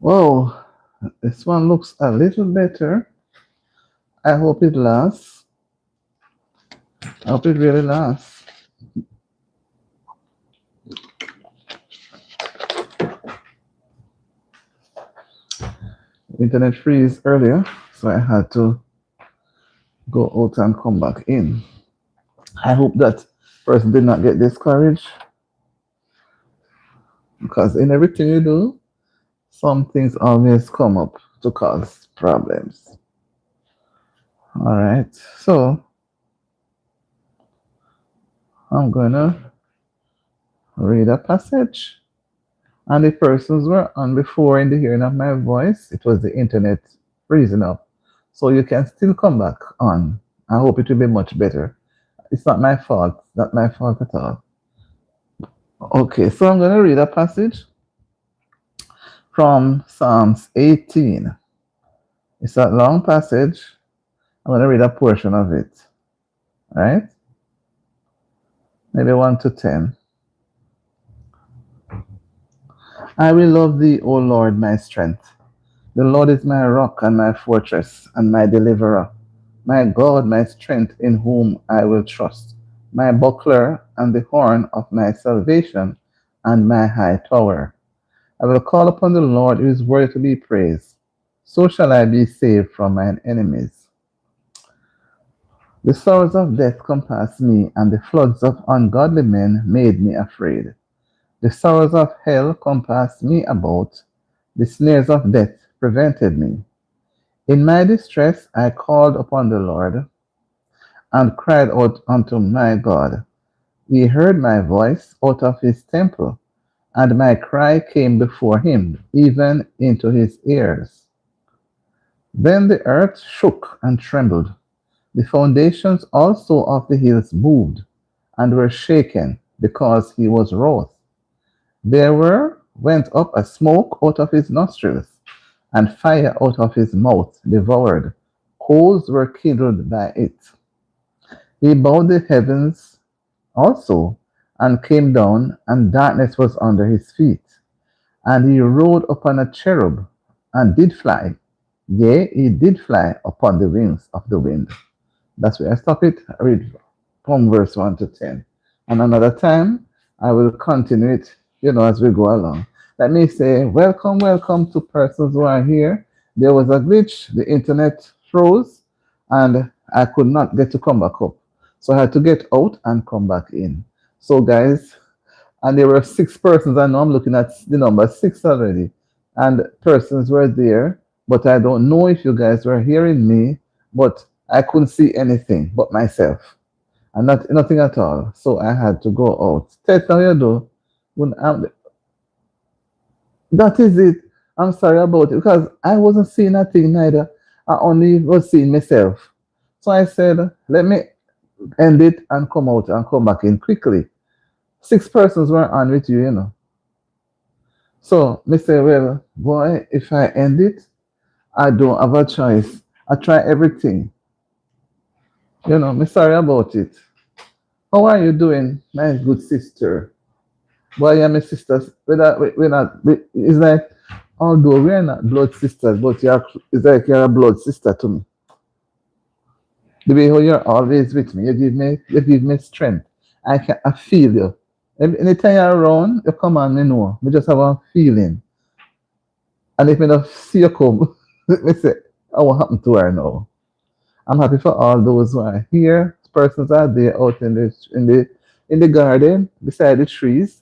Whoa, this one looks a little better. I hope it lasts. I hope it really lasts. Internet freeze earlier, so I had to go out and come back in. I hope that person did not get discouraged because in everything you do, some things always come up to cause problems. All right, so I'm gonna read a passage. And the persons were on before in the hearing of my voice. It was the internet freezing up. So you can still come back on. I hope it will be much better. It's not my fault, not my fault at all. Okay, so I'm going to read a passage from Psalms 18. It's a long passage. I'm going to read a portion of it. All right? Maybe 1 to 10. I will love thee, O Lord, my strength. The Lord is my rock and my fortress and my deliverer. My God, my strength, in whom I will trust, my buckler and the horn of my salvation, and my high tower. I will call upon the Lord who is worthy to be praised. So shall I be saved from mine enemies. The sorrows of death compassed me, and the floods of ungodly men made me afraid. The sorrows of hell compassed me about, the snares of death prevented me. In my distress I called upon the Lord and cried out unto my God. He heard my voice out of his temple, and my cry came before him, even into his ears. Then the earth shook and trembled. The foundations also of the hills moved and were shaken, because he was wroth. Went up a smoke out of his nostrils, and fire out of his mouth devoured. Coals were kindled by it. He bowed the heavens also, and came down, and darkness was under his feet. And he rode upon a cherub, and did fly. Yea, he did fly upon the wings of the wind. That's where I stop it. I read from verse 1 to 10. And another time, I will continue it, as we go along. Let me say, welcome, welcome to persons who are here. There was a glitch, the internet froze, and I could not get to come back up. So I had to get out and come back in. So, guys, and there were 6 persons. I know I'm looking at the number 6 already. And persons were there, but I don't know if you guys were hearing me, but I couldn't see anything but myself. And nothing at all. So I had to go out. Ted, how you do? That is it. I'm sorry about it because I wasn't seeing a thing neither. I only was seeing myself. So I said, let me end it and come out and come back in quickly. 6 persons were on with you. So me say, well, boy, if I end it, I don't have a choice. I try everything. Me sorry about it. How are you doing, my good sister? Boy, you're my sister. It's like, although we're not blood sisters, but it's like you're a blood sister to me. The way how you're always with me, you give me strength. I feel you. Anytime you're around, you come on, me know. We just have a feeling. And if me not see you come, let me say, what happened to her now? I'm happy for all those who are here. Persons are there out in the garden beside the trees.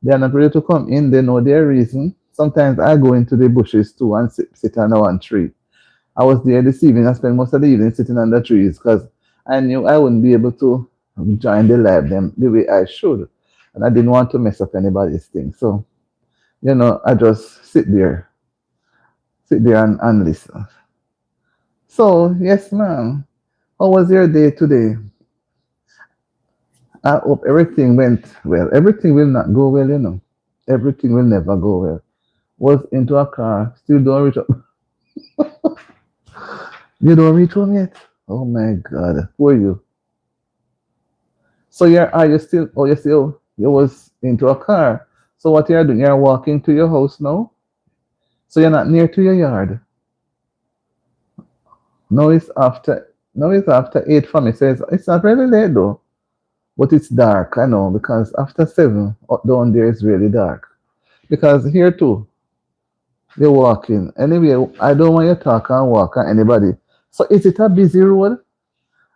They are not ready to come in. They know their reason. Sometimes I go into the bushes too and sit under one tree. I was there this evening. I spent most of the evening sitting under trees because I knew I wouldn't be able to join the live them the way I should, and I didn't want to mess up anybody's thing. So I just sit there and listen. So yes, ma'am. How was your day today? I hope everything went well. Everything will not go well. Everything will never go well. Was into a car, still don't reach up. You don't reach home yet? Oh my God, who are you? So are you still? Oh, you was into a car. So what you're doing? You're walking to your house now. So you're not near to your yard. Now it's after now it's after 8 for me. So it's not really late though. But it's dark, I know, because after 7 up down there it's really dark. Because here too, you're walking. Anyway, I don't want you to talk and walk on anybody. So is it a busy road?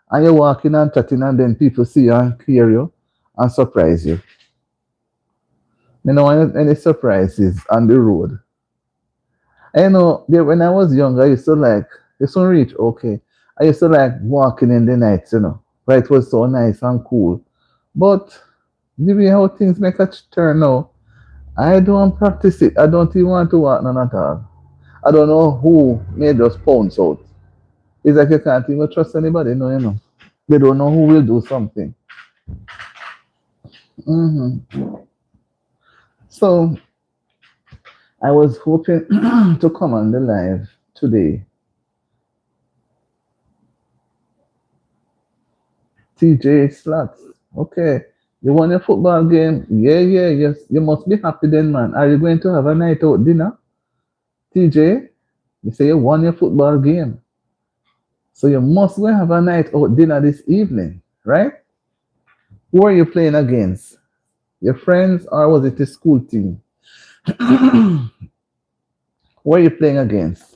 And you're walking and chatting and then people see you and clear you and surprise you. You know, any surprises on the road. And you know, there, when I was younger, I used to like, it's on reach, okay. I used to like walking in the night, you know, where it was so nice and cool. But the way how things make a turn now, I don't practice it. I don't even want to walk none at all. I don't know who made us pounce out. It's like you can't even trust anybody, no, you know. They don't know who will do something. hmm So I was hoping to come on the live today. TJ Slots. Okay. You won your football game? Yeah, yeah, yes. You must be happy then, man. Are you going to have a night out dinner? TJ, you say you won your football game. So you must go and have a night out dinner this evening, right? Who are you playing against? Your friends or was it a school team? Who are you playing against?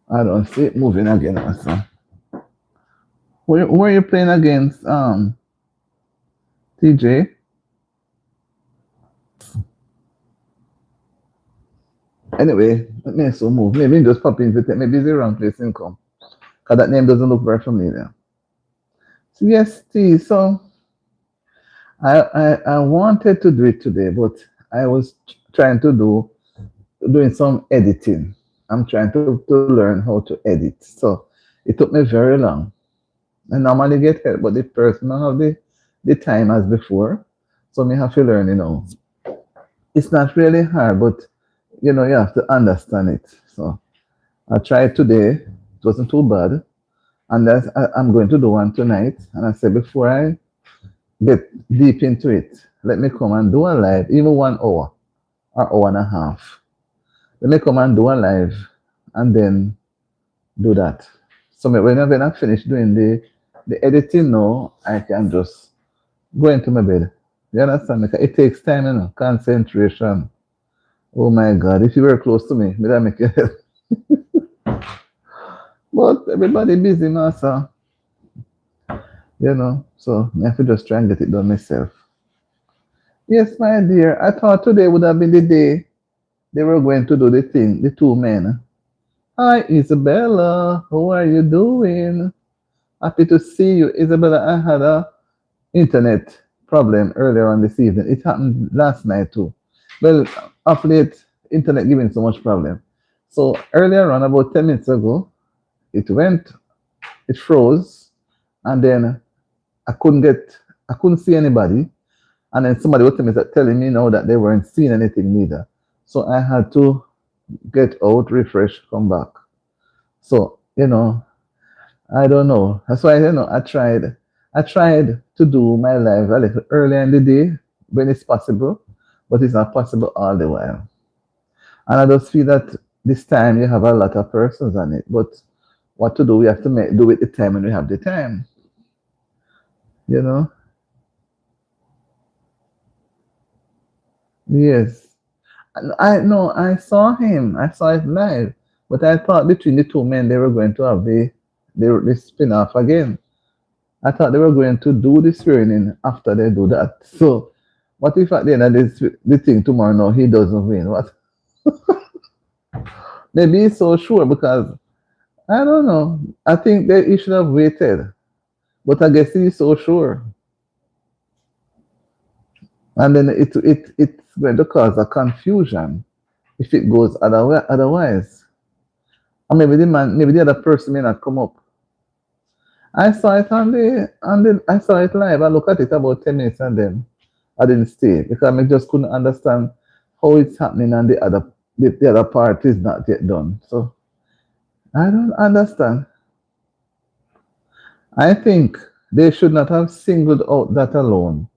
I don't see it moving again also. Who are you playing against, TJ? Anyway, let me so move. Maybe just pop in maybe it's the wrong place in come. Because that name doesn't look very familiar. So yes, T. So I wanted to do it today, but I was trying to doing some editing. I'm trying to learn how to edit. So it took me very long. I normally get help, but the person don't have the time as before. So me have to learn, you know. It's not really hard, but you know, you have to understand it. So I tried today. It wasn't too bad. And I'm going to do one tonight. And I said before I get deep into it, let me come and do a live, even 1 hour or hour and a half. Let me come and do a live and then do that. So when I finish doing the editing now, I can just go into my bed. You understand? Because it takes time, you know, concentration. Oh my God, if you were close to me, may I make you help? But everybody busy now, so you know, so I have to just try and get it done myself. Yes, my dear, I thought today would have been the day they were going to do the thing, the two men. Hi, Isabella. How are you doing? Happy to see you. Isabella, I had a internet problem earlier on this evening. It happened last night too. Well, of late, internet giving so much problem. So earlier on, about 10 minutes ago, it went, it froze, and then I couldn't see anybody. And then somebody was telling me now that they weren't seeing anything neither. So I had to get out, refresh, come back. So, you know, I don't know. That's why, you know, I tried to do my live a little earlier in the day when it's possible, but it's not possible all the while. And I just feel that this time you have a lot of persons on it, but what to do, we have to do it the time when we have the time, you know? Yes. I no, I saw him. I saw it live, but I thought between the two men they were going to have the spin off again. I thought they were going to do the swearing after they do that. So, what if at the end of the thing tomorrow, no, he doesn't win? What? Maybe he's so sure because I don't know. I think that he should have waited, but I guess he's so sure, and then it's going to cause a confusion if it goes otherwise. Or maybe maybe the other person may not come up. I saw it I saw it live. I looked at it about 10 minutes and then I didn't stay because I just couldn't understand how it's happening and the other part is not yet done. So I don't understand. I think they should not have singled out that alone.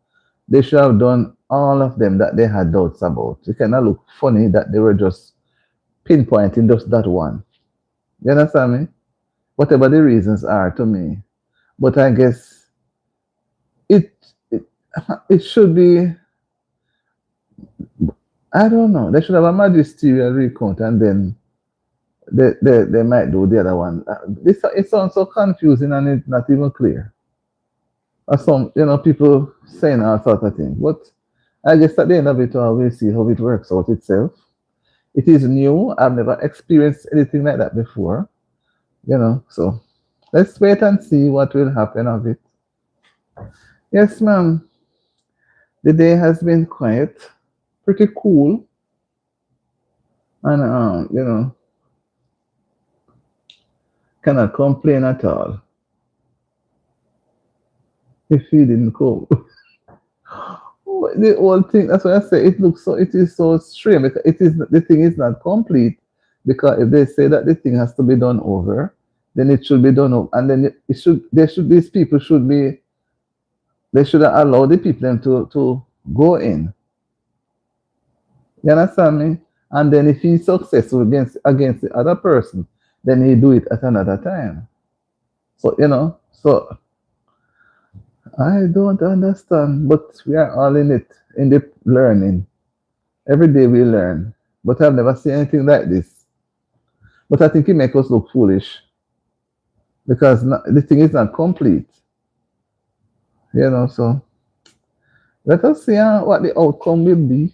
They should have done all of them that they had doubts about. It cannot look funny that they were just pinpointing just that one. You understand me? Whatever the reasons are to me. But I guess it it, it should be, I don't know. They should have a magisterial recount and then they might do the other one. This it sounds so confusing and it's not even clear. Or some, people saying all sorts of things. But I guess at the end of it all, we'll see how it works out itself. It is new. I've never experienced anything like that before. So let's wait and see what will happen of it. Yes, ma'am. The day has been quiet, pretty cool, and cannot complain at all. If he didn't cold. The whole thing, that's why I say it is so strange because the thing is not complete because if they say that the thing has to be done over, then it should be done over, and then these people should be, they should allow the people them to go in. You understand me? And then if he's successful against the other person, then he do it at another time. So I don't understand, but we are all in it, in the learning. Every day we learn. But I've never seen anything like this. But I think it makes us look foolish because the thing is not complete. So let us see what the outcome will be,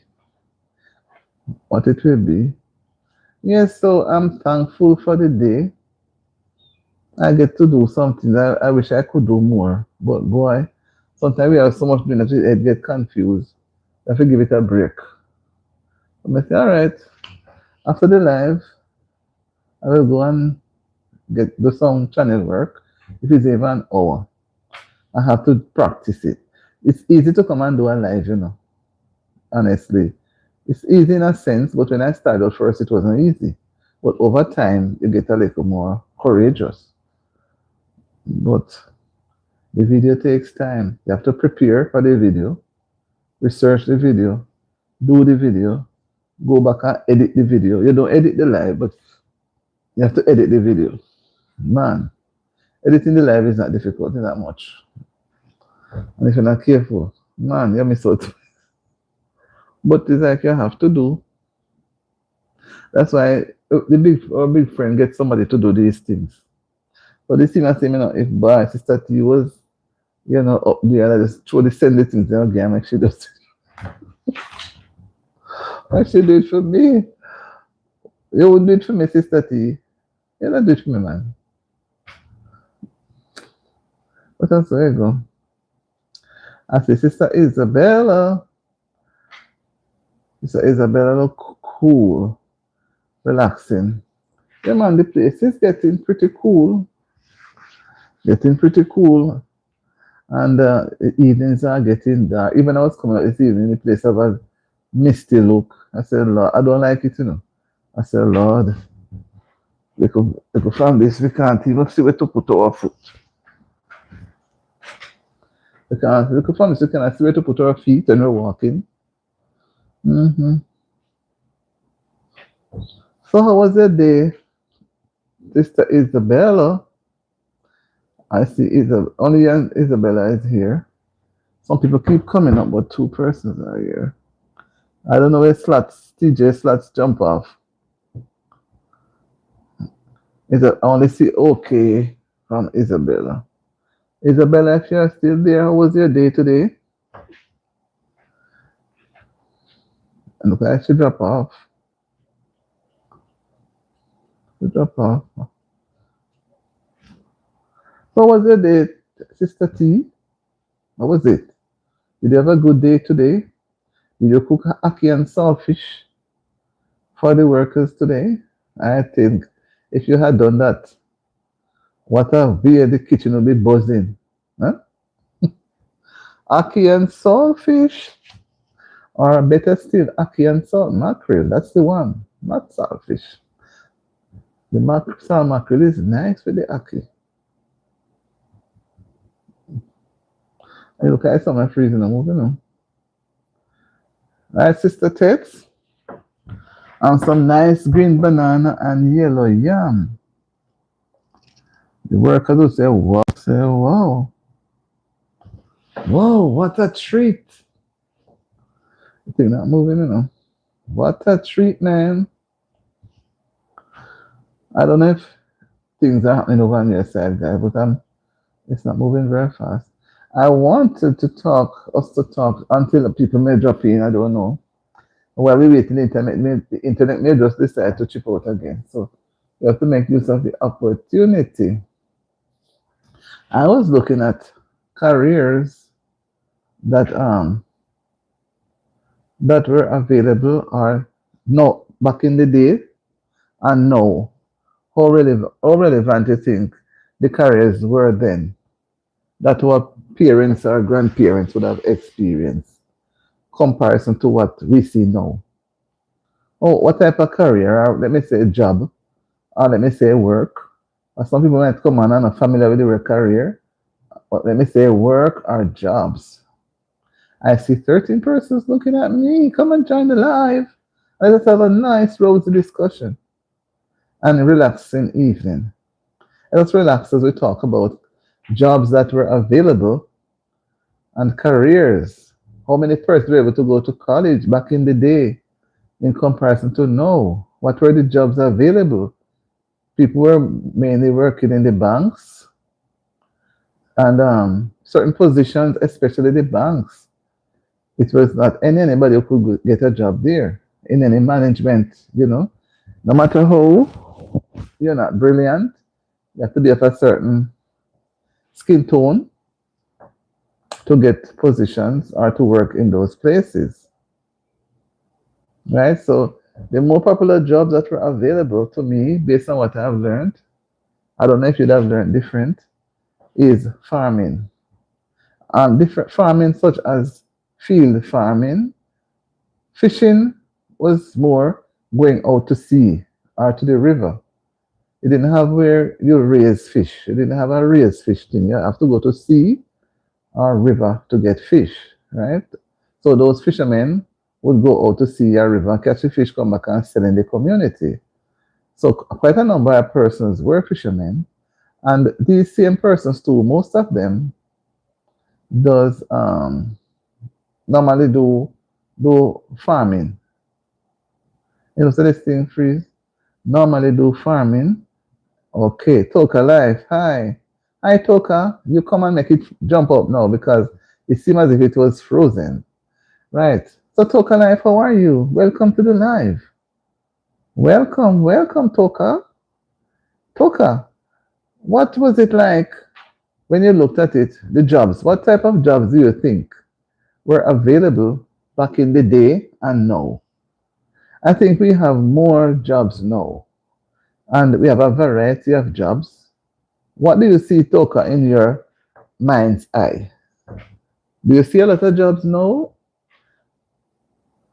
what it will be. Yes, so I'm thankful for the day. I get to do something that I wish I could do more. But boy, sometimes we have so much doing that we get confused. I have to give it a break. I say, all right, after the live, I will go and do some channel work. If it's even an hour, I have to practice it. It's easy to come and do a live, honestly. It's easy in a sense, but when I started out first, it wasn't easy. But over time, you get a little more courageous. But the video takes time. You have to prepare for the video, research the video, do the video, go back and edit the video. You don't edit the live, but you have to edit the video. Man, editing the live is not difficult, it's not much. And if you're not careful, man, you miss out. But it's like you have to do. That's why our big friend gets somebody to do these things. But this thing I say, if my sister T was, up there, I just throw send the things down again, like she does. Like she do it for me. You would do it for me, sister T. You don't do it for me, man. But that's where you go. I say, Sister Isabella. Sister Isabella look cool, relaxing. Yeah, man, the place is getting pretty cool. Getting pretty cool. And the evenings are getting dark. Even I was coming out this evening, the place have a misty look. I said, Lord, I don't like it, I said, Lord, we could from this, we can't even see where to put our foot. We could from this, we cannot see where to put our feet when we're walking. Mm-hmm. So how was your day, Sister Isabella? I see only Isabella is here. Some people keep coming up, but 2 persons are here. I don't know where TJ Slots jump off. I only see okay from Isabella. Isabella, if you're still there, how was your day today? And look, I should drop off. Drop off. So was your day, Sister T? How was it? Did you have a good day today? Did you cook ackee and saltfish for the workers today? I think if you had done that, what a beer the kitchen would be buzzing. Huh? Ackee and saltfish. Or better still, ackee and salt mackerel. That's the one, not saltfish. The salt mackerel is nice with the ackee. I look at some freezing and moving on. Right, Sister Tex? And some nice green banana and yellow yam. The workers will say, wow, say, wow. Whoa, what a treat. You think not moving, What a treat, man. I don't know if things are happening over on your side, guy, but it's not moving very fast. I wanted to talk, us to talk until the people may drop in, I don't know. While we wait, the internet may just decide to chip out again. So we have to make use of the opportunity. I was looking at careers that that were available or no back in the day and now. How relevant you think the careers were then that what parents or grandparents would have experienced comparison to what we see now? Oh, what type of career? Or let me say job, or let me say work. Or some people might come on and not familiar with the word career. But let me say work or jobs. I see 13 persons looking at me. Come and join the live. Let's have a nice rosy discussion and relaxing evening. Let's relax as we talk about jobs that were available and careers. How many persons were able to go to college back in the day in comparison to now? What were the jobs available? People were mainly working in the banks and certain positions, especially the banks. It was not anybody who could get a job there in any management. No matter how you're not brilliant, you have to be of a certain skin tone to get positions or to work in those places, right? So the more popular jobs that were available to me, based on what I've learned, I don't know if you'd have learned different, is farming. And different farming, such as field farming, fishing was more going out to sea or to the river. You didn't have where you raise fish. You didn't have a raise fish thing. You have to go to sea or river to get fish, right? So those fishermen would go out to sea or river, catch the fish, come back and sell in the community. So quite a number of persons were fishermen, and these same persons too, most of them does normally do farming. So this thing freeze. Normally do farming. Okay, Toka Life. Hi. Hi Toka. You come and make it jump up now because it seems as if it was frozen. Right. So Toka Life, how are you? Welcome to the live. Welcome, Toka. Toka, what was it like when you looked at it, the jobs? What type of jobs do you think were available back in the day and now? I think we have more jobs now, and we have a variety of jobs. What do you see, Toka, in your mind's eye? Do you see a lot of jobs now,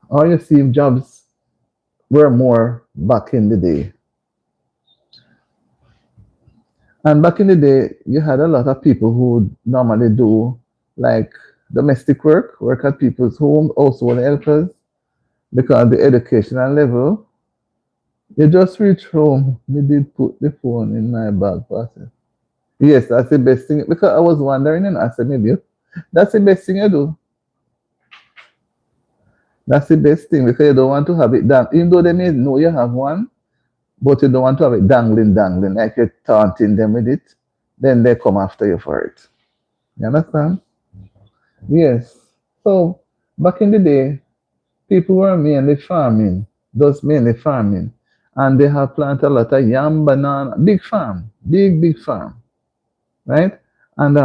or you see jobs were more back in the day? And back in the day, you had a lot of people who would normally do like domestic work at people's homes, household helpers, because the educational level, you just reach home. Me did put the phone in my bag pocket. Yes, that's the best thing. Because I was wondering, and I said, maybe that's the best thing you do. That's the best thing because you don't want to have it done. Even though they may know you have one, but you don't want to have it dangling, like you're taunting them with it. Then they come after you for it. You understand? Yes. So back in the day, people were mainly farming, those mainly farming. And they have planted a lot of yam, banana, big farm, big farm, right? And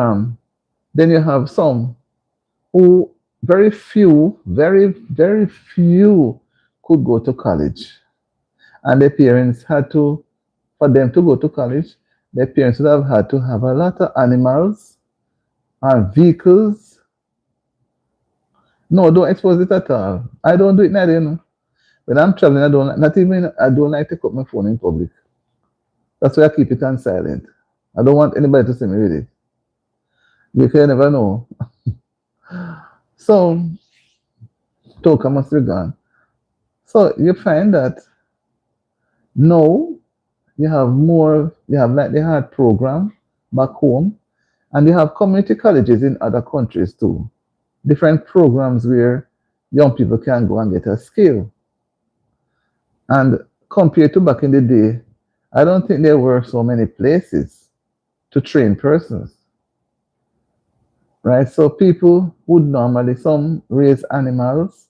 then you have some who very few could go to college. And their parents had to, for them to go to college, their parents would have had to have a lot of animals and vehicles. No, don't expose it at all. I don't do it now. When I'm traveling, I don't like to put my phone in public. That's why I keep it on silent. I don't want anybody to see me with it. Because you never know. So Toka must be gone. So you find that now you have more, you have like the hard program back home, and you have community colleges in other countries too. Different programs where young people can go and get a skill. And compared to back in the day, I don't think there were so many places to train persons, right? So people would normally some raise animals,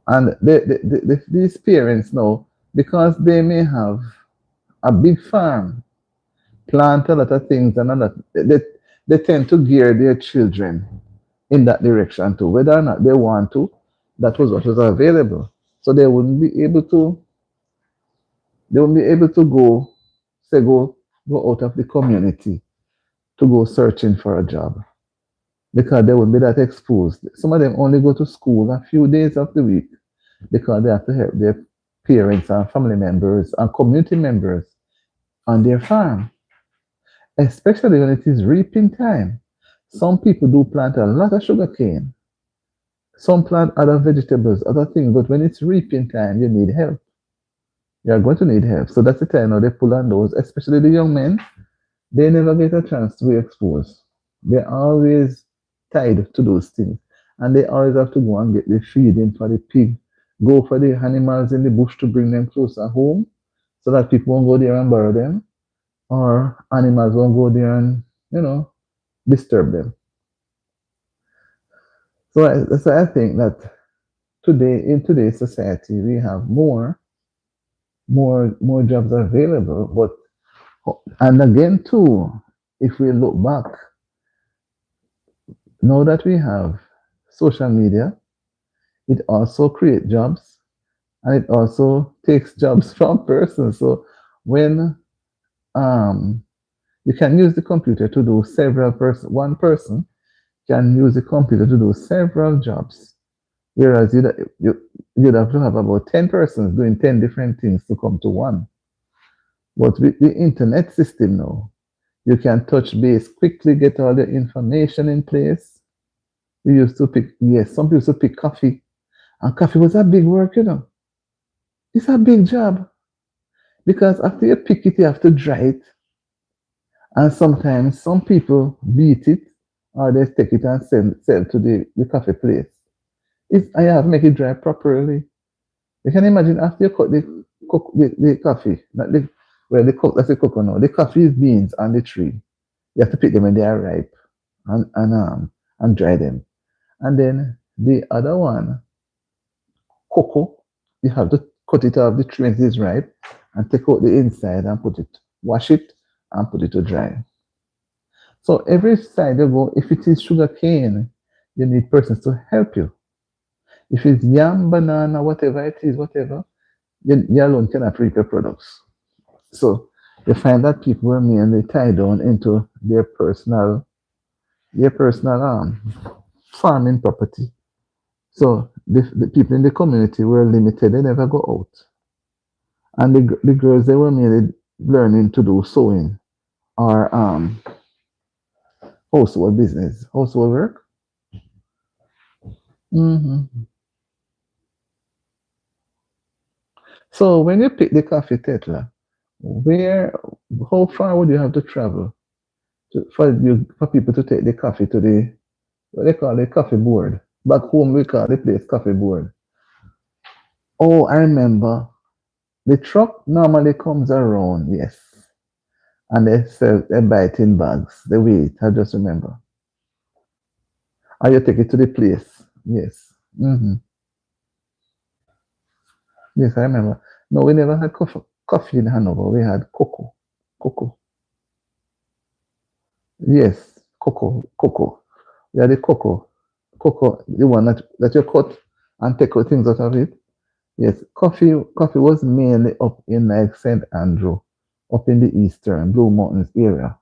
and these parents now, because they may have a big farm, plant a lot of things, and a lot, they tend to gear their children in that direction too, whether or not they want to. That was what was available, so they wouldn't be able to go, say go out of the community to go searching for a job because they wouldn't be that exposed. Some of them only go to school a few days of the week because they have to help their parents and family members and community members on their farm, especially when it is reaping time. Some people do plant a lot of sugar cane. Some plant other vegetables, other things, but when it's reaping time, you need help. You're going to need help. So that's the time now they pull on those, especially the young men. They never get a chance to be exposed. They're always tied to those things. And they always have to go and get the feeding for the pig, go for the animals in the bush to bring them closer home so that people won't go there and borrow them, or animals won't go there and, disturb them. So I think that today, in today's society, we have more jobs available. But and again too, if we look back, now that we have social media, it also creates jobs and it also takes jobs from persons. So when um, you can use the computer to do several person, one person can use the computer to do several jobs, whereas you'd have to have about 10 persons doing 10 different things to come to one. But with the internet system now, you can touch base quickly, get all the information in place. We used to pick, yes, some people used to pick coffee, and coffee was a big work. It's a big job because after you pick it, you have to dry it. And sometimes some people beat it or they take it and sell to the coffee place. I have to make it dry properly. You can imagine after you cut the coffee, not the well the that's the coconut, the coffee beans on the tree. You have to pick them when they are ripe and dry them. And then the other one, cocoa, you have to cut it off the tree when it is ripe and take out the inside and wash it and put it to dry. So every side you go, if it is sugar cane, you need persons to help you. If it's yam, banana, whatever it is, whatever, you alone cannot reap your products. So you find that people were mainly tied down into their personal farming property. So the people in the community were limited; they never go out. And the girls they were mainly learning to do sewing or household business, household work. hmm So when you pick the coffee tetla, where how far would you have to travel for people to take the coffee to the what they call the coffee board? Back home we call the place coffee board. Oh, I remember. The truck normally comes around, yes, and they buy it in bags. They wait. I just remember. Or you take it to the place. Yes. Yes, I remember. No, we never had coffee in Hanover. We had cocoa. Cocoa. Yes, cocoa. We had the cocoa. Cocoa, the one that you cut and take out things out of it. Yes, coffee was mainly up in like St. Andrew, up in the eastern Blue Mountains area.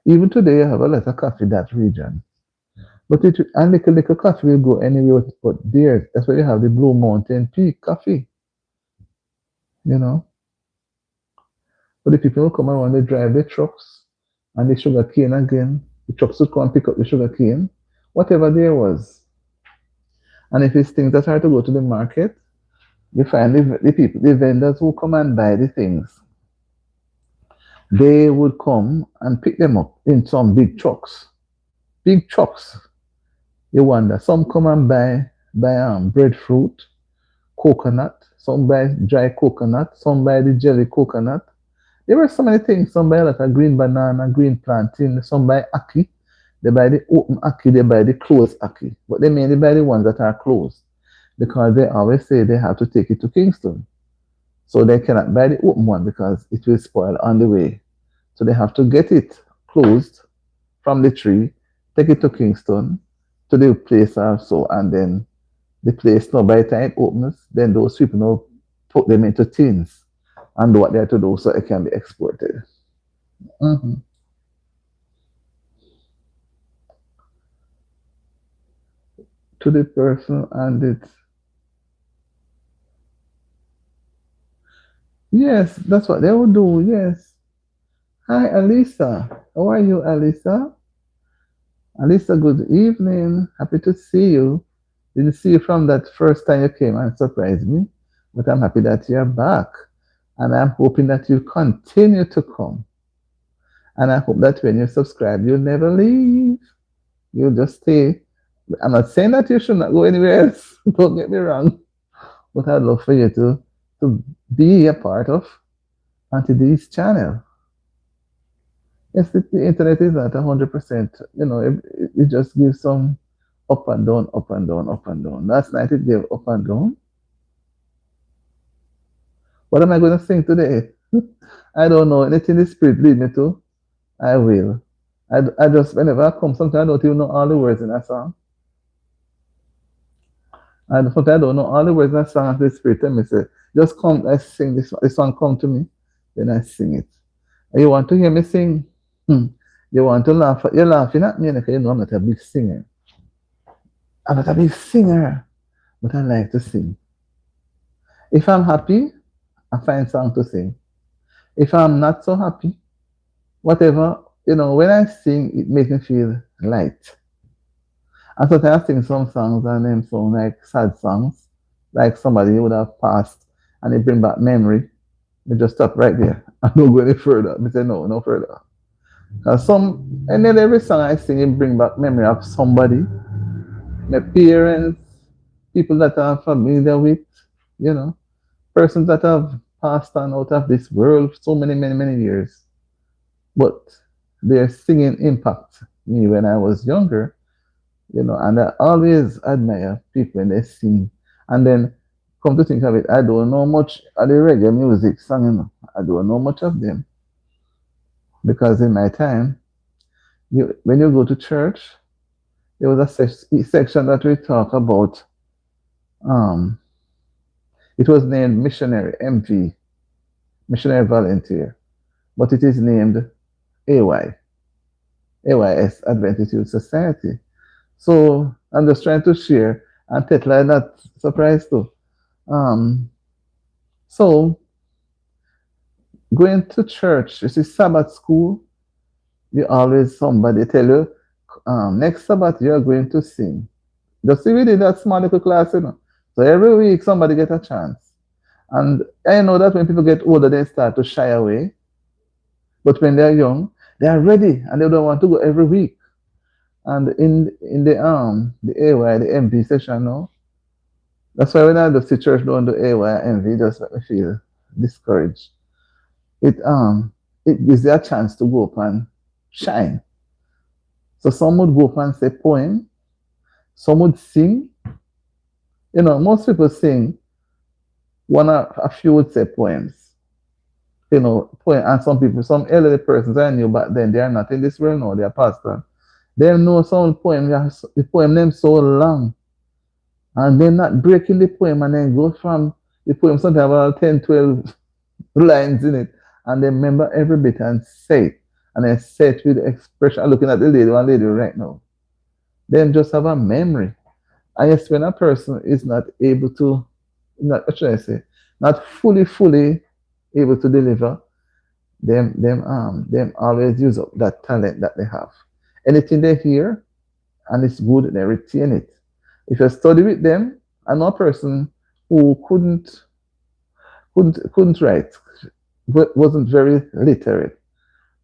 Even today, you have a lot of coffee in that region. But and little coffee will go anywhere but there. That's why you have the Blue Mountain Peak coffee, you know. But the people who come around, they drive their trucks and the sugar cane again. The trucks will come and pick up the sugar cane. whatever there was. And if it's things that are to go to the market, you find the people, the vendors who come and buy the things, they would come and pick them up in some big trucks. Big trucks. You wonder. Some come and buy breadfruit, coconut. Some buy dry coconut. Some buy the jelly coconut. There were so many things. Some buy like a green banana, green plantain. Some buy ackee. They buy the open ackee. They buy the closed ackee. But they mainly buy the ones that are closed because they always say they have to take it to Kingston. So they cannot buy the open one because it will spoil on the way. So they have to get it closed from the tree, take it to Kingston, to the place or so, and then the place now by the time it opens, then those people now put them into tins and do what they have to do so it can be exported. Mhm. To the person and it. Yes, that's what they would do. Yes. Hi, Alisa. How are you, Alisa? Alisa, good evening. Happy to see you. Didn't see you from that first time you came and surprised me, but I'm happy that you're back. And I'm hoping that you continue to come. And I hope that when you subscribe, you'll never leave. You'll just stay. I'm not saying that you should not go anywhere else. Don't get me wrong. But I'd love for you to be a part of Auntie D's channel. Yes, the internet is not 100%. It just gives some up and down, up and down, up and down. Last night it gave up and down. What am I going to sing today? I don't know. Anything the Spirit lead me to, I will. I just, whenever I come, sometimes I don't even know all the words in that song. And sometimes I don't know all the words in that song, and the Spirit tell me, say, just come, I sing this song, come to me, then I sing it. And you want to hear me sing? You want to laugh? You're laughing at me because you know I'm not a big singer. I'm not a big singer, but I like to sing. If I'm happy, I find song to sing. If I'm not so happy, whatever, when I sing, it makes me feel light. And sometimes I sing some songs and them sound like sad songs, like somebody would have passed and they bring back memory. They just stop right there. I don't go any further. I say no further. And then every song I sing, it bring back memory of somebody, my parents, people that I'm familiar with, you know, persons that have passed on out of this world so many, many, many years. But their singing impact me when I was younger, and I always admire people when they sing. And then come to think of it, I don't know much of the reggae music song, I don't know much of them. Because in my time, when you go to church, there was a section that we talk about. Um, it was named missionary MV, missionary volunteer, but it is named AYS Adventist Youth Society. So I'm just trying to share, and Tetla is not surprised too. So going to church, you see Sabbath school, you always somebody tell you, next Sabbath you're going to sing. Just see we did that small little class, So every week somebody get a chance. And I know that when people get older, they start to shy away. But when they're young, they are ready and they don't want to go every week. And in the AY, the MV session now, that's why when I just see church don't do AY MV, just make me feel discouraged. It gives you a chance to go up and shine. So some would go up and say poem, some would sing. Most people sing. A few would say poems. Poem, and some elderly persons I knew back then, they are not in this world now, they are pastors. They know some poem, the poem name so long. And they're not breaking the poem and then go from the poem, sometimes about 10, 12 lines in it. And they remember every bit and say it. And then say it with expression. I'm looking at the one lady right now. They just have a memory. And yes, when a person is not able to, what should I say, not fully able to deliver, them always use up that talent that they have. Anything they hear, and it's good they retain it. If you study with them, I know a person who couldn't write, wasn't very literate,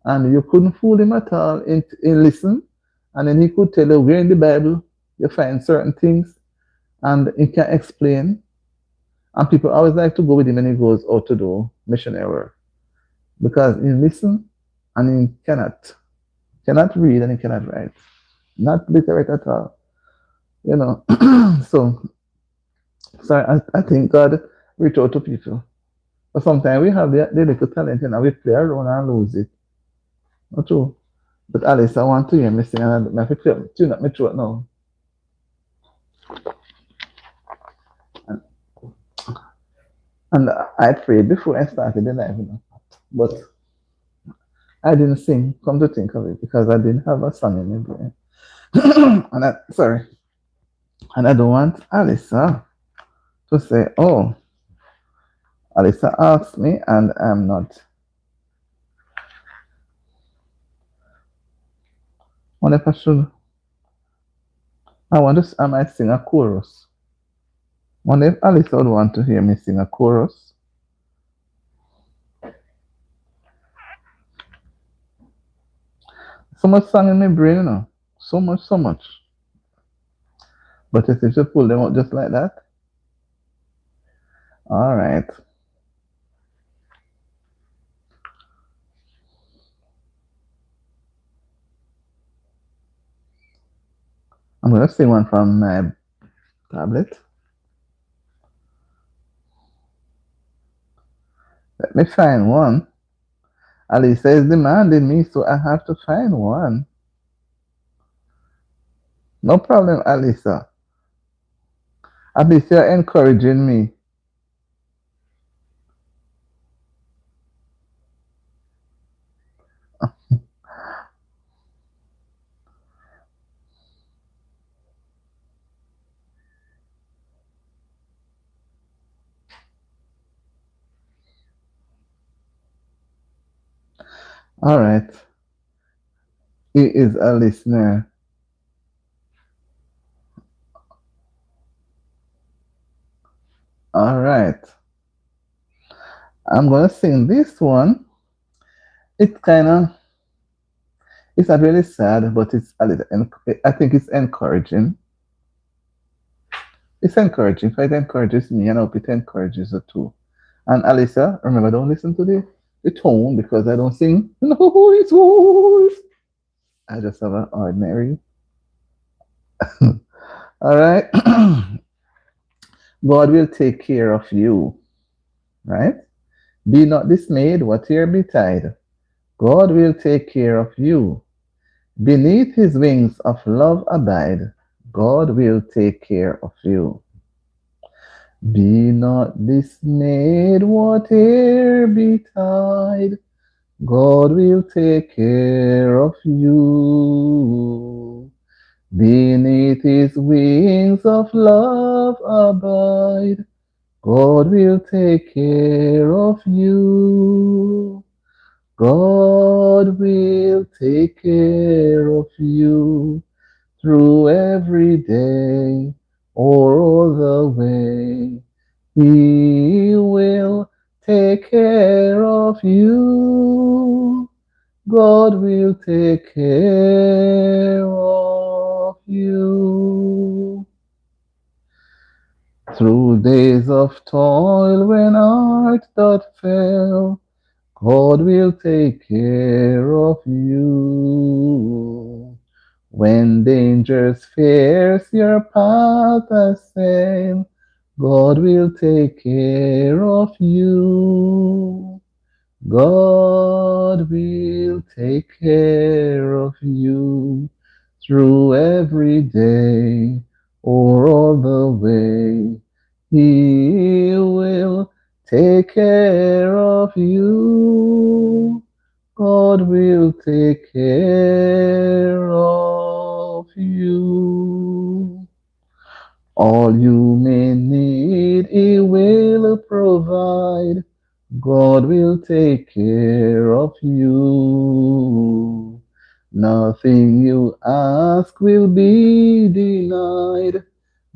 and you couldn't fool him at all in listen, and then he could tell you where in the Bible you find certain things, and he can explain. And people always like to go with him when he goes out to do missionary work because he listen and he cannot read and he cannot write, not literate at all. You know, so sorry, I think God reach out to people. But sometimes we have the little talent and we play around and lose it. Not true. But Alice, I want to hear me sing and I have to tune up my throat now. And, and I prayed before I started the live, you know. But I didn't sing, come to think of it, because I didn't have a song in my brain. Sorry. And I don't want Alyssa to say, oh, Alyssa asked me and I'm not. What if I should? I might sing a chorus. Wonder if Alyssa would want to hear me sing a chorus. So much song in my brain, you know. So much, so much. But if you should pull them out just like that. All right. I'm going to sing one from my tablet. Let me find one. Alyssa is demanding me, so I have to find one. No problem, Alyssa. At least you're encouraging me. All right. He is a listener. All right. I'm going to sing this one. It's kind of, it's not really sad, but it's a little, I think it's encouraging. It's encouraging. If it encourages me, and I hope it encourages you too. And Alyssa, remember, don't listen to the tone because I don't sing no voice. I just have an ordinary. All right. God will take care of you. Right? Be not dismayed, whate'er betide. God will take care of you. Beneath his wings of love abide. God will take care of you. Be not dismayed, whate'er betide. God will take care of you. Beneath his wings of love abide. God will take care of you. God will take care of you through every day or all the way. He will take care of you. God will take care of you. Through days of toil when art doth fail, God will take care of you. When dangers fierce your path assail, God will take care of you. God will take care of you through every day or all the way. He will take care of you. God will take care of you. All you may need, He will provide. God will take care of you. Nothing you ask will be denied.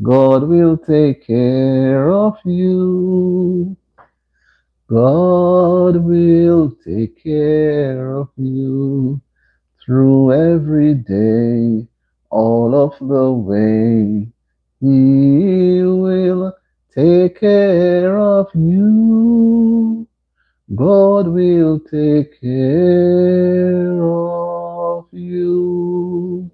God will take care of you. God will take care of you through every day, all of the way. He will take care of you. God will take care of you.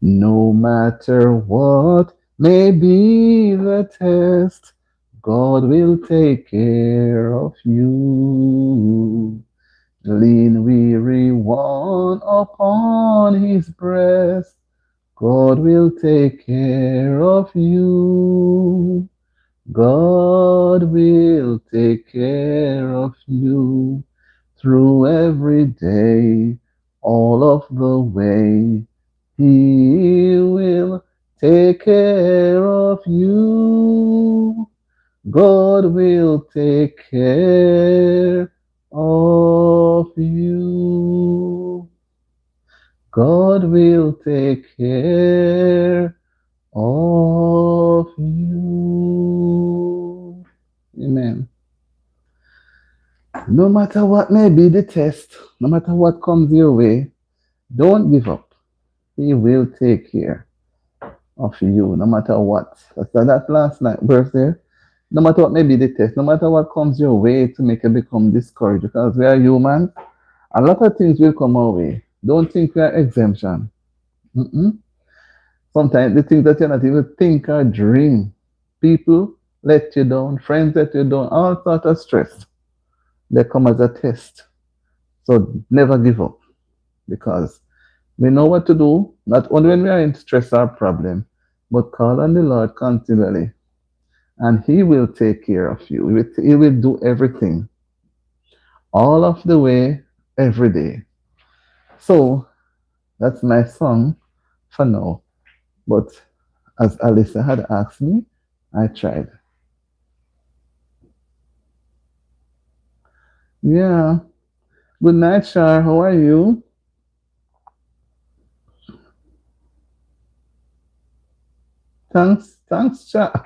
No matter what may be the test, God will take care of you. Lean weary one upon his breast, God will take care of you. God will take care of you through every day, all of the way. He will take care of you. God will take care of you. God will take care of you. Amen. No matter what may be the test, no matter what comes your way, don't give up. He will take care of you, no matter what. That's that last night verse there. No matter what may be the test, no matter what comes your way to make you become discouraged, because we are human, a lot of things will come our way. Don't think we are exemption. Mm-mm. Sometimes the things that you not even think or dream, people let you down, friends let you down, all sort of stress. They come as a test. So never give up because we know what to do, not only when we are in stress or problem, but call on the Lord continually and He will take care of you. He will do everything all of the way, every day. So that's my song for now. But as Alyssa had asked me, I tried. Yeah. Good night, Shar. How are you? Thanks, Shar.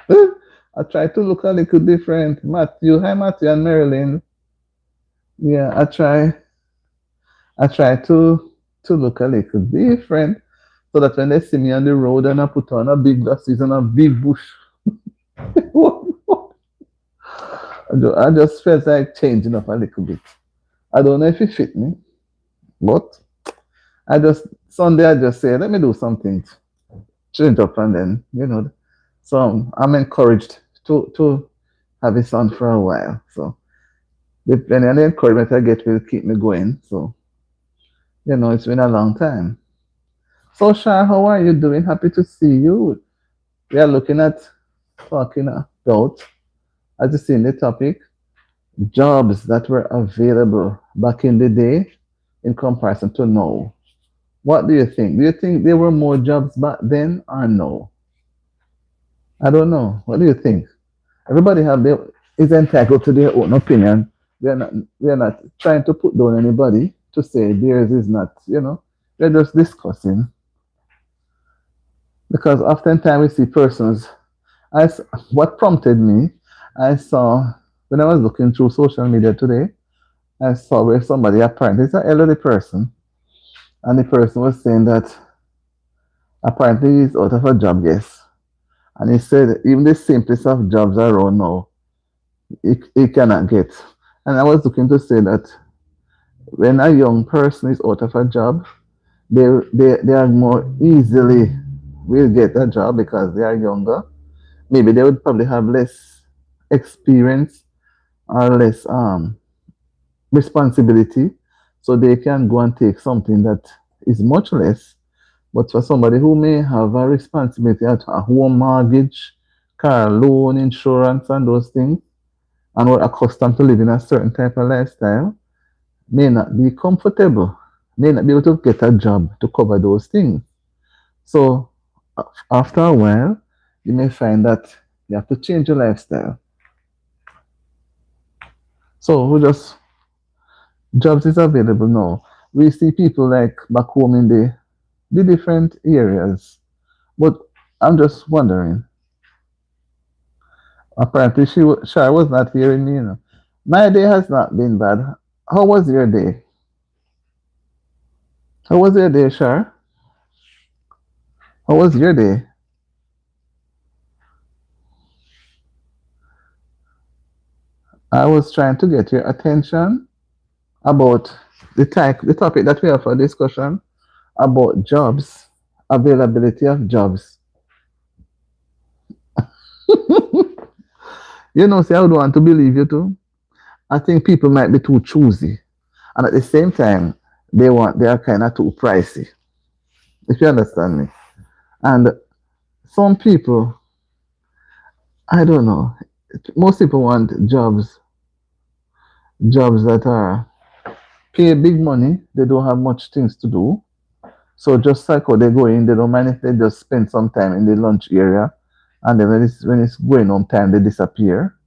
I try to look a little different. Matthew, hi Matthew and Marilyn. Yeah, I try to look a little different so that when they see me on the road and I put on a big glasses and a big bush, I just felt like changing up a little bit. I don't know if it fit me, but Sunday I just say let me do something, change up and then So I'm encouraged to have it on for a while. So depending on the encouragement I get will keep me going. So it's been a long time. So Shah, how are you doing? Happy to see you. We are looking at talking about, as you see in the topic, jobs that were available back in the day in comparison to now. What do you think? Do you think there were more jobs back then or no? I don't know. What do you think? Everybody is entitled to their own opinion. We are not trying to put down anybody to say theirs is not. We're just discussing because oftentimes we see persons. What prompted me, I saw when I was looking through social media today, I saw where somebody apparently it's an elderly person, and the person was saying that apparently he's out of a job, yes. And he said even the simplest of jobs around now, he cannot get. And I was looking to say that when a young person is out of a job, they are more easily will get a job because they are younger. Maybe they would probably have less experience or less responsibility, so they can go and take something that is much less. But for somebody who may have a responsibility at a home mortgage, car loan, insurance, and those things, and are accustomed to living a certain type of lifestyle, may not be comfortable, may not be able to get a job to cover those things. So after a while, you may find that you have to change your lifestyle. So who just jobs is available now. we see people like back home in the different areas. But I'm just wondering, apparently Shar was not hearing me, you know. My day has not been bad. How was your day? How was your day, Shar? How was your day? I was trying to get your attention about the topic that we have for discussion about jobs, availability of jobs. You know, see, I would want to believe you too. I think people might be too choosy, and at the same time, they are kind of too pricey. If you understand me. And some people, I don't know. Most people want jobs that are pay big money. They don't have much things to do. So just like how they go in, they don't mind if they just spend some time in the lunch area, and then when it's going home time, they disappear.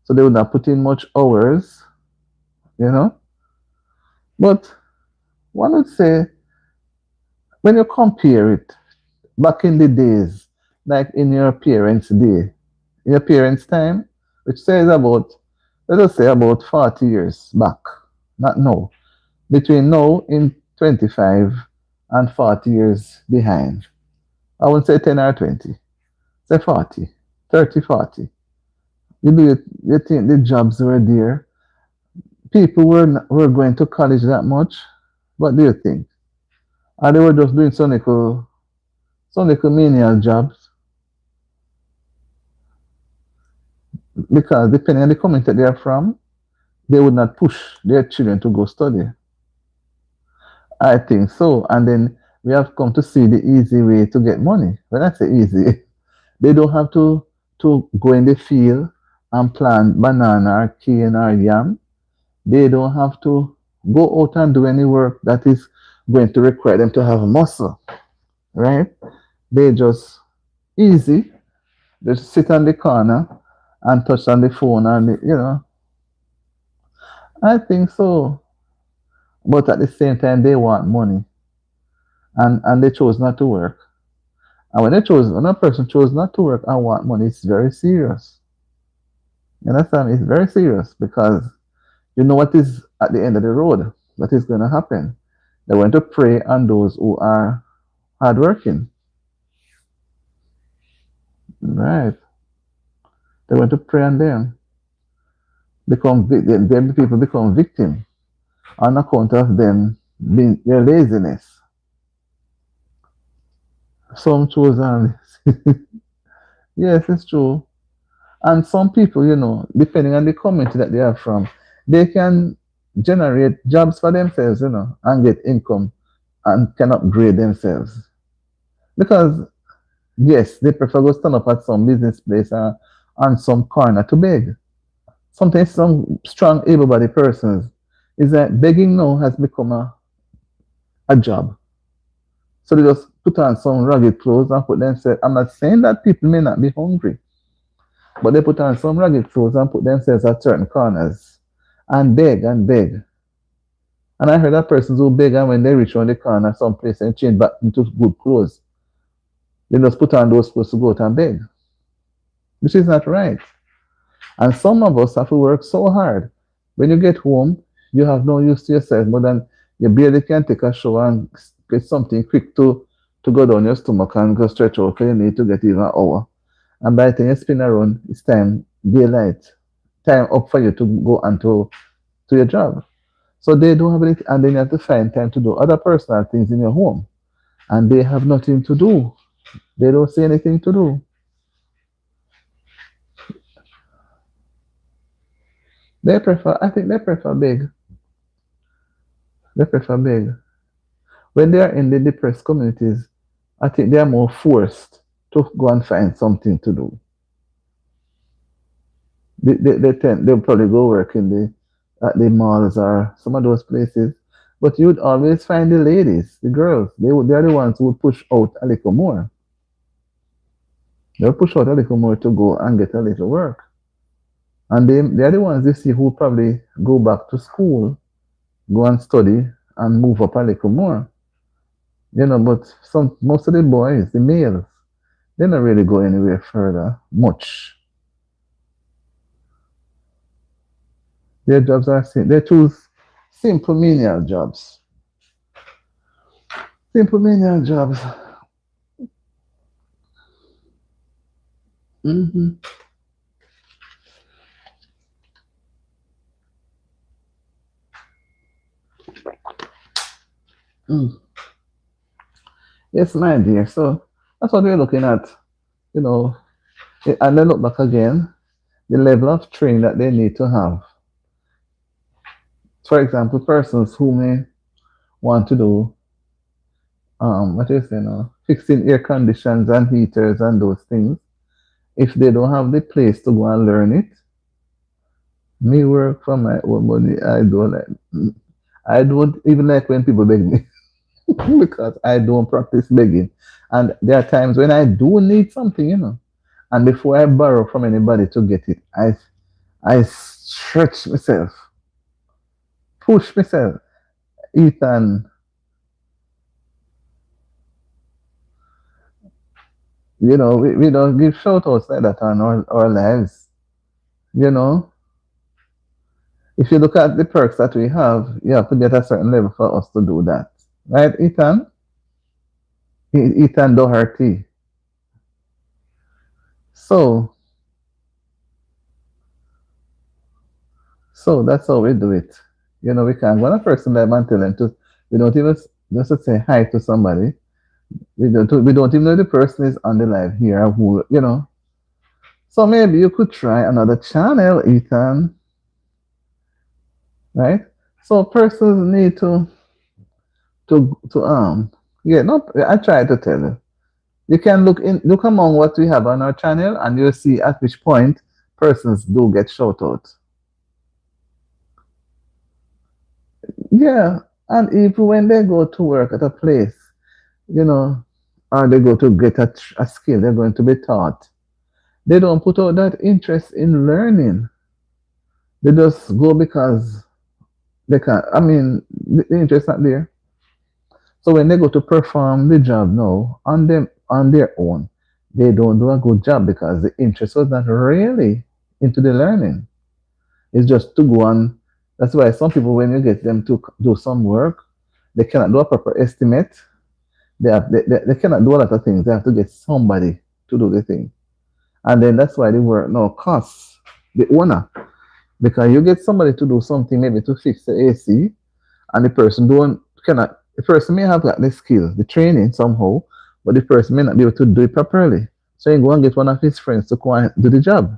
So they would not put in much hours, you know. But one would say when you compare it back in the days, like in your parents' day, in your parents' time, which says about, let us say about 40 years back, not now, between now in 25 and 40 years behind. I wouldn't say 10 or 20, say 40, 30, 40. You think the jobs were there? People were going to college that much? What do you think? Or they were just doing some little menial jobs? Because depending on the community they are from, they would not push their children to go study. I think so. And then we have come to see the easy way to get money. When I say easy, they don't have to go in the field and plant banana or cane or yam. They don't have to go out and do any work that is going to require them to have muscle, right? They just easy, just sit on the corner and touch on the phone and I think so. But at the same time, they want money, and they chose not to work. And when a person chose not to work and want money, it's very serious. You understand? It's very serious because you know what is at the end of the road. What is going to happen? They want to prey on those who are hardworking, right? They want to prey on them. Then people become victim on account of them being their laziness. Some chose on yes, it's true. And some people, depending on the community that they are from, they can generate jobs for themselves, and get income and can upgrade themselves. Because, yes, they prefer to stand up at some business place and some corner to beg. Sometimes some strong, able-bodied persons is that begging now has become a job. So they just put on some rugged clothes and put themselves. I'm not saying that people may not be hungry, but they put on some rugged clothes and put themselves at certain corners and beg and beg. And I heard that persons who beg and when they reach around the corner someplace and change back into good clothes, they just put on those clothes to go out and beg, which is not right. And some of us have to work so hard. When you get home, you have no use to yourself more than you barely can take a shower and get something quick to go down your stomach and go stretch out because you need to get even an hour. And by the time you spin around, it's time, daylight, time up for you to go and to your job. So they don't have anything, and then you have to find time to do other personal things in your home. And they have nothing to do. They don't see anything to do. I think they prefer big. They prefer big. When they are in the depressed communities, I think they are more forced to go and find something to do. They'll probably go work in at the malls or some of those places. But you would always find the ladies, the girls. They're the ones who would push out a little more. They'll push out a little more to go and get a little work. And they're the ones you see who probably go back to school, go and study, and move up a little more. But most of the boys, the males, they don't really go anywhere further much. Their jobs are they choose simple menial jobs. Simple menial jobs. Hmm. Mm. Yes, my dear. So that's what we're looking at. You know, and then look back again, the level of training that they need to have. For example, persons who may want to do what is fixing air conditions and heaters and those things. If they don't have the place to go and learn it, me work for my own money. I don't even like when people beg me because I don't practice begging. And there are times when I do need something. And before I borrow from anybody to get it, I stretch myself, push myself. Ethan, we don't give shout outs like that on our lives. You know, if you look at the perks that we have, you have to be at a certain level for us to do that. Right, Ethan? Ethan Doherty. So, so that's how we do it. We can't go on a person like and tell them to, we don't even just to say hi to somebody. We don't even know the person is on the live here who. So maybe you could try another channel, Ethan. Right? So persons need to yeah, no, I try to tell you. You can look among what we have on our channel and you'll see at which point persons do get shout out. Yeah. And even when they go to work at a place, you know, or they go to get a skill, they're going to be taught. They don't put out that interest in learning. They just go because they can. I mean, the interest not there. So when they go to perform the job now on their own, they don't do a good job because the interest was not really into the learning. It's just to go on. That's why some people, when you get them to do some work, they cannot do a proper estimate. They cannot do a lot of things. They have to get somebody to do the thing. And then that's why the work now costs the owner. Because you get somebody to do something, maybe to fix the AC, and the person don't cannot the person may have got the skill, the training somehow, but the person may not be able to do it properly. So you go and get one of his friends to go and do the job.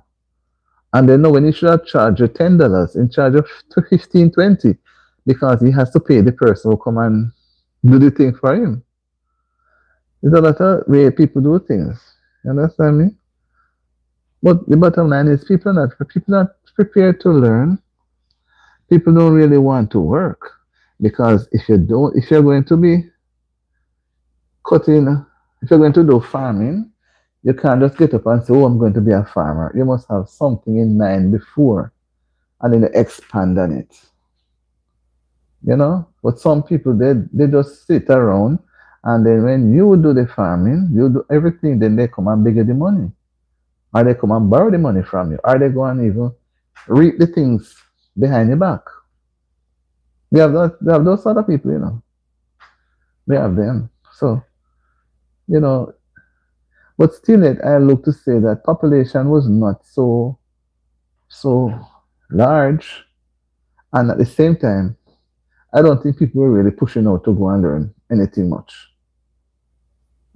And then know when he should have charged you $10 in charge of 15, 20, because he has to pay the person who come and do the thing for him. There's a lot of way people do things. You understand me? But the bottom line is people are not prepared to learn. People don't really want to work. Because if you're going to be cutting, if you're going to do farming, you can't just get up and say, "Oh, I'm going to be a farmer." You must have something in mind before, and then you expand on it. But some people they just sit around, and then when you do the farming, you do everything, then they come and beg you the money, or they come and borrow the money from you, or they go and even reap the things behind your back. We have those sort of people. We have them. So, you know, but still yet I look to say that population was not so large, and at the same time, I don't think people were really pushing out to go and learn anything much.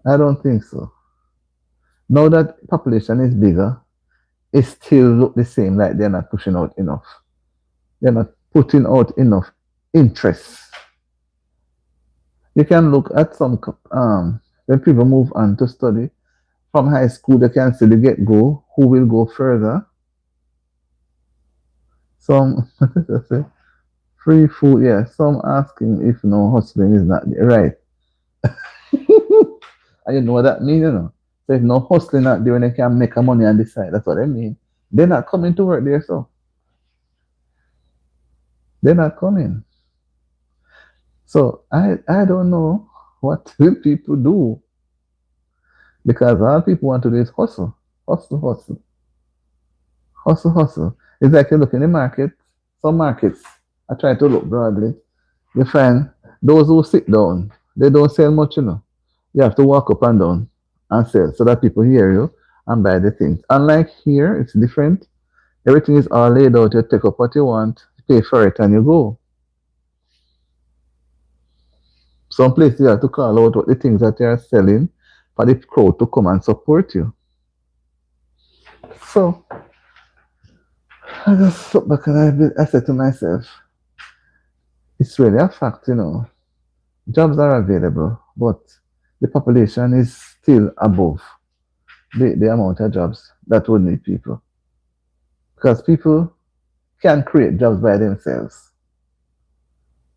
I don't think so. Now that population is bigger, it still look the same, like they're not pushing out enough. They're not putting out enough interest. You can look at some when people move on to study from high school, they can see the get go who will go further. Some free food, yeah. Some asking if no hustling is not there, right? And you know what that means. So if no hustling not there, they can make a money on the side. That's what I mean. They're not coming to work there, so they're not coming. So I don't know what will people do because all people want to do is hustle, hustle, hustle, hustle, hustle. It's like you look in the market, some markets, I try to look broadly, you find those who sit down, they don't sell much, you know. You have to walk up and down and sell so that people hear you and buy the things. Unlike here, it's different. Everything is all laid out. You take up what you want, pay for it, and you go. Some places you have to call out what the things that you are selling for the crowd to come and support you. So I just look back and I said to myself, it's really a fact, you know. Jobs are available, but the population is still above the amount of jobs that would need people. Because people can create jobs by themselves.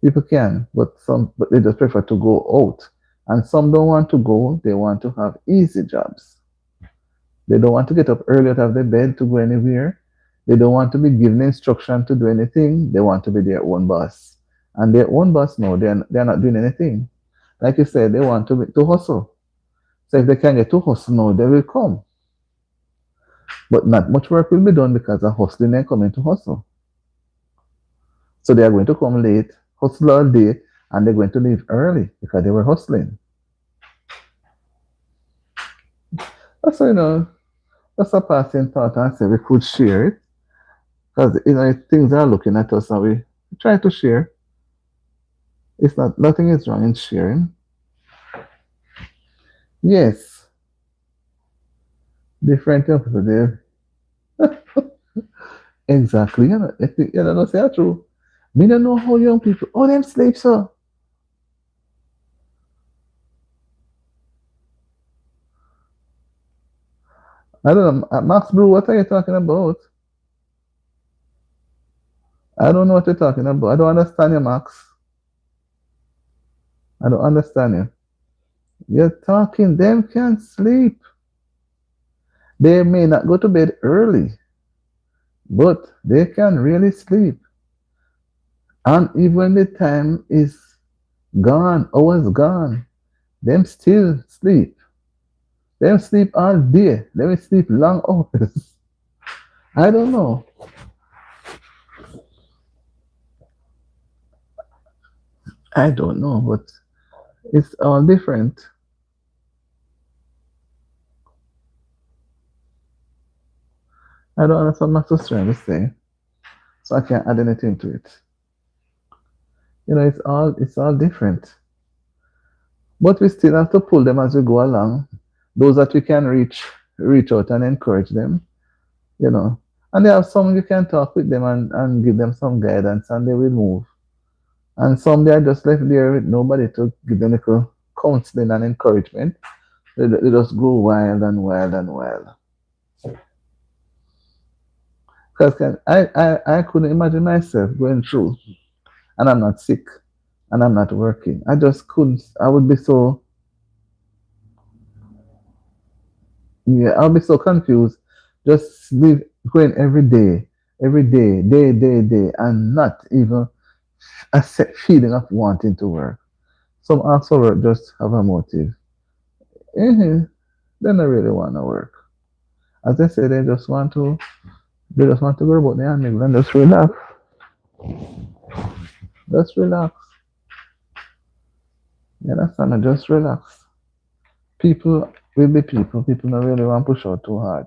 People can, but they just prefer to go out. And some don't want to go, they want to have easy jobs. They don't want to get up early out of their bed to go anywhere. They don't want to be given instruction to do anything. They want to be their own boss. And their own boss, no, they're not doing anything. Like you said, they want to hustle. So if they can get to hustle now, they will come. But not much work will be done because of hustling and coming to hustle. So they are going to come late, hustle all day, and they're going to leave early because they were hustling. So, you know, that's a passing thought and say we could share it because, you know, things are looking at us and we try to share. It's not, nothing is wrong in sharing. Yes, different people there. Exactly. You know, if you know, say true. Me don't know how young people, oh, them sleep, so. I don't know. Max Brew, what are you talking about? I don't know what you're talking about. I don't understand you, Max. I don't understand you. You're talking, them can't sleep. They may not go to bed early, but they can really sleep. And even when the time is gone, hours gone, them still sleep. Them sleep all day. They will sleep long hours. I don't know. I don't know, but it's all different. I don't understand what Max was trying to say, so I can't add anything to it. You know, it's all different. But we still have to pull them as we go along. Those that we can reach out and encourage them, you know. And there are some you can talk with them and give them some guidance and they will move. And some they are just left there with nobody to give them little counseling and encouragement. They just go wild and wild and wild. Because I couldn't imagine myself going through and I'm not sick and I'm not working. I just couldn't. I would be so, yeah, I'll be so confused. Just live going every day, day, and not even a set feeling of wanting to work. Some also work just have a motive. Mm-hmm. They don't really want to work. As I say, they just want to go about their meal and just relax. Just relax. You understand? Just relax. People will be people. People don't really want to push out too hard.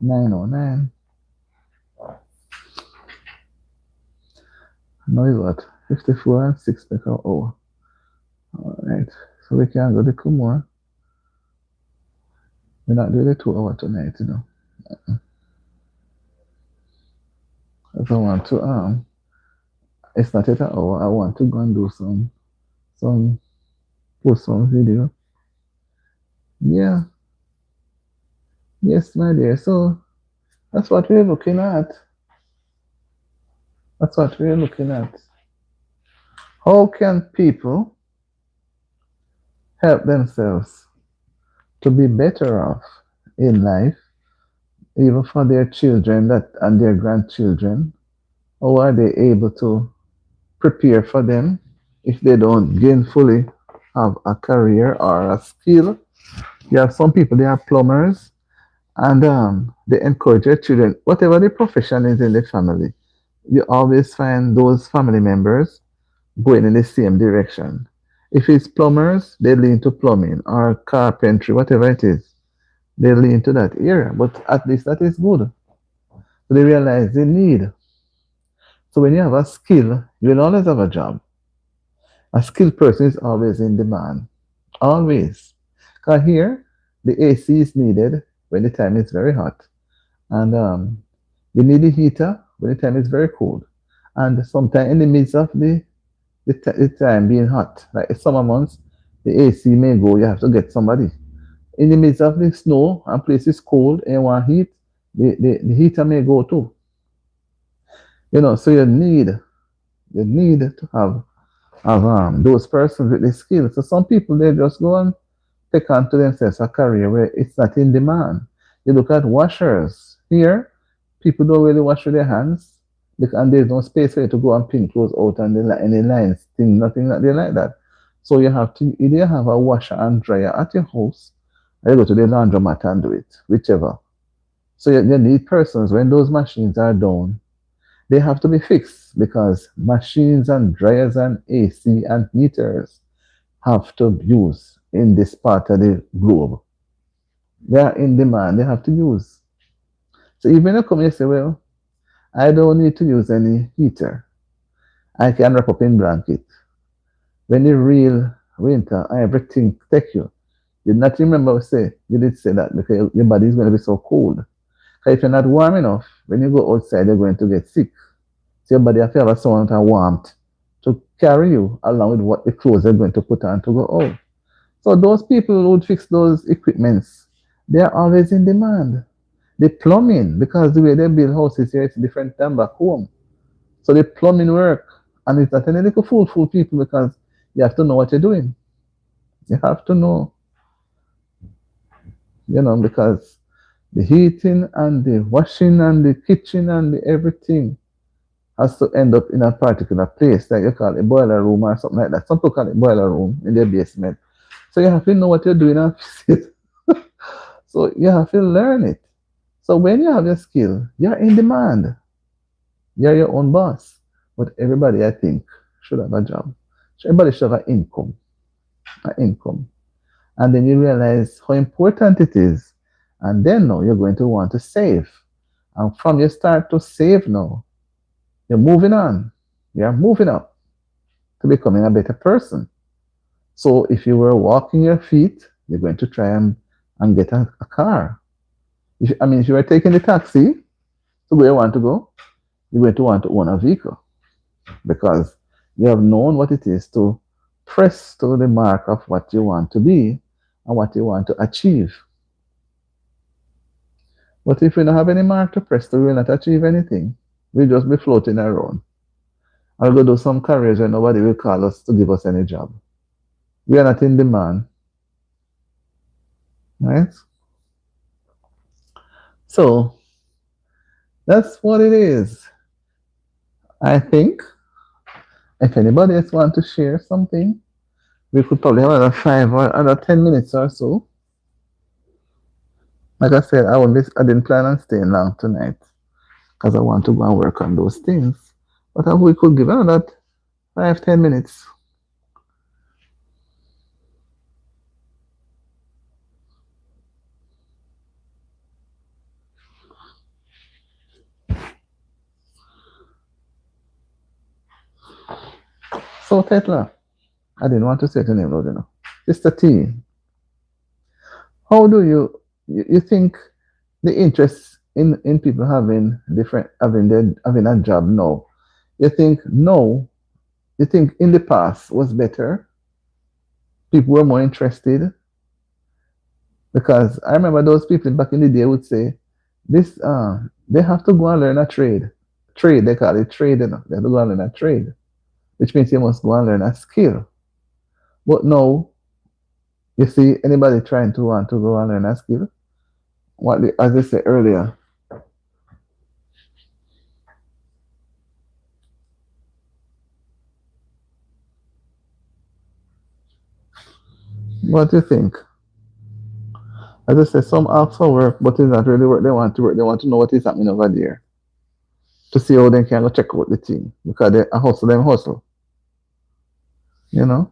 909. Now is what? 54 and 6 per hour. Alright. So we can go a little more. We're not doing the 2 hour tonight, you know. If I want to it's not yet an hour. I want to go and do some post some video. Yeah. Yes, my dear. So that's what we're looking at. That's what we're looking at. How can people help themselves to be better off in life, even for their children that and their grandchildren? How are they able to prepare for them? if they don't gainfully have a career or a skill. You have some people, they are plumbers, and they encourage their children, whatever the profession is in the family, you always find those family members going in the same direction. If it's plumbers, they lean to plumbing or carpentry, whatever it is, they lean to that area. But at least that is good. So they realize the need. So when you have a skill, you will always have a job. A skilled person is always in demand. Always. Because here, the AC is needed when the time is very hot. And you need the heater when the time is very cold. And sometimes in the midst of the time being hot, like summer months, the AC may go, you have to get somebody. In the midst of the snow and places cold and you want heat, the heater may go too. So you need to have those persons with the skills. So some people they just go and take on to themselves a career where it's not in demand. You look at washers. Here, people don't really wash with their hands, and there's no space for you to go and pin clothes out and any lines, thing, nothing like that. So you have to either have a washer and dryer at your house, or you go to the laundromat and do it, whichever. So you need persons when those machines are down. They have to be fixed because machines and dryers and AC and heaters have to use in this part of the globe. They are in demand, they have to use. So even when you come and say, well, I don't need to use any heater. I can wrap up in blanket. When the real winter, everything take you. You not remember say you did say that because your body is going to be so cold. Because if you're not warm enough, when you go outside, you're going to get sick. So your body has to have a certain amount of warmth to carry you along with what the clothes they're going to put on to go out. So those people who would fix those equipments, they are always in demand. The plumbing, because the way they build houses here is different than back home. So the plumbing work, and it's not any little fool people because you have to know what you're doing. You have to know, because the heating and the washing and the kitchen and the everything has to end up in a particular place, like you call it boiler room or something like that. Some people call it boiler room in their basement. So you have to know what you're doing and fix it. So you have to learn it. So when you have your skill, you're in demand. You're your own boss. But everybody, I think, should have a job. So everybody should have an income. An income. And then you realize how important it is. And then now you're going to want to save. And from you start to save now, you're moving on. You're moving up to becoming a better person. So if you were walking your feet, you're going to try and get a car. If you were taking the taxi to where you want to go, you're going to want to own a vehicle because you have known what it is to press to the mark of what you want to be and what you want to achieve. But if we don't have any mark to press to, we will not achieve anything. We'll just be floating around. I'll go do some careers where nobody will call us to give us any job. We are not in demand. Right? So that's what it is. I think if anybody else wants to share something, we could probably have another 5 or 10 minutes or so. Like I said, I didn't plan on staying long tonight because I want to go and work on those things. But we could give another 5, 10 minutes. So Tetla, I didn't want to say your name, Lord, Sister T, how do you think the interest in people having a job now? You think no? You think in the past was better? People were more interested because I remember those people back in the day would say this they have to go and learn a trade. Trade, they call it trade, They have to go and learn a trade, which means you must go and learn a skill. But now you see anybody trying to want to go and learn a skill, as I said earlier, What do you think? As I say, some ask for work, but it's not really work they want to work. They want to know what is happening over there to see how they can go check out the team because they hustle them hustle. You know.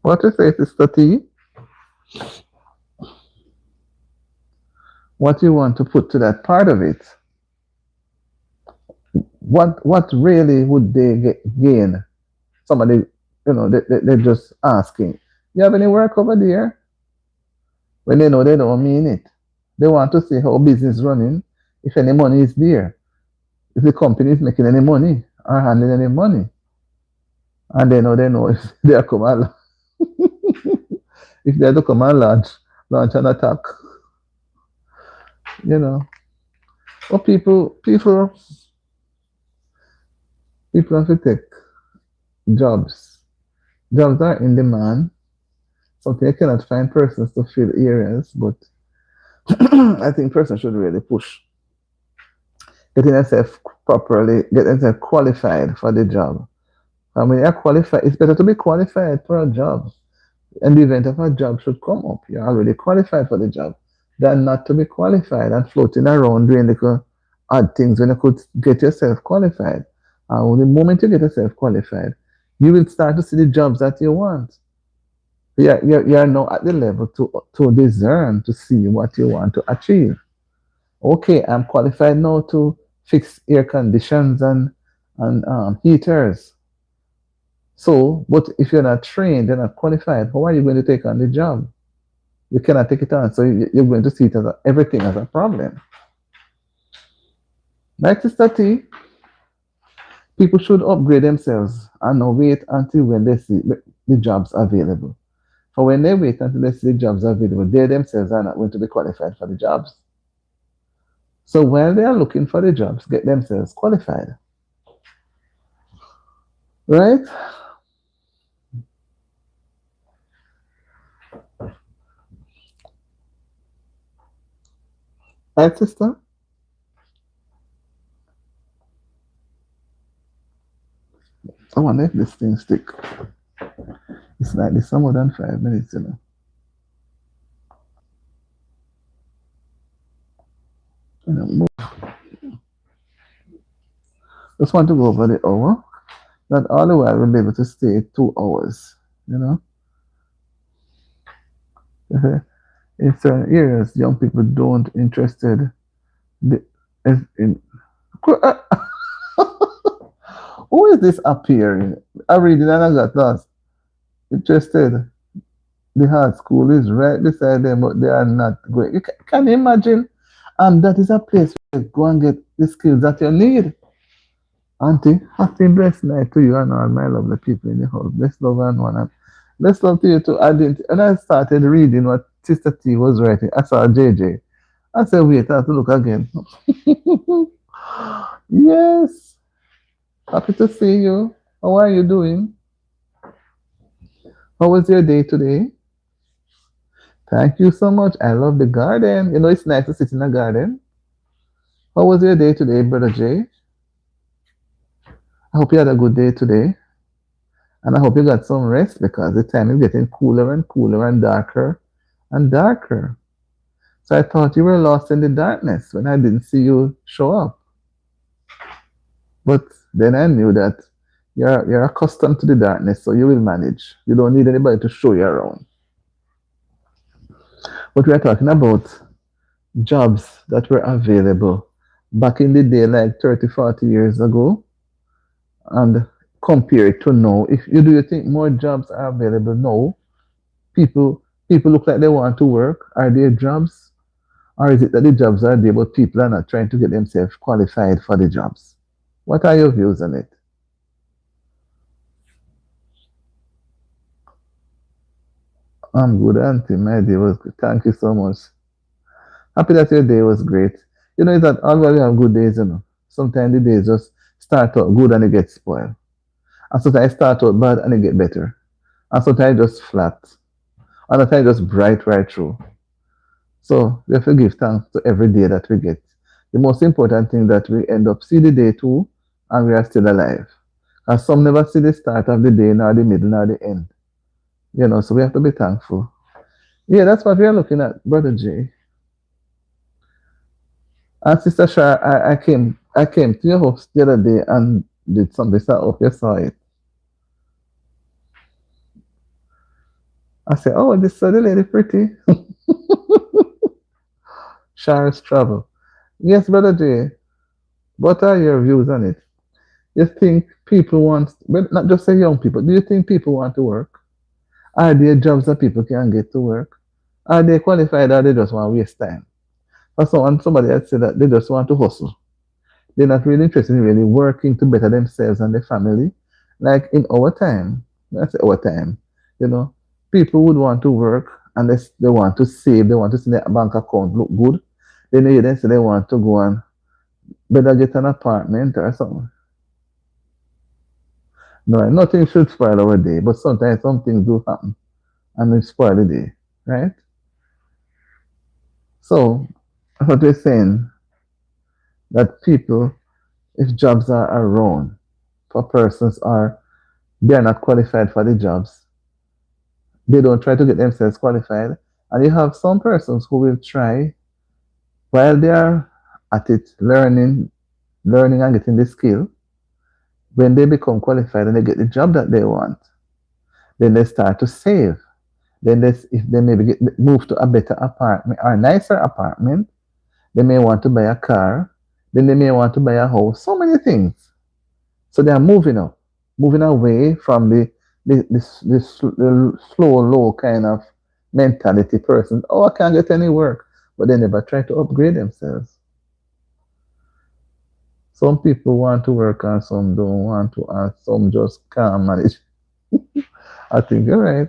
What you say, Sister T? What you want to put to that part of it? What really would they gain? Somebody, they're just asking. You have any work over there? When they know they don't mean it. They want to see how business is running, if any money is there, if the company is making any money or handling any money. And they know if they are come and if they are to come and launch an attack, you know. But people have to take jobs. Jobs are in demand. Something you cannot find persons to fill areas, but I think persons should really push getting themselves properly, get themselves qualified for the job. I mean, you're qualified. It's better to be qualified for a job. In the event of a job should come up, you're already qualified for the job, than not to be qualified and floating around doing little odd things when you could get yourself qualified. And the moment you get yourself qualified, you will start to see the jobs that you want. You're now at the level to discern to see what you want to achieve. Okay, I'm qualified now to fix air conditions and heaters. So, but if you're not trained, you're not qualified, how are you going to take on the job? You cannot take it on. So you're going to see it as everything as a problem. Like Sister T, people should upgrade themselves and not wait until when they see the jobs available. For when they wait until they see the jobs available, they themselves are not going to be qualified for the jobs. So while they are looking for the jobs, get themselves qualified. Right? Right, sister? I wonder if this thing stick. It's like this more than 5 minutes, Just want to go over the hour. That all the while we'll be able to stay 2 hours, you know. In certain areas, young people don't interested in. Who is this appearing? I read it and I got lost. Interested. The hard school is right beside them, but they are not going. Can you imagine? That is a place where you go and get the skills that you need. Auntie, happy blessed night to you and all my lovely people in the house. Bless love and one. And bless love to you too. And I started reading what Sister T was writing. I saw JJ. I said, wait, I have to look again. Yes. Happy to see you. How are you doing? How was your day today? Thank you so much. I love the garden. It's nice to sit in the garden. How was your day today, Brother Jay? I hope you had a good day today. And I hope you got some rest because the time is getting cooler and cooler and darker and darker. So I thought you were lost in the darkness when I didn't see you show up. But then I knew that you're accustomed to the darkness, so you will manage. You don't need anybody to show you around. But we are talking about jobs that were available back in the day, like 30, 40 years ago, and compare it to now. If you do you think more jobs are available now? People look like they want to work. Are there jobs? Or is it that the jobs are there, but people are not trying to get themselves qualified for the jobs? What are your views on it? I'm good, Auntie. My day was good. Thank you so much. Happy that your day was great. It's that all we have good days. Sometimes the days just start out good and it gets spoiled. And sometimes start out bad and it get better. And sometimes just flat. And sometimes just bright right through. So we have to give thanks to every day that we get. The most important thing that we end up see the day too, and we are still alive. And some never see the start of the day, nor the middle, nor the end. So we have to be thankful. Yeah, that's what we are looking at, Brother J. And Sister Shah, I came to your house the other day and did something. So I hope you saw it. I said, "Oh, this the lady pretty." Shara's travel. Yes, Brother J. What are your views on it? You think people want, but not just say young people, do you think people want to work? Are there jobs that people can get to work? Are they qualified or they just want to waste time? Or somebody had said that they just want to hustle. They're not really interested in really working to better themselves and their family. Like in our time, that's our time, you know, people would want to work and they want to save, they want to see their bank account look good. Then say they want to go and better get an apartment or something. No, nothing should spoil our day, but sometimes some things do happen and it spoil the day, right? So what we're saying that people, if jobs are around for persons or they are not qualified for the jobs, they don't try to get themselves qualified. And you have some persons who will try while they are at it, learning and getting the skill. When they become qualified and they get the job that they want, then they start to save. If they maybe move to a better apartment or a nicer apartment, they may want to buy a car. Then they may want to buy a house. So many things. So they are moving up, moving away from the slow, low kind of mentality person. Oh, I can't get any work, but they never try to upgrade themselves. Some people want to work and some don't want to, and some just can't manage. I think you're right.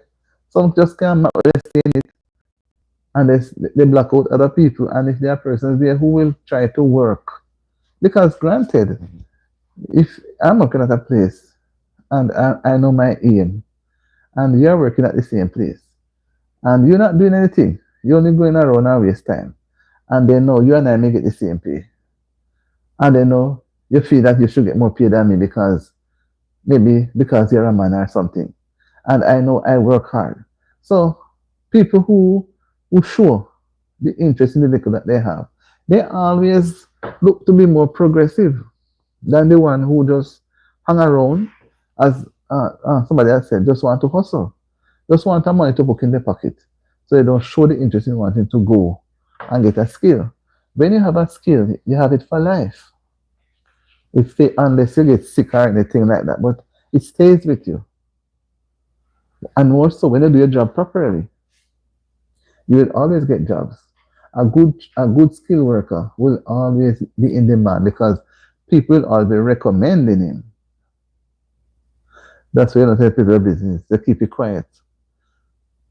Some just can't manage, they stay in it, and they block out other people. And if there are persons there who will try to work, because granted, if I'm working at a place and I know my aim, and you're working at the same place, and you're not doing anything, you're only going around and waste time, and they know you and I may get the same pay, and they know you feel that you should get more pay than me because maybe because you're a man or something, and I know I work hard. So people who show the interest in the little that they have, they always look to be more progressive than the one who just hang around, as somebody else said, just want to hustle, just want the money to book in their pocket. So they don't show the interest in wanting to go and get a skill. When you have a skill, you have it for life. Unless you get sick or anything like that, but it stays with you. And more so when you do your job properly, you will always get jobs. A good skill worker will always be in demand because people will always recommending him. That's why you don't tell people business. They keep it quiet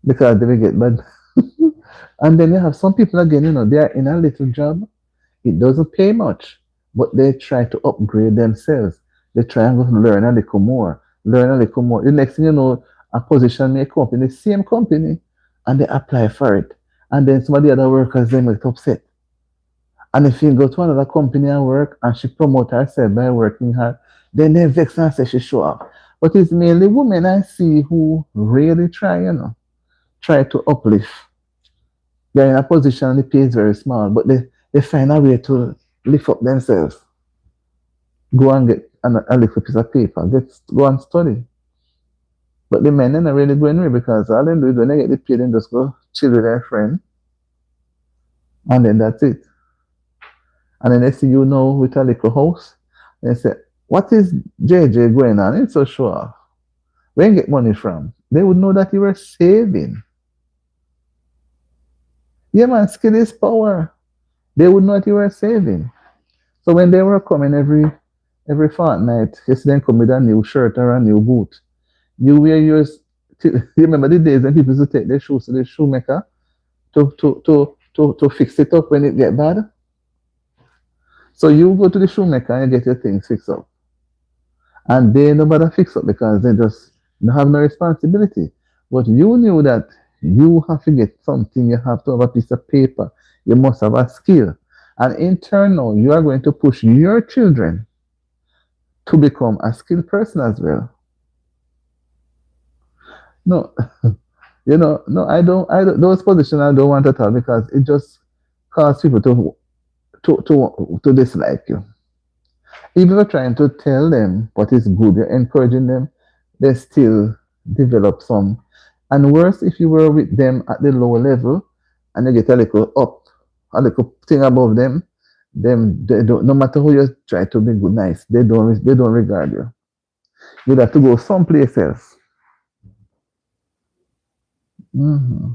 because they will get bad. And then you have some people again, they are in a little job. It doesn't pay much, but they try to upgrade themselves. They try and learn a little more, learn a little more. The next thing you know, a position may come up in the same company and they apply for it. And then some of the other workers, they get upset. And if you go to another company and work and she promote herself by working hard, then they vex and say she show up. But it's mainly women I see who really try to uplift. They're in a position and the pay is very small, but they find a way to lift up themselves. Go and get a little piece of paper, go and study. But the men are not really going away because all they do is when they get the pay, they just go chill with their friend. And then that's it. And then they see with a little house, and they say, what is JJ going on? It's so sure. Where you get money from? They would know that you were saving. Yeah, man, skill is power. They would know that you were saving. So when they were coming every fortnight, yes, then come with a new shirt or a new boot. You wear yours. You remember the days when people used to take their shoes to the shoemaker to fix it up when it get bad? So you go to the shoemaker and you get your things fixed up. And they nobody fix up because they just don't have no responsibility. But you knew that you have to get something, you have to have a piece of paper, you must have a skill. And in turn, now you are going to push your children to become a skilled person as well. No, no, those positions I don't want at all because it just causes people to dislike you. Even if you're trying to tell them what is good, you're encouraging them, they still develop some. And worse, if you were with them at the lower level and you get a little up, a little thing above them they don't. No matter how you try to be good, nice, they don't regard you. You have to go someplace else. Hmm.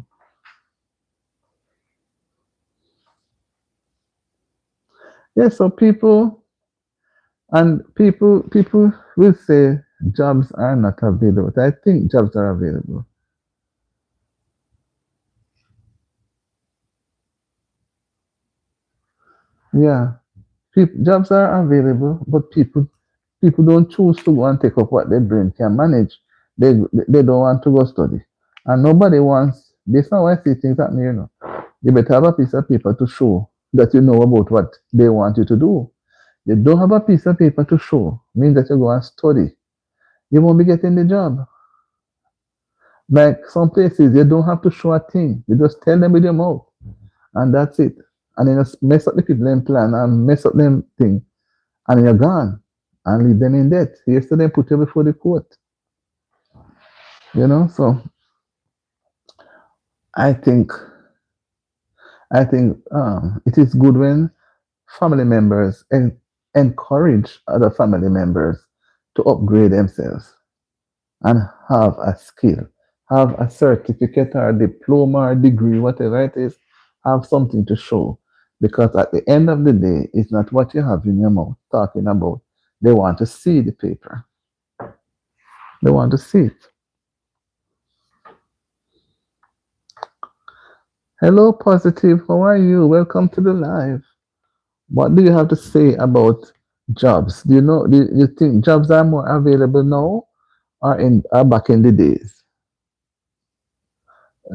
Yeah, so people will say jobs are not available. I think jobs are available. Yeah, jobs are available, but people don't choose to go and take up what their brain can manage. They don't want to go study, and nobody wants. This now I see things happening. You better have a piece of paper to show that you know about what they want you to do. You don't have a piece of paper to show means that you go and study. You won't be getting the job. Like some places, you don't have to show a thing. You just tell them with your mouth, and that's it. And then just mess up the people in plan and mess up them thing, and you're gone and leave them in debt. Yesterday, put you before the court. So I think I think it is good when family members encourage other family members to upgrade themselves and have a skill, have a certificate or a diploma or degree, whatever it is, have something to show. Because at the end of the day, it's not what you have in your mouth talking about. They want to see the paper. They want to see it. Hello, Positive. How are you? Welcome to the live. What do you have to say about jobs? Do you think jobs are more available now or back in the days?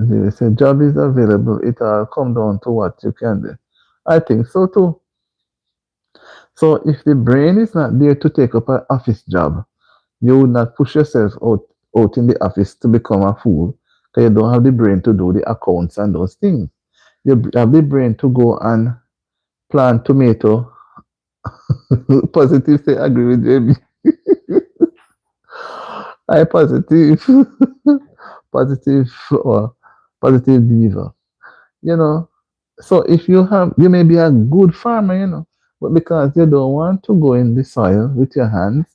As you say, job is available. It all come down to what you can do. I think so too. So if the brain is not there to take up an office job, you would not push yourself out in the office to become a fool because you don't have the brain to do the accounts and those things. You have the brain to go and plant tomato. Positive say agree with JB. I positive. Positive or positive beaver. You know. So if you may be a good farmer, but because you don't want to go in the soil with your hands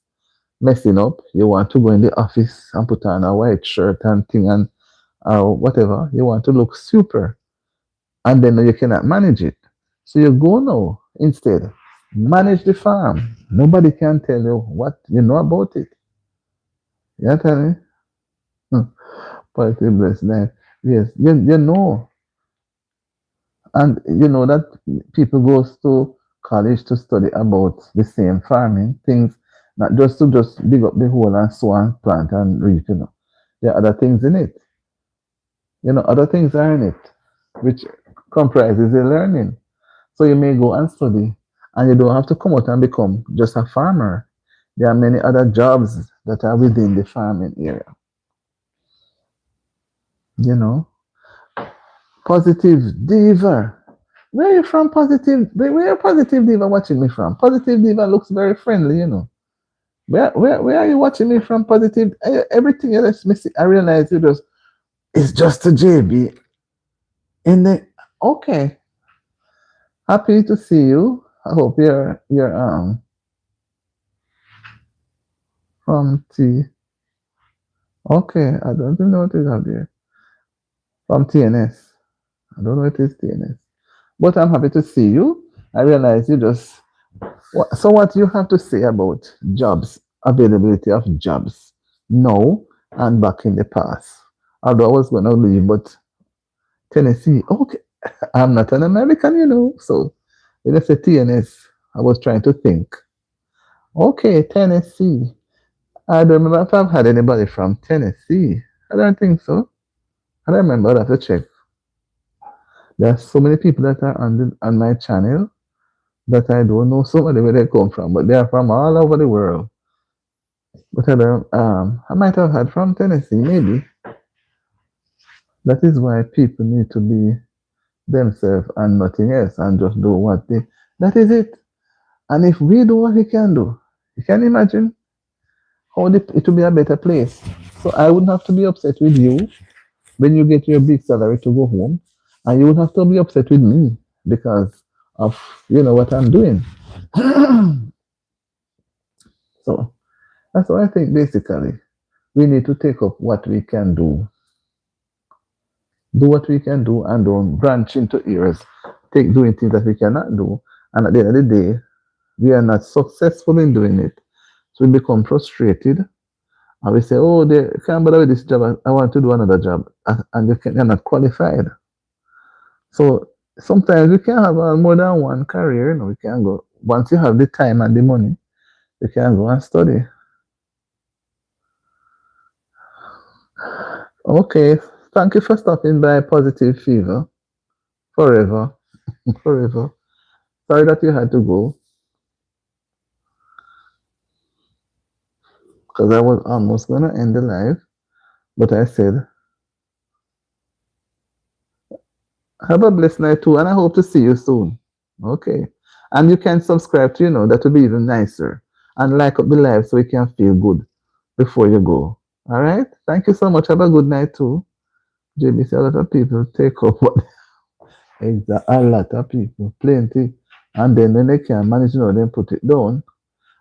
messing up, you want to go in the office and put on a white shirt and thing and whatever. You want to look super, and then you cannot manage it. So you go now instead. Manage the farm. Nobody can tell you what you know about it. You tell me? Hmm. Positive blessed life. Yes, you know. And you know that people goes to college to study about the same farming things, not just to just dig up the hole and sow and plant and reap. There are other things in it. Other things are in it, which comprises the learning. So you may go and study, and you don't have to come out and become just a farmer. There are many other jobs that are within the farming area. You know, Positive Diva. Where are you from, Positive? Where are Positive Diva watching me from? Positive Diva looks very friendly. Where are you watching me from, Positive? Everything else missing. I realize it's just a JB in the. Okay, happy to see you. I hope you're from T. Okay, I don't even know what is up there. From TNS. I don't know what is TNS. But I'm happy to see you. I realize you just. So, what you have to say about jobs, availability of jobs now and back in the past? Although I was going to leave, but Tennessee, okay, I'm not an American. So when I say TNS, I was trying to think. Okay, Tennessee. I don't remember if I've had anybody from Tennessee. I don't think so. I don't remember. I have to check. There are so many people that are on my channel. that I don't know somebody where they come from, but they are from all over the world. But I might have had from Tennessee, maybe. That is why people need to be themselves and nothing else and just do what they. That is it. And if we do what we can do, you can imagine how it will be a better place. So I wouldn't have to be upset with you when you get your big salary to go home, and you would have to be upset with me because of what I'm doing. So that's what I think. Basically, we need to take up what we can do what we can do, and don't branch into areas, take doing things that we cannot do, and at the end of the day, we are not successful in doing it. So we become frustrated, and we say, "Oh, they can't bother with this job. I want to do another job," and you're not qualified. So sometimes we can have more than one career. We can go once you have the time and the money, you can go and study. Okay, thank you for stopping by Positive Fever. Forever, forever. Sorry that you had to go because I was almost gonna end the live, but I said, have a blessed night too, and I hope to see you soon. Okay, and you can subscribe to that would be even nicer, and like up the live so you can feel good before you go. All right. Thank you so much. Have a good night too. JB, a lot of people take up what a lot of people, plenty, and then when they can manage, they put it down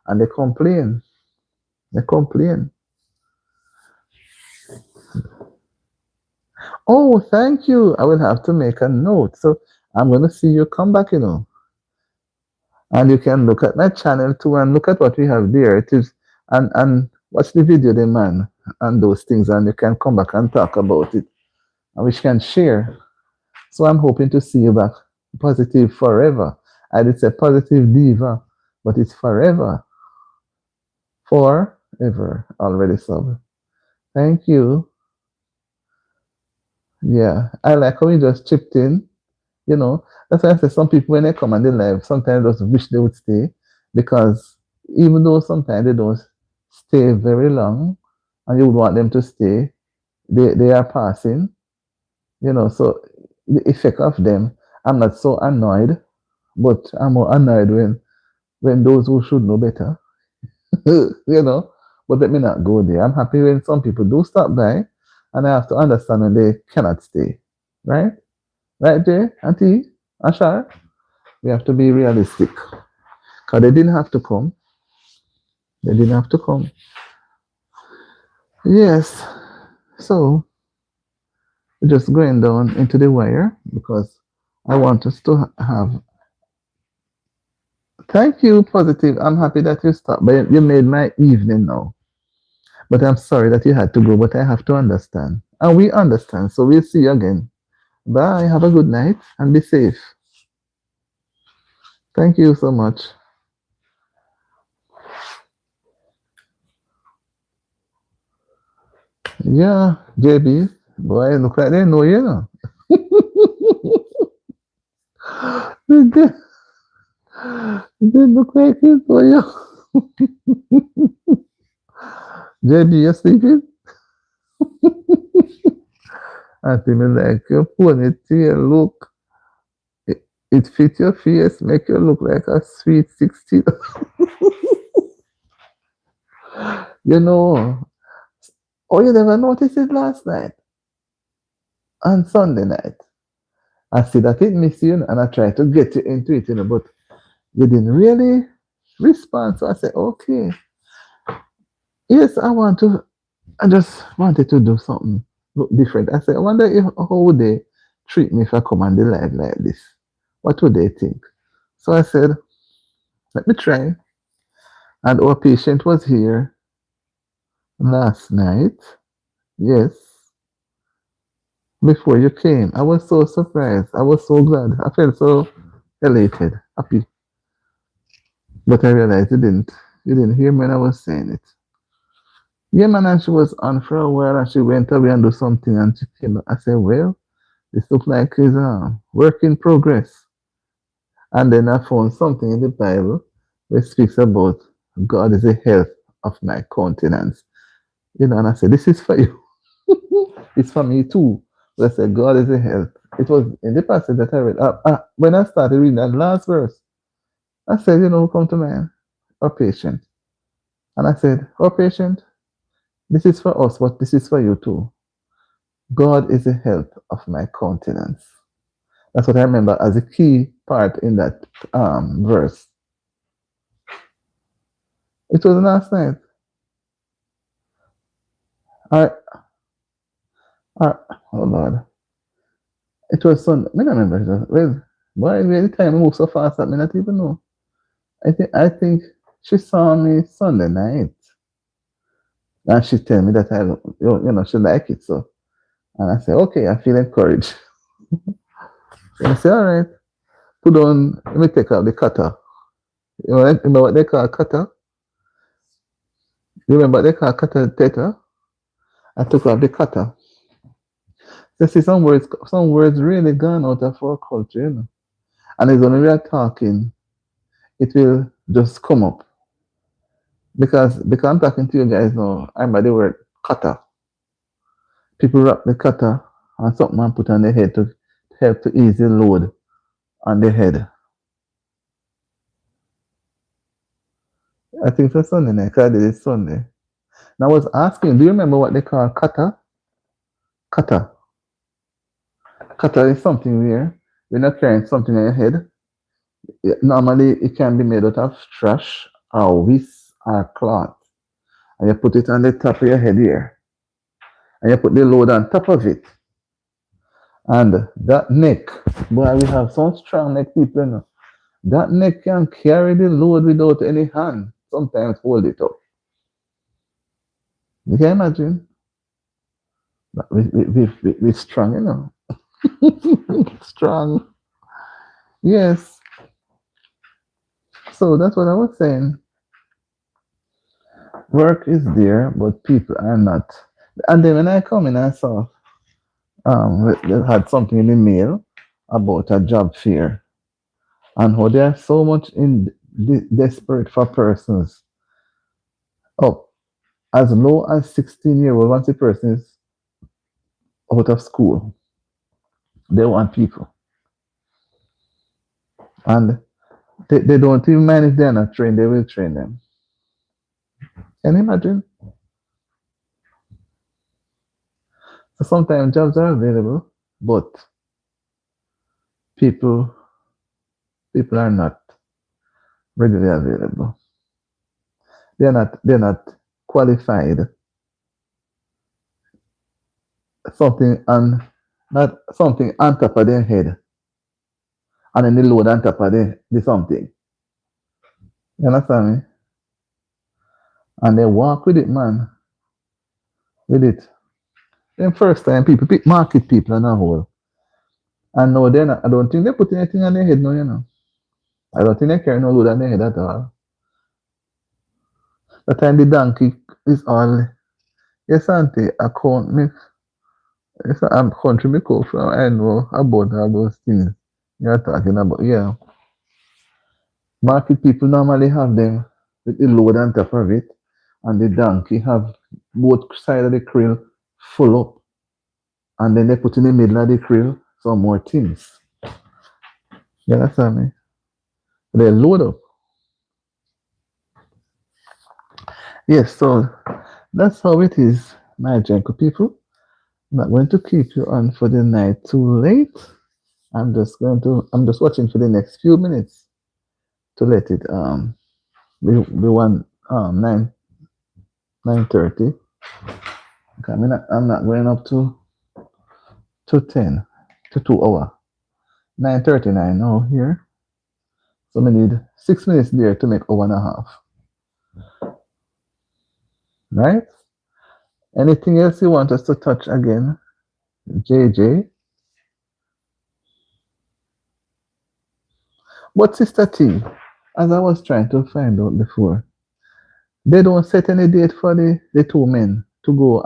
and they complain. They complain. Oh, thank you. I will have to make a note. So I'm going to see you come back. And you can look at my channel too and look at what we have there. It is and watch the video, the man, and those things, and you can come back and talk about it, and we can share. So I'm hoping to see you back. Positive forever. I did say positive diva, but it's forever. Forever already sub. Thank you. Yeah, I like how you just chipped in. That's why I say some people when they come and they live, sometimes just wish they would stay because even though sometimes they don't stay very long and you would want them to stay, they are passing. So the effect of them, I'm not so annoyed, but I'm more annoyed when those who should know better, you know, but let me not go there. I'm happy when some people do stop by and I have to understand when they cannot stay. Right? Right, Jay? Auntie? Ashar? We have to be realistic. Because they didn't have to come. They didn't have to come. Yes. So, just going down into the wire because I want us to have. Thank you, Positive. I'm happy that you stopped. But you made my evening now. But I'm sorry that you had to go, but I have to understand. And we understand. So we'll see you again. Bye. Have a good night and be safe. Thank you so much. Yeah, JB. Boy, look like they know you. They, they look like they know you. JB, you sleeping? I think like your ponytail look. It fit your face, make you look like a sweet 16. you know. Oh, you never noticed it last night? On Sunday night. I see that it missed you and I tried to get you into it, but you didn't really respond. So I said, okay. Yes, I just wanted to do something different. I said, I wonder how would they treat me if I come on the live like this? What would they think? So I said, let me try. And our patient was here last night. Yes, before you came. I was so surprised. I was so glad. I felt so elated, happy. But I realized you didn't hear me when I was saying it. Yeah, man, and she was on for a while and she went away and do something and she came back. I said, well, this looks like it's a work in progress. And then I found something in the Bible which speaks about God is the health of my countenance. And I said, this is for you. It's for me too. But I said, God is the health. It was in the passage that I read. When I started reading that last verse, I said, come to mind, our patient. And I said, our patient, this is for us, but this is for you too. God is the health of my countenance. That's what I remember as a key part in that verse. It was last night. I, I, oh Lord. It was Sunday. I don't remember. Why the time moved so fast that I not even know. I think she saw me Sunday night. And she tell me that she like it. So, and I said, okay, I feel encouraged. And I said, all right, put on, let me take out the cutter. Remember what they call cutter? You remember what they call cutter theta? I took out the cutter. You see, some words really gone out of our culture, And it's when we are talking, it will just come up. Because I'm talking to you guys now, I'm by the word cutter. People wrap the cutter on something and put on their head to help to ease the load on the head. I think it's Sunday night, because I did it Sunday. Now I was asking, do you remember what they call cutter? Cutter. Cutter is something where you're not carrying something on your head. Normally, it can be made out of trash or whisk or cloth. And you put it on the top of your head here. And you put the load on top of it. And that neck, boy, we have some strong neck people, That neck can carry the load without any hand. Sometimes hold it up. You can imagine? But we're strong, Strong. Yes. So that's what I was saying. Work is there, but people are not. And then when I come in, I saw they had something in the mail about a job fair and how they are so much desperate for persons up as low as 16-year-old. Once a person is out of school, they want people. And they don't even mind if they're not trained, they will train them. Can you imagine? So sometimes jobs are available, but people are not readily available. They're not qualified. Something on Not something on top of their head. And then the load on top of the something. You understand me? And they walk with it, man. With it. Then first time people pick market people on a whole. And no, they're not. I don't think they put anything on their head no. I don't think they carry no load on their head at all. The time the donkey is all, yes, auntie, account me. Yes, I'm country me come from. I know about all those things you're talking about. Yeah. Market people normally have them with the load on top of it, and the donkey have both side of the creel full up, and then they put in the middle of the creel some more things. You understand me? They load up. Yes, so that's how it is, my gentle people. I'm not going to keep you on for the night too late. I'm just watching for the next few minutes to let it be 9:30. I'm not going up to 10 to 2 hour. 9:39 now here. So we need 6 minutes there to make hour and a half. Right? Anything else you want us to touch again? JJ? But Sister T, as I was trying to find out before, they don't set any date for the two men to go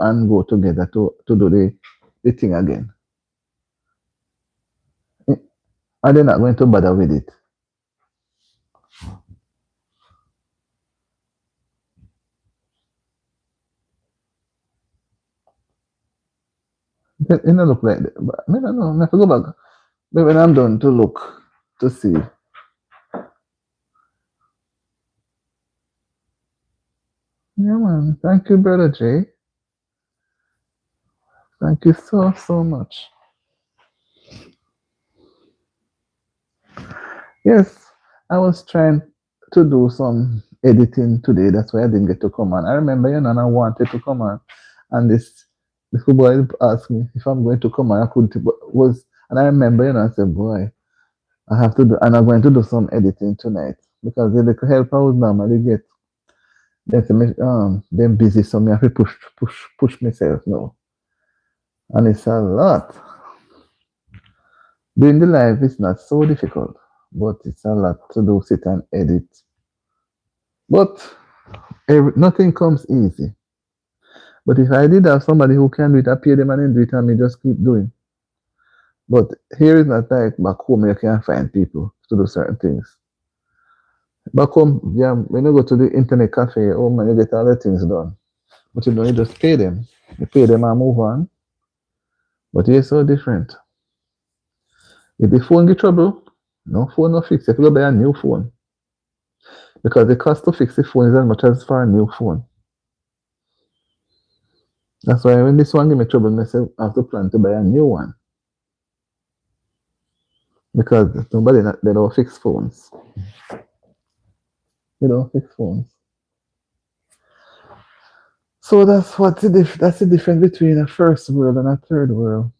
together to do the thing again. Are they not going to bother with it? it don't look like that. But I don't know. I have to go back. Maybe when I'm done to look to see. Yeah, man. Thank you, brother Jay. Thank you so much. Yes, I was trying to do some editing today. That's why I didn't get to come on. I remember, and I wanted to come on, and this boy asked me if I'm going to come on. I couldn't. And I remember, I said, boy, I have to do, and I'm going to do some editing tonight because the little help I would normally get, them busy, so me have to push myself now, and it's a lot. Doing the live is not so difficult, but it's a lot to do. Sit and edit, but nothing comes easy. But if I did have somebody who can do it, I pay them and then do it, and me just keep doing. But here is not like back home. You can find people to do certain things. Back home, yeah, when you go to the internet cafe, oh man, you get all the things done. But you know, you just pay them. You pay them and move on. But it's so different. If the phone get trouble, no phone no fix. You have to go buy a new phone. Because the cost to fix the phone is as much as for a new phone. That's why when this one give me trouble, I say I have to plan to buy a new one. Because they don't fix phones. They don't fix phones. So that's the difference between a first world and a third world.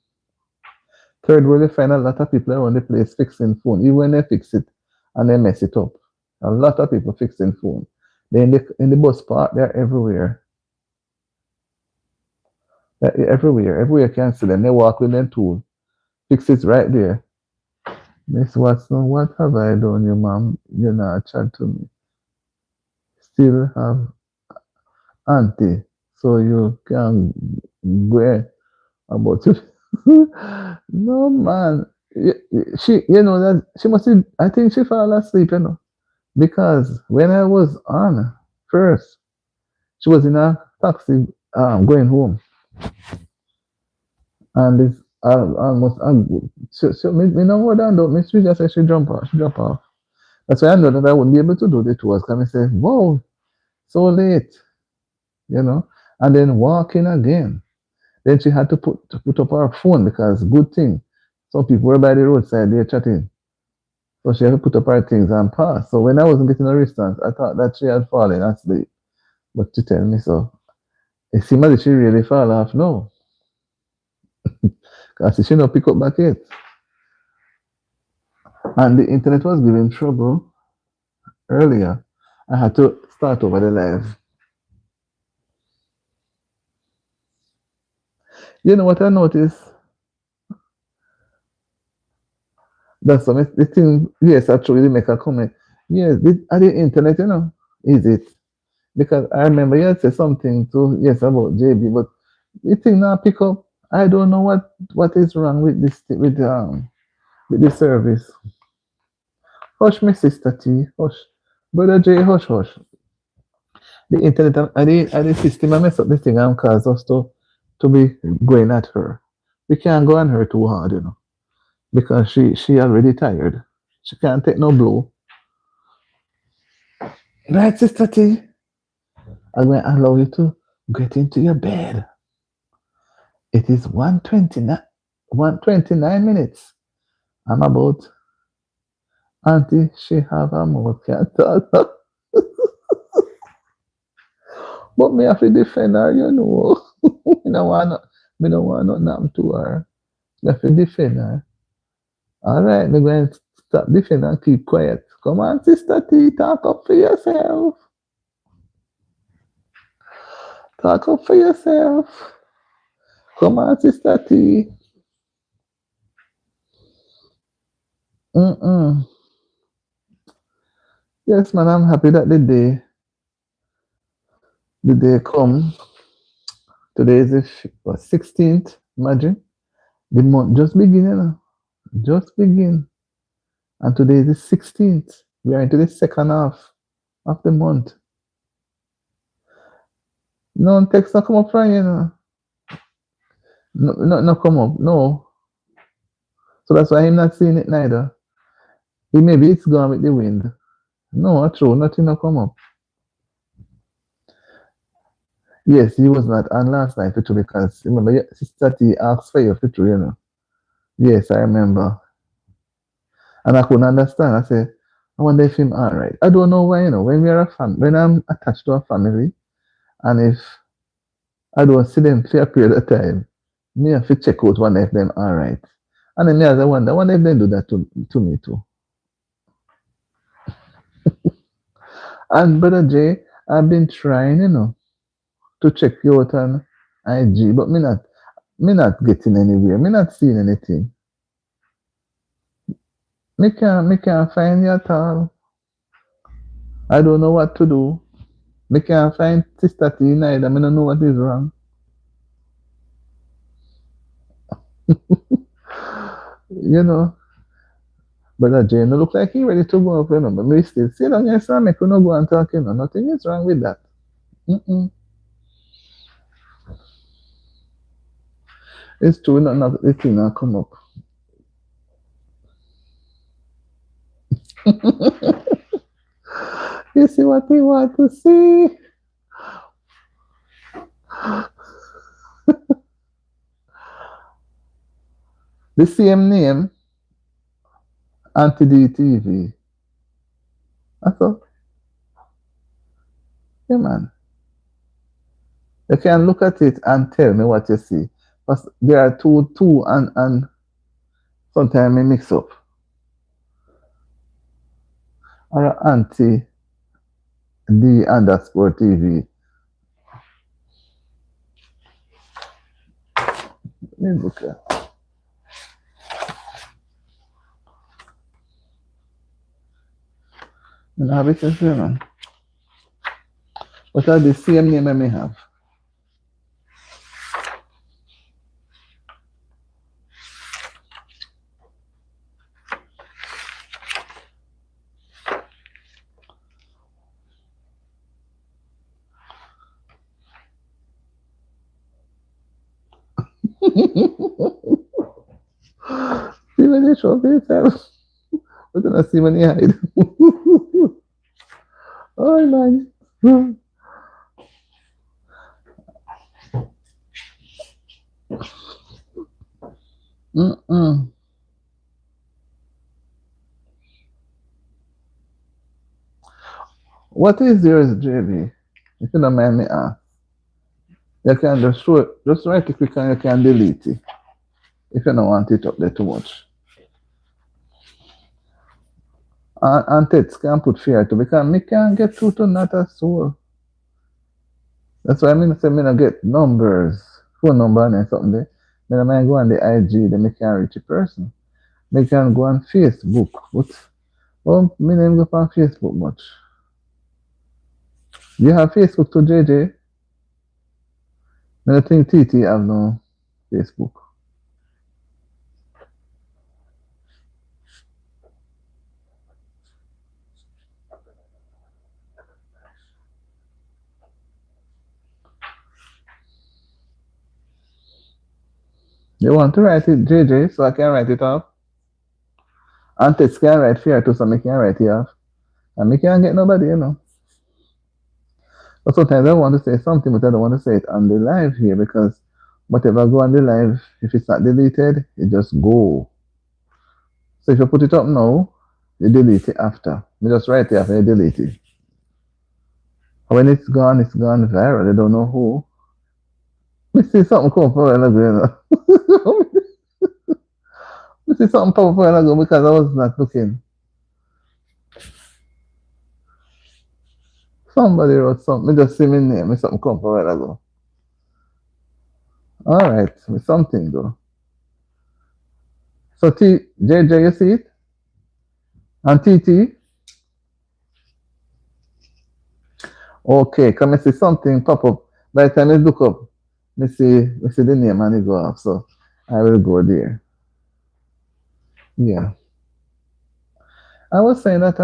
Third world, you find a lot of people around the place fixing phone. Even when they fix it and they mess it up. A lot of people fixing phone. They in the bus park, they're everywhere. They're everywhere. Everywhere you can see them. They walk with them tool. Fix it right there. Miss Watson, what have I done, you mom? You're not chat to me. Still have auntie. So you can go about it. No man. She that she must have, I think she fell asleep, because when I was on first, she was in a taxi going home, and this almost me know what I don't. Miss just said she jump off. She jump off. That's why I know that I wouldn't be able to do the tours. Can I say, whoa, so late, and then walking again. Then she had to put up her phone because good thing. Some people were by the roadside, they're chatting. So she had to put up her things and pass. So when I wasn't getting a response, I thought that she had fallen asleep. But she tell me so. It seemed as if she really fell off. No. Because she not pick up back yet. And the internet was giving trouble earlier. I had to start over the live. You know what I noticed? That's the thing. Yes, actually, make a comment. Yes, at the internet, is it? Because I remember you had said something to yes about JB, but the thing now pick up. I don't know what is wrong with with the service. Hush, my sister T. Hush, brother J. Hush, hush. The internet and the system I mess up this thing and cause us to be going at her. We can't go on her too hard, because she already tired. She can't take no blow. Right, sister T. I'm going to allow you to get into your bed. It is 1:29 minutes. I'm about auntie, she have a mouth can't talk. But me have to defend her, me don't want nothing happen to her. Me have to defend her. Alright, me going to stop defending and keep quiet. Come on, sister T, talk up for yourself. Talk up for yourself. Come on, sister T. Mm-mm. Yes, man, I'm happy that the day come. Today is the 16th. Imagine the month just begin, just begin, and today is the 16th. We are into the second half of the month. No text not come up from No, no come up. No. So that's why I'm not seeing it neither. It maybe it's gone with the wind. No, true, nothing no come up. Yes, he was not on last night for true because remember Sister T asked for you for true, you know. Yes, I remember. And I couldn't understand. I said, I wonder if him alright. I don't know why, you know, when we are a when I'm attached to a family and if I don't see them for a period of time, me have to check out one if them alright. And then me as I wonder if they do that to me too. And Brother Jay, I've been trying, you know, to check you out on IG, but me not getting anywhere. Me not seeing anything. Me can't find you at all. I don't know what to do. Me can't find Sister T neither. Me don't know what is wrong. You know, Brother Jay, no look like he ready to go up, you know, but me still sit down here, so me could not go and talk, you know. Nothing is wrong with that. Mm-mm. It's true, not the thing not come up. You see what they want to see? The same name, Anti-DTV. I thought, yeah, man. You can look at it and tell me what you see. But there are two, and sometimes I mix up. Or anti D underscore TV. Let me look at. You know, have it as well, man. What are the same name I may have? See when they show themselves. We're gonna see when they hide. Oh man. Mm-mm. What is yours, JB? If you don't mind me ask. You can just show it, just right click and you can delete it. If you don't want it up there too much. And text can put fear to because me can't get through to not a soul. That's why I mean say me not get numbers, phone number and something there. Me no mind go on the IG, then me can reach a person. Me can go on Facebook, but well, me never go on Facebook much. You have Facebook too, JJ? I don't think TT have no Facebook. You want to write it, JJ, so I can write it off? And text can write fear too, so I can write it off. And me can't get nobody, you know. But sometimes I want to say something, but I don't want to say it on the live here because whatever go on the live, if it's not deleted, it just go. So if you put it up now, you delete it after. You just write it after you delete it. When it's gone viral. They don't know who. Me see something come for a while ago, you know. Me see something pop up a while ago because I was not looking. Somebody wrote something. Me just see my name. Me something come for a while ago. All right, something though. So JJ, you see it? And TT? Okay, come and see something pop up. By the time I look up, me see the name and it go off. So I will go there. Yeah. I was saying that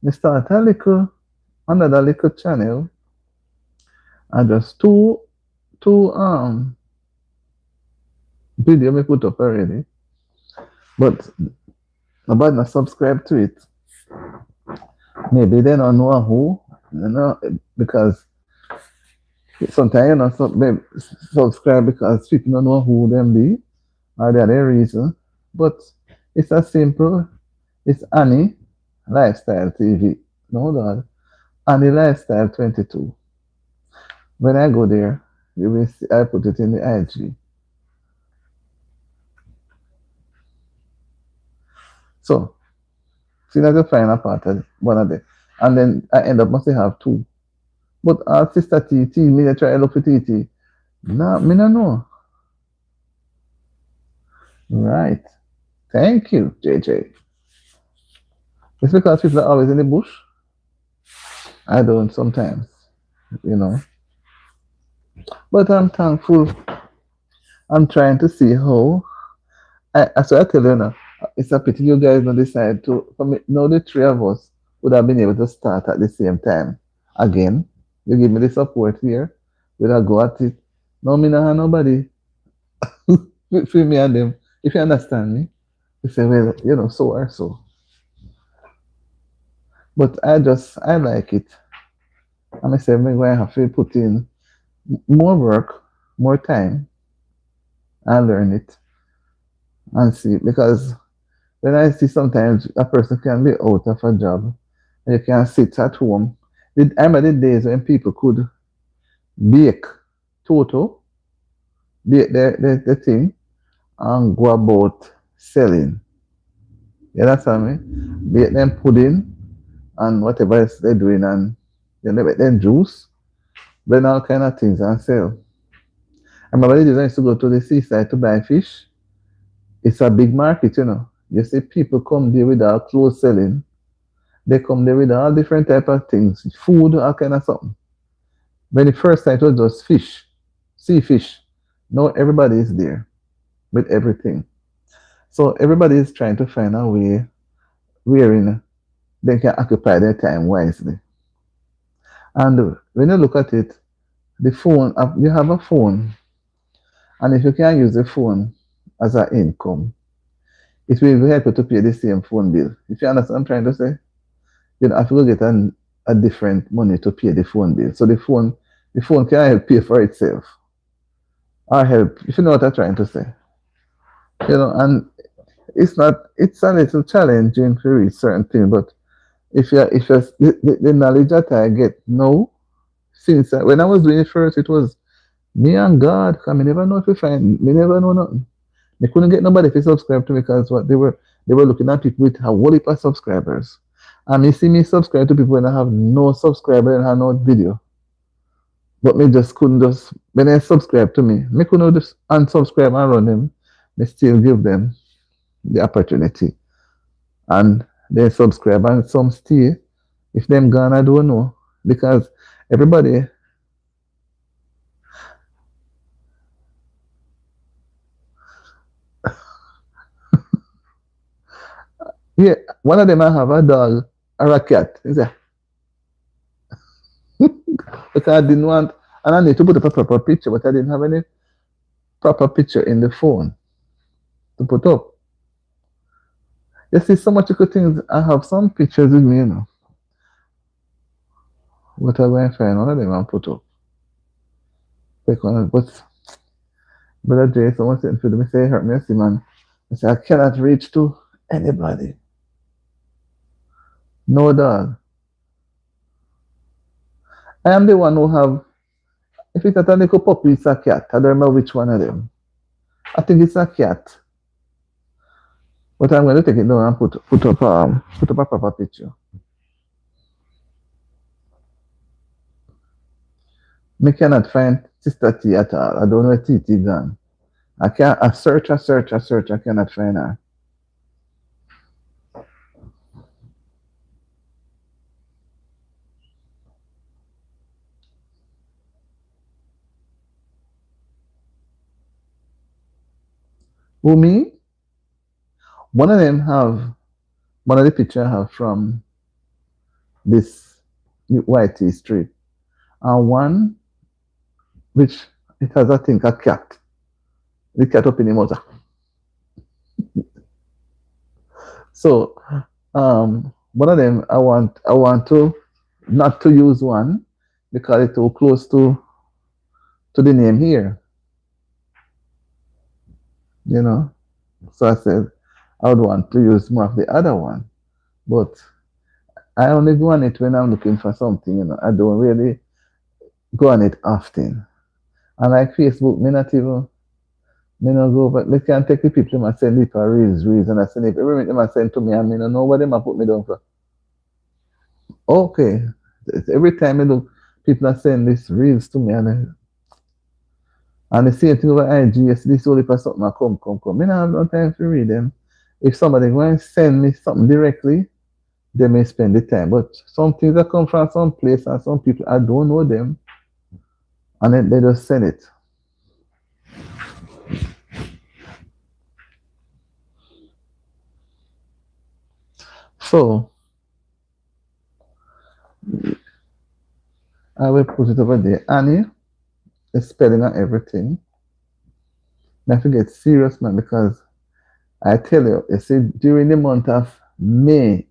me start a little another little channel and just two Video me put up already, but nobody not subscribe to it. Maybe they don't know who, because sometimes you know, they subscribe because people don't know who them be or the other reason. But it's as simple. It's Annie Lifestyle TV. No, Lord. Annie Lifestyle 22. When I go there, you will see, I put it in the IG. So, see that you find a part of one of them. And then I end up must have two. But our sister TT, me, I try to look for TT. Nah, me no know. Right. Thank you, JJ. It's because people are always in the bush. I don't sometimes, you know. But I'm thankful. I'm trying to see how. So I tell you now, it's a pity you guys don't decide to. For me, now the three of us would have been able to start at the same time. Again, you give me the support here. We'll go at it. No, me not have nobody. Free me and them. If you understand me, you say, well, you know, so or so. But I like it. And I say, I'm going to have to put in more work, more time, and learn it and see. Because when I see sometimes a person can be out of a job and you can sit at home. I remember the days when people could bake total, bake the thing, and go about selling. You understand me? Bake them pudding and whatever else they're doing, and they make them juice, blend all kind of things and sell. I remember the days when I used to go to the seaside to buy fish. It's a big market, you know. You see people come there with our clothes selling. They come there with all different type of things, food, all kind of something. When the first time it was just fish, sea fish. Now everybody is there with everything. So everybody is trying to find a way wherein they can occupy their time wisely. And when you look at it, the phone, you have a phone, and if you can use the phone as an income, it will help you to pay the same phone bill. If you understand what I'm trying to say, you don't have to go get a different money to pay the phone bill. So the phone can help pay for itself or help, if you know what I'm trying to say. You know, and it's a little challenging to read certain things, but if you the knowledge that I get now, since when I was doing it first, it was me and God, because I never know if you find, me never know nothing. They couldn't get nobody to subscribe to me because what they were looking at people with a whole heap of subscribers. And you see me subscribe to people when I have no subscriber and have no video. But me just couldn't just when they subscribe to me couldn't just unsubscribe and run them. Me still give them the opportunity. And they subscribe and some stay. If them gone, I don't know. Because everybody yeah, one of them I have a dog or a cat. Is that because I didn't want and I need to put up a proper picture, but I didn't have any proper picture in the phone to put up. You see so much good things. I have some pictures with me, you know. What I going to find one of them and put up. Take one, but Brother Jay, someone said to me, say, hurt me, see, man. I say, I cannot reach to anybody. No dog. I am the one who have, if it's not a little puppy, it's a cat. I don't remember which one of them. I think it's a cat. But I'm going to take it down and put up a proper picture. Me cannot find Sister T at all. I don't know where TT gone. I search, I cannot find her. Who me? One of them have one of the picture I have from this white tea street. And one which it has I think a cat. The cat up in the motor. So one of them I want to not to use one because it's too close to the name here, you know. So I said I would want to use more of the other one. But I only go on it when I'm looking for something, I don't really go on it often. And like Facebook, me not go, but me can take the people them send it for reels, and I send it. Every minute them a send to me, and me no know what them a put me down for. Okay, every time I look, people are send this reels to me, and the same thing over IG. Yes, this only for something I come. Me not have no time to read them. If somebody go and send me something directly, they may spend the time. But some things that come from some place and some people I don't know them, and then they just send it. So I will put it over there. Annie is spelling on everything. I have to get serious, man, because I tell you, you see, during the month of June,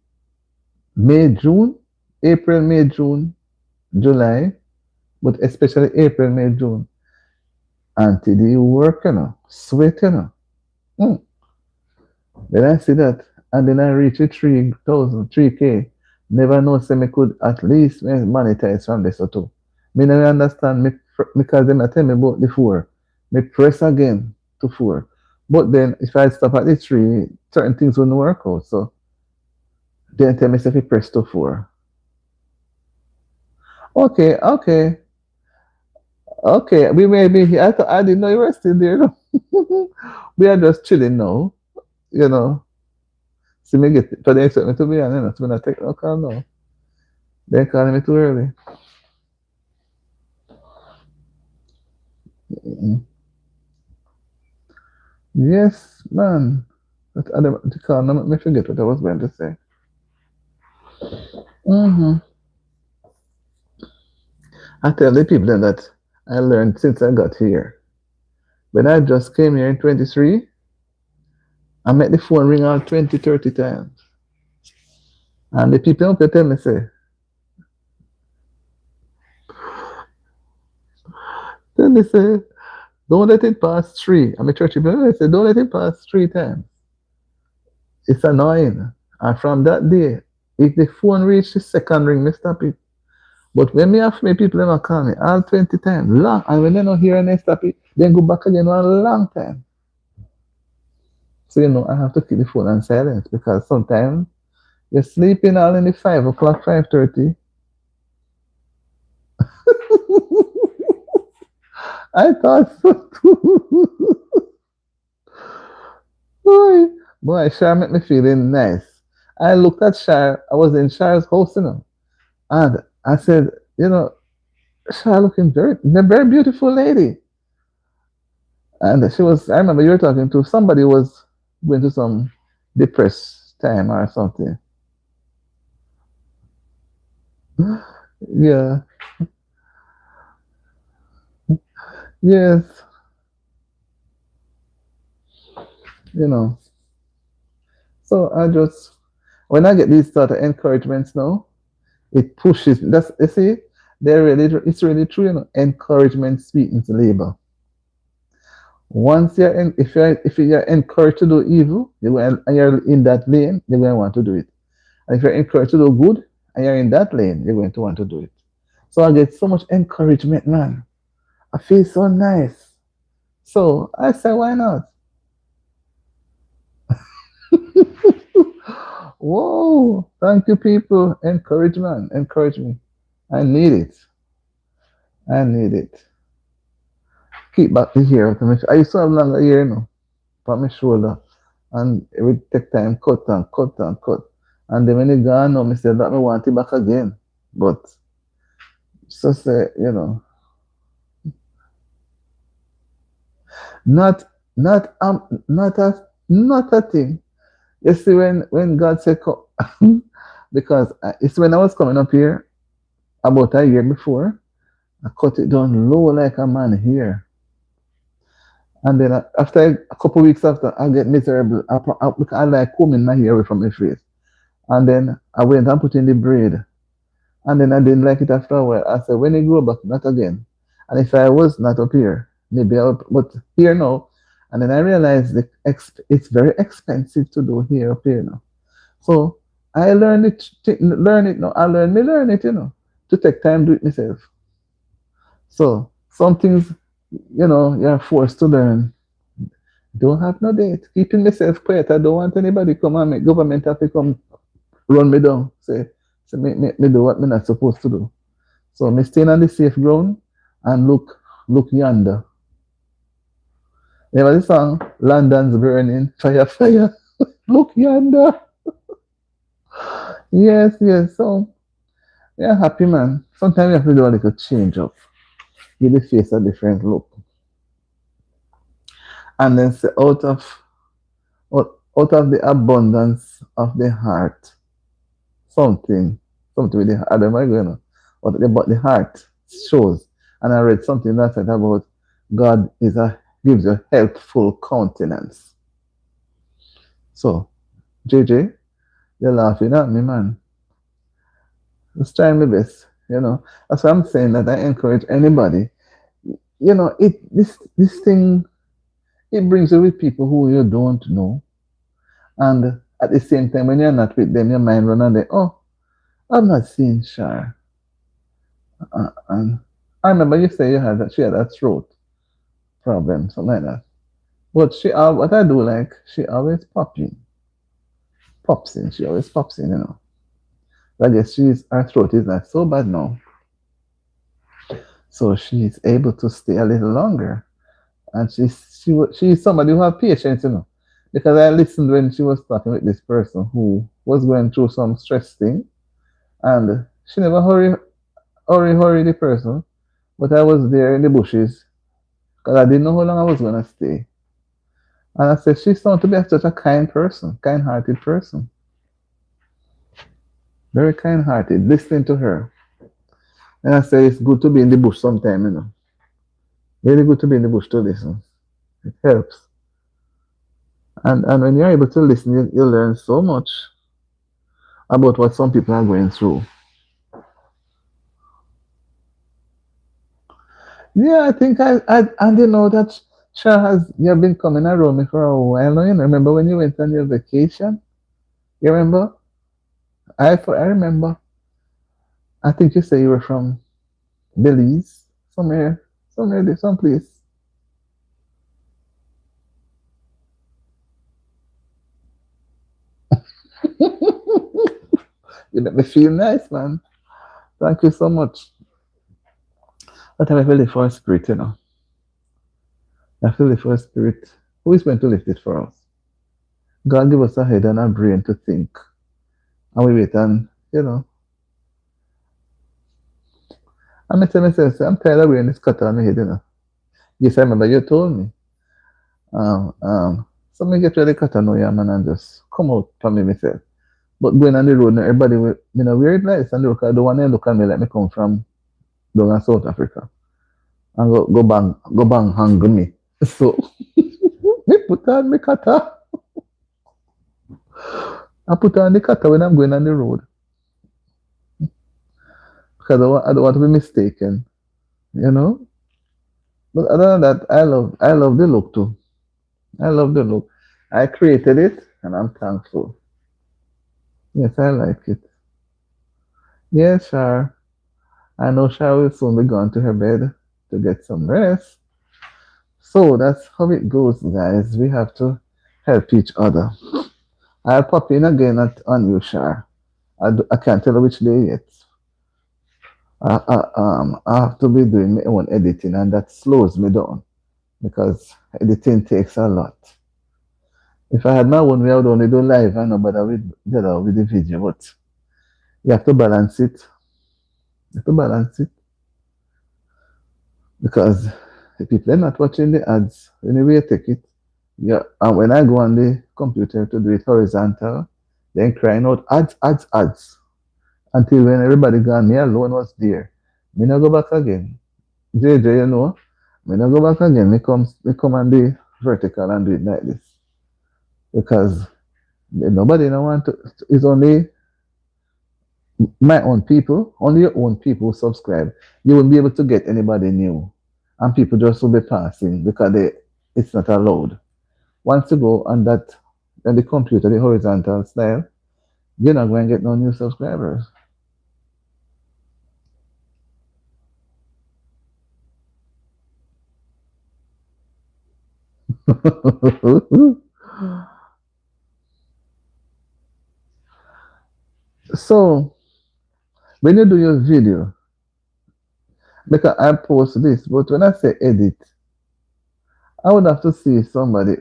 April, May, June, July, but especially April, May, June, until the work, sweat. Mm. Then I see that, and then I reach the 3,000, 3K. Never know, say me could at least monetize from this or two. Me never understand me because them tell me about the four. Me press again to four. But then if I stop at the three, certain things wouldn't work out. So then tell me if you press to four. Okay. Okay. We may be here. I didn't know you were still there. We are just chilling now, you know. See me get for the expect me to be on, so when I take no call now. They calling me too early. Mm. Yes, man. But I don't the call, no, me forget what I was going to say. hmm I tell the people that I learned since I got here. When I just came here in 23, I met the phone ring out 20, 30 times. And the people up there tell me, say, then they say, don't let it pass three. I'm a church people, they say, don't let it pass three times. It's annoying. And from that day, if the phone reach the second ring, me stop it. But when me have me people them call me all 20 times, long, and when they don't hear and they stop it, then go back again one long time. So I have to keep the phone on silence because sometimes you're sleeping all in the 5 o'clock, 5:30. I thought so too. Boy, Shar make me feeling nice. I looked at Shar, I was in Shar's house, and I said, Shar looking a very beautiful lady. And she was, I remember you were talking to somebody who was going to some depressed time or something. Yeah, yes, you know. So when I get these sort of encouragements now, it pushes. That's you see, it's really true. Encouragement sweetens the labor. Once if you're encouraged to do evil, and you're in that lane, you're going to want to do it. And if you're encouraged to do good, and you're in that lane, you're going to want to do it. So I get so much encouragement, man. I feel so nice. So I say, why not? Whoa! Thank you, people. Encouragement, encourage me. I need it. I need it. Keep back the hair. I used to have longer hair, on my shoulder. And it would take time, cut. And then when it gone, I said that I want it back again. But so say, not not a thing. You see, when God said, because it's when I was coming up here about a year before, I cut it down low like a man here. And then after a couple of weeks after, I get miserable. I like combing my hair away from my face. And then I went and put in the braid. And then I didn't like it after a while. I said, when it grow back, not again. And if I was not up here, maybe I'll, but here now. And then I realized that it's very expensive to do hair up here now. So I learned it, learn it now. Learn it, to take time to do it myself. So some things, you're forced to learn. Don't have no date. Keeping myself quiet. I don't want anybody come and make government have to come run me down. Say me do what me not supposed to do. So me staying on the safe ground and look yonder. Remember the song? London's burning, fire, fire. Look yonder. Yes, yes. So yeah, happy man. Sometimes you have to do a little change up. Give the face a different look. And then say out of the abundance of the heart, something, something with the heart. I don't know, but the heart shows. And I read something that said about God gives you helpful countenance. So, JJ, you're laughing at me, man. Just trying my best, That's why I'm saying that I encourage anybody. This thing, it brings you with people who you don't know. And at the same time, when you're not with them, your mind run and they, oh, I'm not seeing Shar. And I remember you say she had a throat problem, something like that. But what I do like, she always pops in. She always pops in. I guess her throat is not so bad now, so she's able to stay a little longer. And she's somebody who have patience, because I listened when she was talking with this person who was going through some stress thing, and she never hurry the person, but I was there in the bushes because I didn't know how long I was gonna stay. And I said, she sounds to be such a kind person, kind-hearted person. Very kind-hearted. Listening to her. And I said, it's good to be in the bush sometime. Really good to be in the bush to listen. It helps. And when you're able to listen, you learn so much about what some people are going through. Yeah, I think I didn't know that you've been coming around me for a while now. Remember when you went on your vacation? You remember? I remember. I think you say you were from Belize, somewhere there, someplace. You make me feel nice, man. Thank you so much. But I feel the for spirit. I feel the for spirit. Who is going to lift it for us? God give us a head and a brain to think. And we wait and. I'm telling myself, I'm tired of wearing this cut on my head. Yes, I remember you told me. So me get ready cut on now, yeah, man, and just come out for me myself. But going on the road, everybody will, wear it nice and look. I don't want to look at me like me come from down in South Africa and go bang hang me. So me put on my kata. I put on the kata when I'm going on the road because I don't want to be mistaken. But other than that, I love the look too. I love the look. I created it and I'm thankful. Yes, I like it. Yes, Shar. I know Shar will soon be gone to her bed to get some rest. So that's how it goes, guys. We have to help each other. I'll pop in again on you, Shar. I can't tell you which day yet. I have to be doing my own editing, and that slows me down because editing takes a lot. If I had my own way, I would only do live and nobody with the video, but you have to balance it. You have to balance it because the people are not watching the ads. Anyway, you take it. Yeah, and when I go on the computer to do it horizontal, then crying out ads, ads, ads. Until when everybody gone, me alone was there. Me not go back again. JJ, When I go back again, me come and do vertical and do it like this. Because nobody no want to, it's only my own people, only your own people who subscribe. You won't be able to get anybody new. And people just will be passing because it's not allowed. Once you go on that on the computer, the horizontal style, you're not going to get no new subscribers. So when you do your video, because I post this, but when I say edit, I would have to see somebody.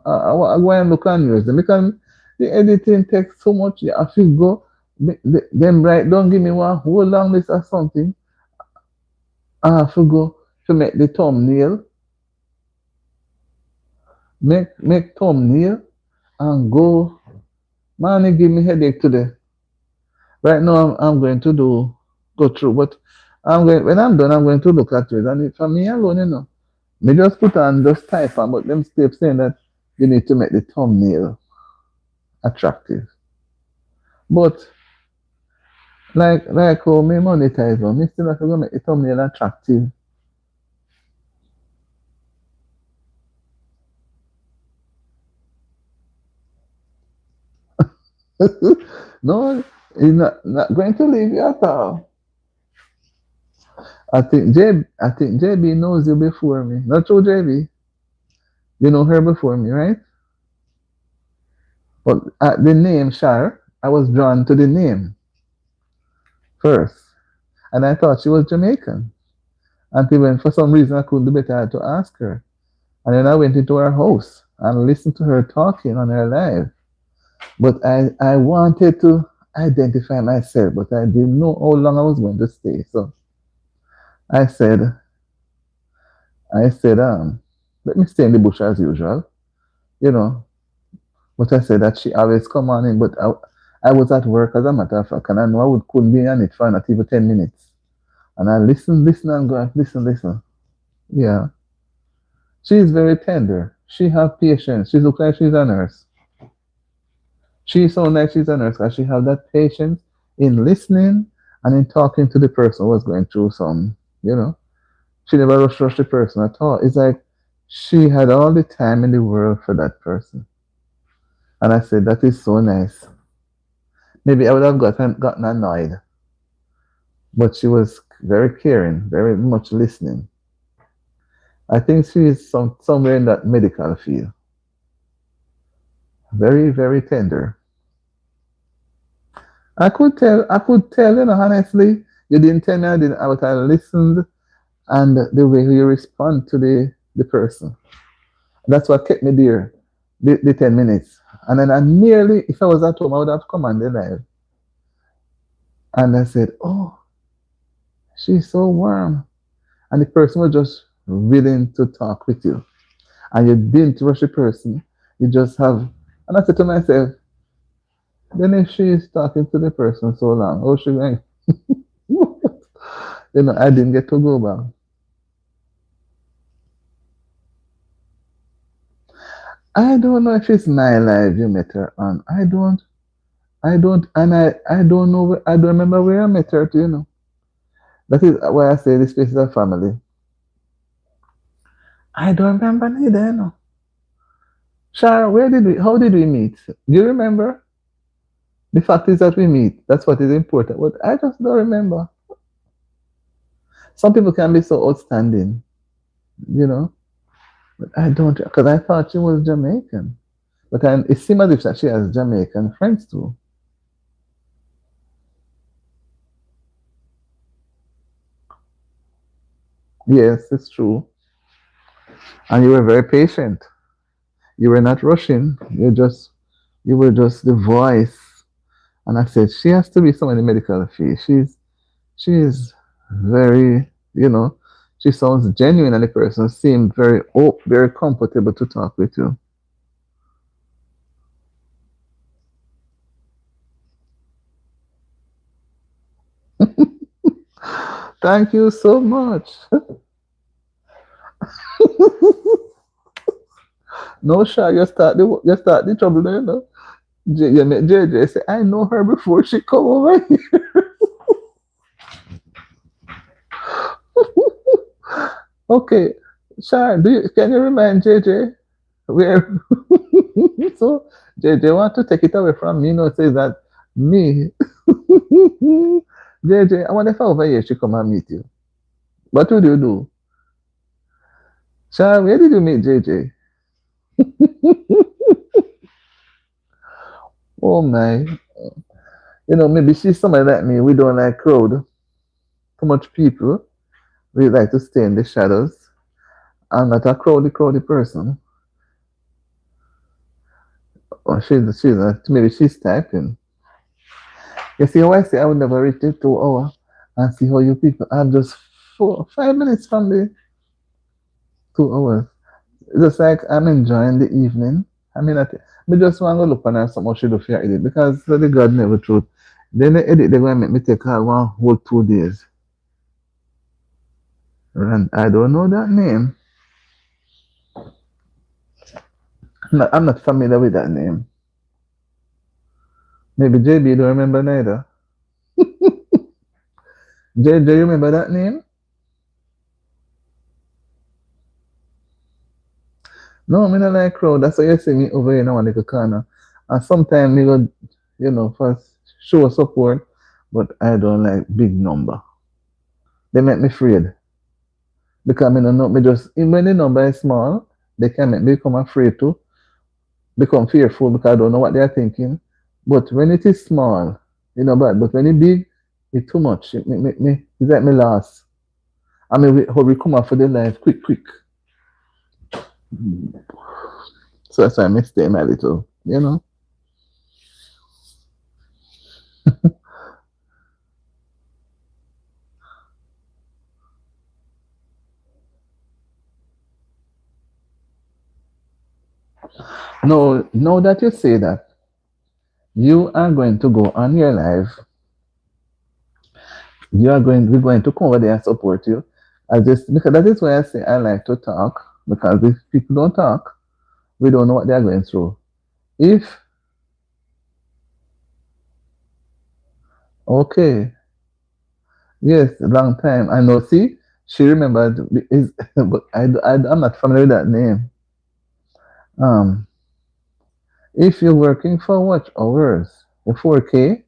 I go and look on yours. Because the editing takes so much. You have to go, them right, don't give me one whole long list or something. I have to go to make the thumbnail, make thumbnail, and go. Man, it give me headache today. Right now, I'm going to go through, but when I'm done, I'm going to look at it. And for me alone, me just put on just type on, but them keep saying that you need to make the thumbnail attractive. But like how me monetize one, me still have to go make the thumbnail attractive. No, he's not going to leave you at all. I think JB knows you before me. Not true, JB. You know her before me, right? But at the name Shar, I was drawn to the name first, and I thought she was Jamaican. Until when, for some reason, I couldn't do better, I had to ask her. And then I went into her house and listened to her talking on her live. But I wanted to identify myself, but I didn't know how long I was going to stay. So I said, let me stay in the bush as usual, you know. But I said that she always come on in, but I was at work as a matter of fact, and I know couldn't be on it for not even 10 minutes. And I listen, and go, listen. Yeah. She is very tender. She have patience. She look like she's a nurse. She sound like she's a nurse because she have that patience in listening and in talking to the person who was going through some, you know. She never rush the person at all. It's like she had all the time in the world for that person. And I said, that is so nice. Maybe I would have gotten annoyed, but she was very caring, very much listening. I think she is somewhere in that medical field. Very, very tender. I could tell, honestly, you didn't tell me I didn't, but I listened and the way you respond to the person. That's what kept me there, the 10 minutes. And then I nearly, if I was at home, I would have come on the live. And I said, oh, she's so warm. And the person was just willing to talk with you. And you didn't rush the person. You just have, and I said to myself, then if she is talking to the person so long, oh, she going, I didn't get to go back. I don't know if it's my life you met her on. I don't know, I don't remember where I met her, That is why I say this place is a family. I don't remember neither, Shara, how did we meet? Do you remember? The fact is that we meet. That's what is important. But I just don't remember. Some people can be so outstanding, you know. But I don't, because I thought she was Jamaican. But it seems as if that she has Jamaican friends too. Yes, it's true. And you were very patient. You were not rushing. You were just the voice. And I said, she has to be someone in the medical field. She is very, she sounds genuine and the person seemed very comfortable to talk with you. Thank you so much. No, sure, you start the trouble there, you know. You met JJ say, I know her before she come over here. Okay, sure. Can you remind JJ where? So JJ want to take it away from me, you know, says that me. JJ, I wonder if over here she come and meet you. What would you do? Sure, where did you meet JJ? Oh my. You know, maybe she's somebody like me. We don't like crowd. Too much people. We like to stay in the shadows. I'm not a crowdy person. Or maybe she's typing. You see how I say I would never reach the 2 hour and see how you people are just 5 minutes from the 2 hours. Just like I'm enjoying the evening. I mean, me just want to look and some she do for your edit because the God never truth. Then the edit they're going to make me take her one whole 2 days. And I don't know that name. I'm not familiar with that name. Maybe JB don't remember neither. JJ, you remember that name? No, me not like crowd. That's why you see me over here in one little corner. And sometimes me go, for show support, but I don't like big number. They make me afraid. Because me no know, me just, even when the number is small, they can make me become afraid to, become fearful because I don't know what they are thinking. But when it is small, but when it big, it's too much. It's like me lost. I mean, how we come out for the life quick. So that's why I stay my little. No, now that you say that, you are going to go on your live. We're going to come over there and support you. Because that is why I say I like to talk. Because if people don't talk, we don't know what they're going through. If okay, yes, long time. I know. See, she remembered. But I'm not familiar with that name. Um, if you're working for what hours? The 4K?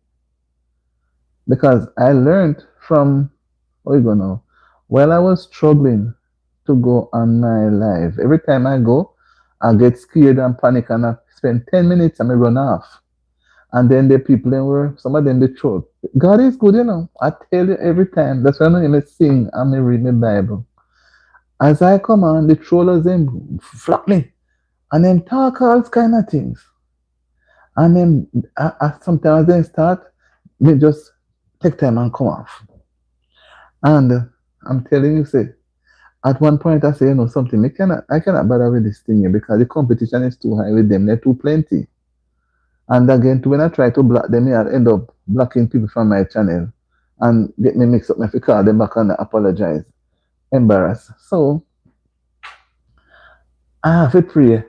Because I learned from, oh, you go now. While I was struggling to go on my live, every time I go, I get scared and panic and I spend 10 minutes and I run off. And then the people some of them they throw. God is good, you know. I tell you every time. That's why I'm going to sing and I read my Bible. As I come on, the trollers them flap me and then talk all kind of things. And then sometimes they start, they just take time and come off. And I'm telling you, say, at one point I say, something, I cannot bother with this thing here because the competition is too high with them. They're too plenty. And again, when I try to block them, I end up blocking people from my channel and get me mixed up. If I call them back and apologize, embarrassed. So I have to pray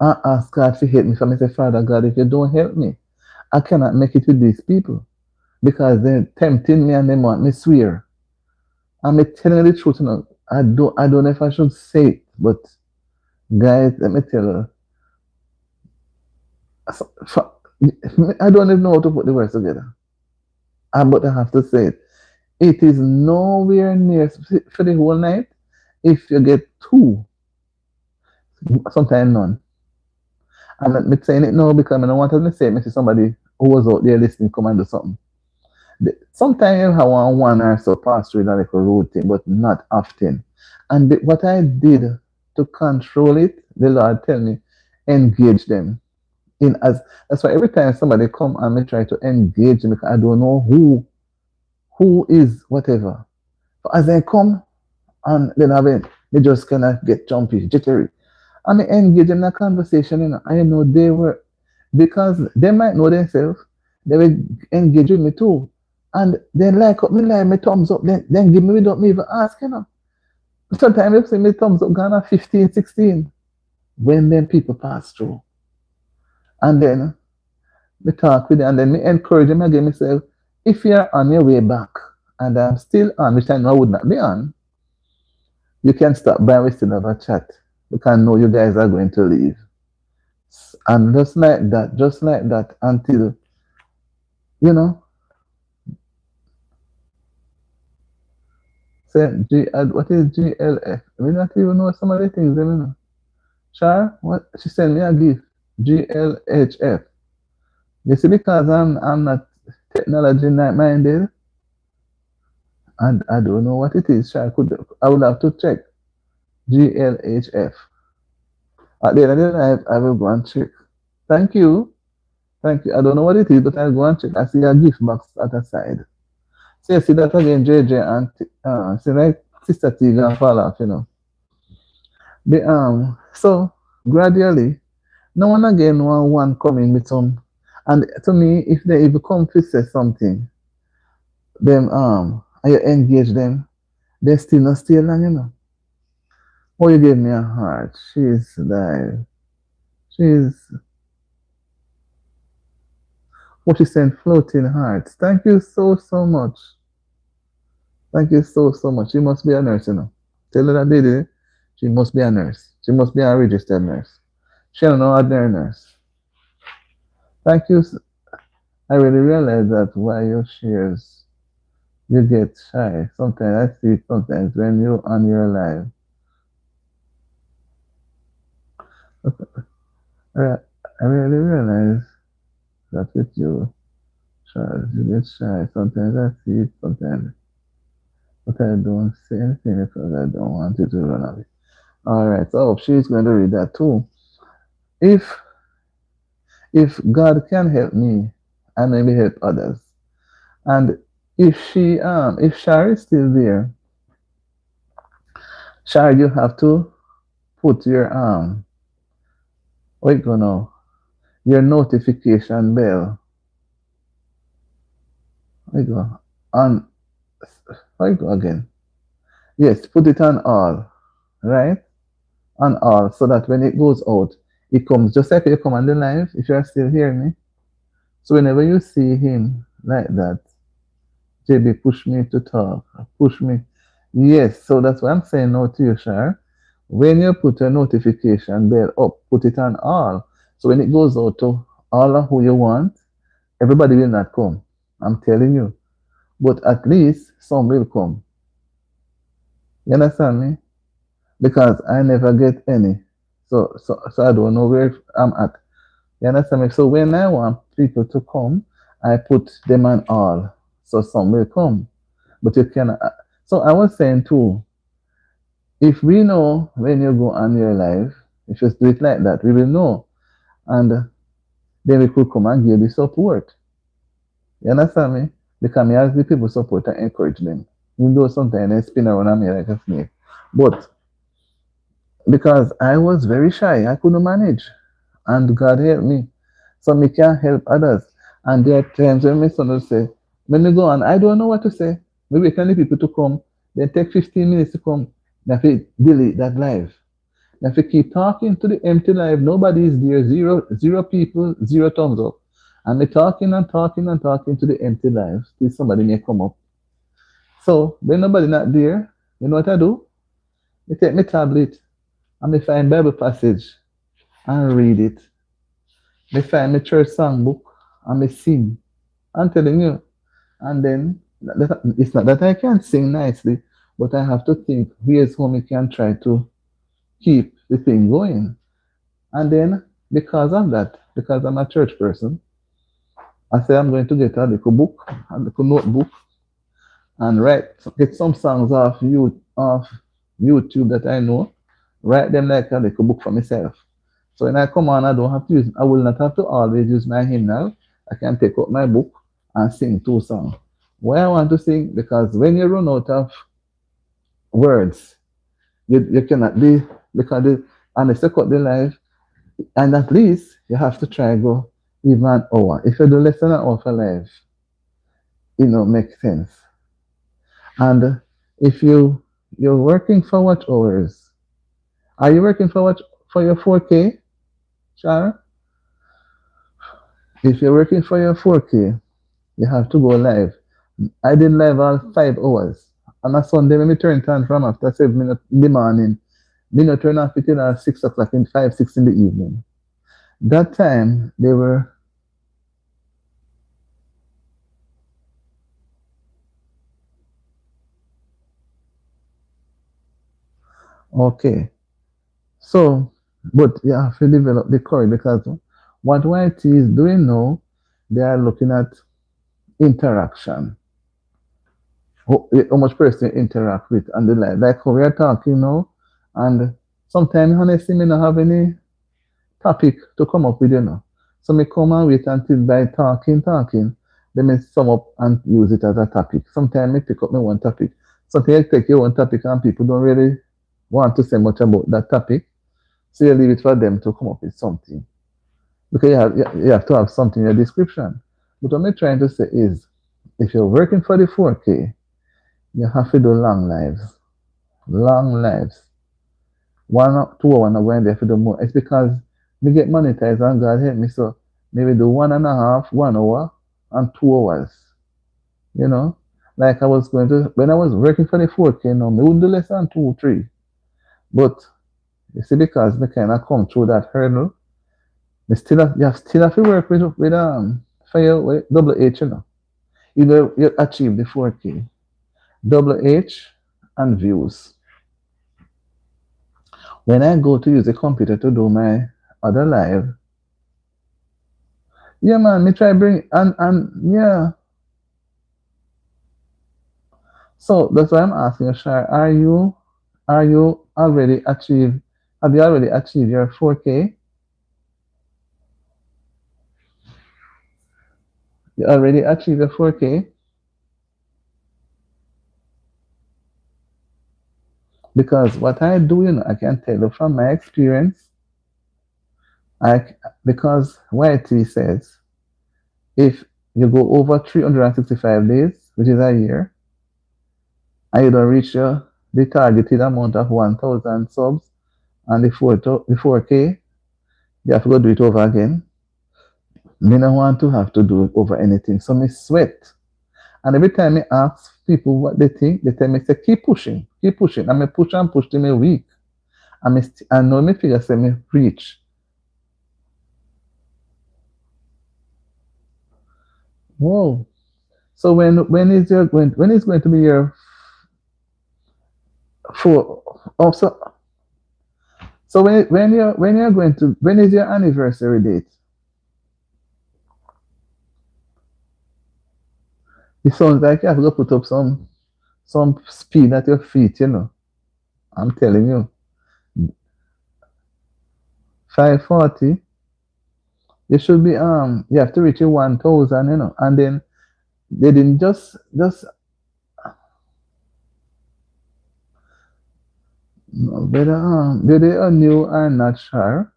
and ask God to help me. So I say, Father God, if you don't help me, I cannot make it with these people because they're tempting me and they want me swear. I'm telling you the truth. I don't know if I should say it, but guys, let me tell you. I don't even know how to put the words together. But I have to say it. It is nowhere near for the whole night. If you get two, sometimes none. I'm not saying it now because I don't want to say it to somebody who was out there listening come and do something. Sometimes I want one or so pass through like a road thing, but not often. And what I did to control it, the Lord tell me, engage them. That's why every time somebody come and me try to engage them, because I don't know who is whatever. But as they come and then they just kind of get jumpy, jittery. And they engage in a conversation, I know they were, because they might know themselves, they will engage with me too. And then like up me like me thumbs up, then give me without me even ask. Sometimes you see me thumbs up gone at 15, 16 when them people pass through. And then me talk with them and then me encourage them again. Me say, if you're on your way back and I'm still on, which I know I would not be on, you can stop by, we still have a chat. Because I know you guys are going to leave. And just like that, until, you know, say, what is GLF? I mean, not even know some of the things, you know. Char, what? She sent me a gift. GLHF. You see, because I'm not technology minded, and I don't know what it is. Char, I would have to check. GLHF. At the end of the night, I will go and check. Thank you. Thank you. I don't know what it is, but I'll go and check. I see a gift box at the side. So you see that again, JJ and see like Sister T gonna fall off, you know. So gradually, no one again one coming with some, and to me, if they even come to say something, them and you engage them, they still not stay long, you know. Oh, you gave me a heart. She's what she sent floating hearts. Thank you so much. Thank you so much. She must be a nurse, you know. Tell her that lady, she must be a nurse. She must be a registered nurse. She don't know ordinary nurse. Thank you. I really realize that why your shares you get shy. Sometimes I see it sometimes when you on your live. I really realize that with you, Charles, you get shy. Sometimes I see it, sometimes, but I don't say anything because I don't want you to run away. All right, so she's going to read that too. If if God can help me, I maybe help others. And if Shari is still there, Shari, you have to put your what you gonna your notification bell. What you go on? How you go again? Yes, put it on all, right? On all, so that when it goes out, it comes just like you come on the live. If you are still hearing me, so whenever you see him like that, JB push me to talk, push me. Yes, so that's what I'm saying now to you, Shar. When you put a notification bell up, put it on all. So when it goes out to all of who you want, everybody will not come. I'm telling you. But at least some will come. You understand me? Because I never get any. So I don't know where I'm at. You understand me? So when I want people to come, I put them on all. So some will come. But you cannot. So I was saying too, if we know when you go on your live, if you do it like that, we will know. And then we could come and give the support. You understand me? Because me ask the people support and encourage them. Even though sometimes they spin around on me like a snake. But because I was very shy, I couldn't manage. And God helped me. So me can help others. And there are times when my son will say, when you go on, I don't know what to say. Maybe tell the people to come. They take 15 minutes to come. Now if you delete that live. Now if you keep talking to the empty live, nobody is there, zero people, zero thumbs up. And me talking and talking and talking to the empty live, till somebody may come up. So when nobody not there, you know what I do? I take my tablet and I find Bible passage and read it. I find my church songbook and I sing. I'm telling you. And then it's not that I can sing nicely, but I have to think here's how I can try to keep the thing going. And then because of that, because I'm a church person, I say I'm going to get a little book, a little notebook, and get some songs off YouTube that I know, write them like a little book for myself. So when I come on, I will not have to always use my hymnal. I can take out my book and sing two songs. Why I want to sing? Because when you run out of words, you cannot be, because unless you cut the life, and at least you have to try go even an hour. If you do less than an hour for life, makes sense. And if you You're working for what hours? Are you working for what for your 4K, Shara? If you're working for your 4K, you have to go live. I did live all 5 hours. On a Sunday, when we turn time from after 7 minutes in the morning, me not turn off it till 6 o'clock in 5, 6 in the evening. That time they were okay. So, but you have to develop the courage because what YT is doing now, they are looking at interaction. How much person interact with and the like how we are talking now. And sometimes honestly me not have any topic to come up with, you know. So me come and wait until by talking, then me sum up and use it as a topic. Sometimes me pick up my one topic. Sometimes you take your one topic and people don't really want to say much about that topic. So you leave it for them to come up with something. Because you have to have something in your description. But what I'm trying to say is, if you're working for the 4K, you have to do long lives. Long lives. 1 or 2 hours, I'm going there for the more. It's because we get monetized and God help me. So maybe do 1.5, 1 hour, and 2 hours. You know? Like I was going to, when I was working for the 4K, no, me wouldn't do less than 2, 3. But you see, because me kind of come through that hurdle, you still have to work with for your with double H, you know. Either you achieve the 4K, double H, and views. When I go to use the computer to do my other live, yeah man, me try bring and yeah. So that's why I'm asking you, Shar, are you already achieved have you already achieved your 4K? You already achieved your 4K? Because what I do, you know, I can tell you from my experience, I because YT says if you go over 365 days, which is a year, and you don't reach the targeted amount of 1,000 subs and the 4K, you have to go do it over again. Me don't want to have to do it over anything. So me sweat. And every time I ask people what they think, they tell me, say, keep pushing, keep pushing. And me push and push till me weak. I know me figure say me reach. Whoa. So when is going to be your for also so when you're going to when is your anniversary date? It sounds like you have to put up some speed at your feet, you know. I'm telling you. 540, you should be you have to reach your 1,000, you know, and then they didn't just whether they are new or not sure.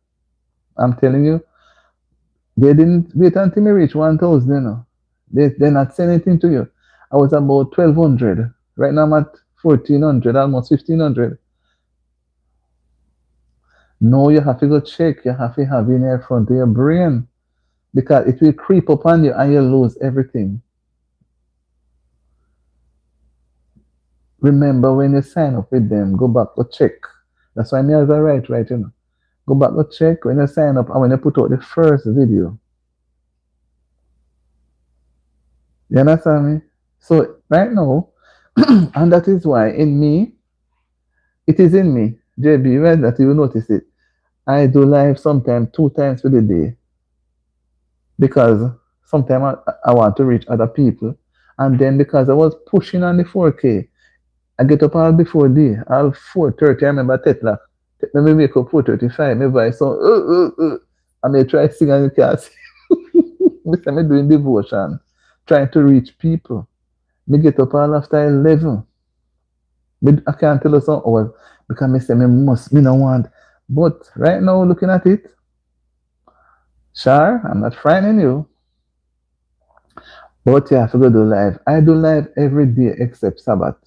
I'm telling you, they didn't wait until me reach 1,000, you know. They're not saying anything to you. I was about 1,200. Right now I'm at 1,400, almost 1,500. No, you have to go check. You have to have in your front of your brain because it will creep up on you and you lose everything. Remember when you sign up with them, go back to check. That's why me as a right, you know. Go back to check when you sign up and when you put out the first video. You understand me? So right now, and that is why in me, it is in me. JB, when that you notice it. I do live sometimes 2 times for the day because sometimes I want to reach other people. And then because I was pushing on the 4K, I get up all before day, all 4:30. I remember Tetla. Let me wake up 4:35. My voice so I may try to sing and you can't sing. I'm doing devotion, trying to reach people. Me get up all after 11. I can't tell you some hours because me say me no want. But right now looking at it, sure, I'm not frightening you. But you have to go do live. I do live every day except Sabbath.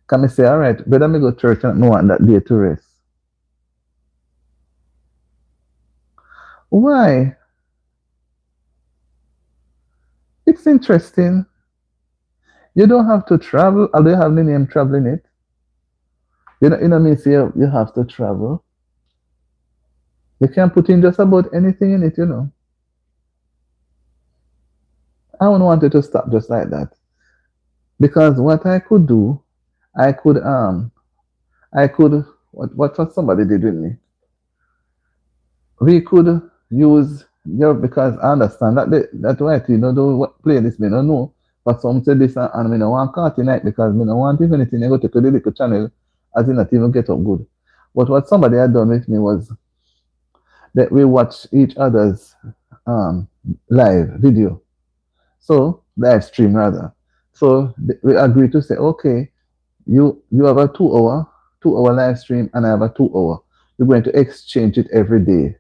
Can I say, all right, better me go to church and I want that day to rest. Why? It's interesting. You don't have to travel. Although you have the name traveling it. Means you have to travel. You can put in just about anything in it. I wouldn't want it to stop just like that. Because what I could do, I could I could what somebody did with me. We could use because I understand that that right, do what play this me don't know. But some say this and me no want caught tonight because me no want if anything I go to the little channel as in not even get up good. But what somebody had done with me was that we watch each other's live video. So live stream rather. So we agree to say, okay, you have a 2 hour live stream and I have a 2 hour. We're going to exchange it every day.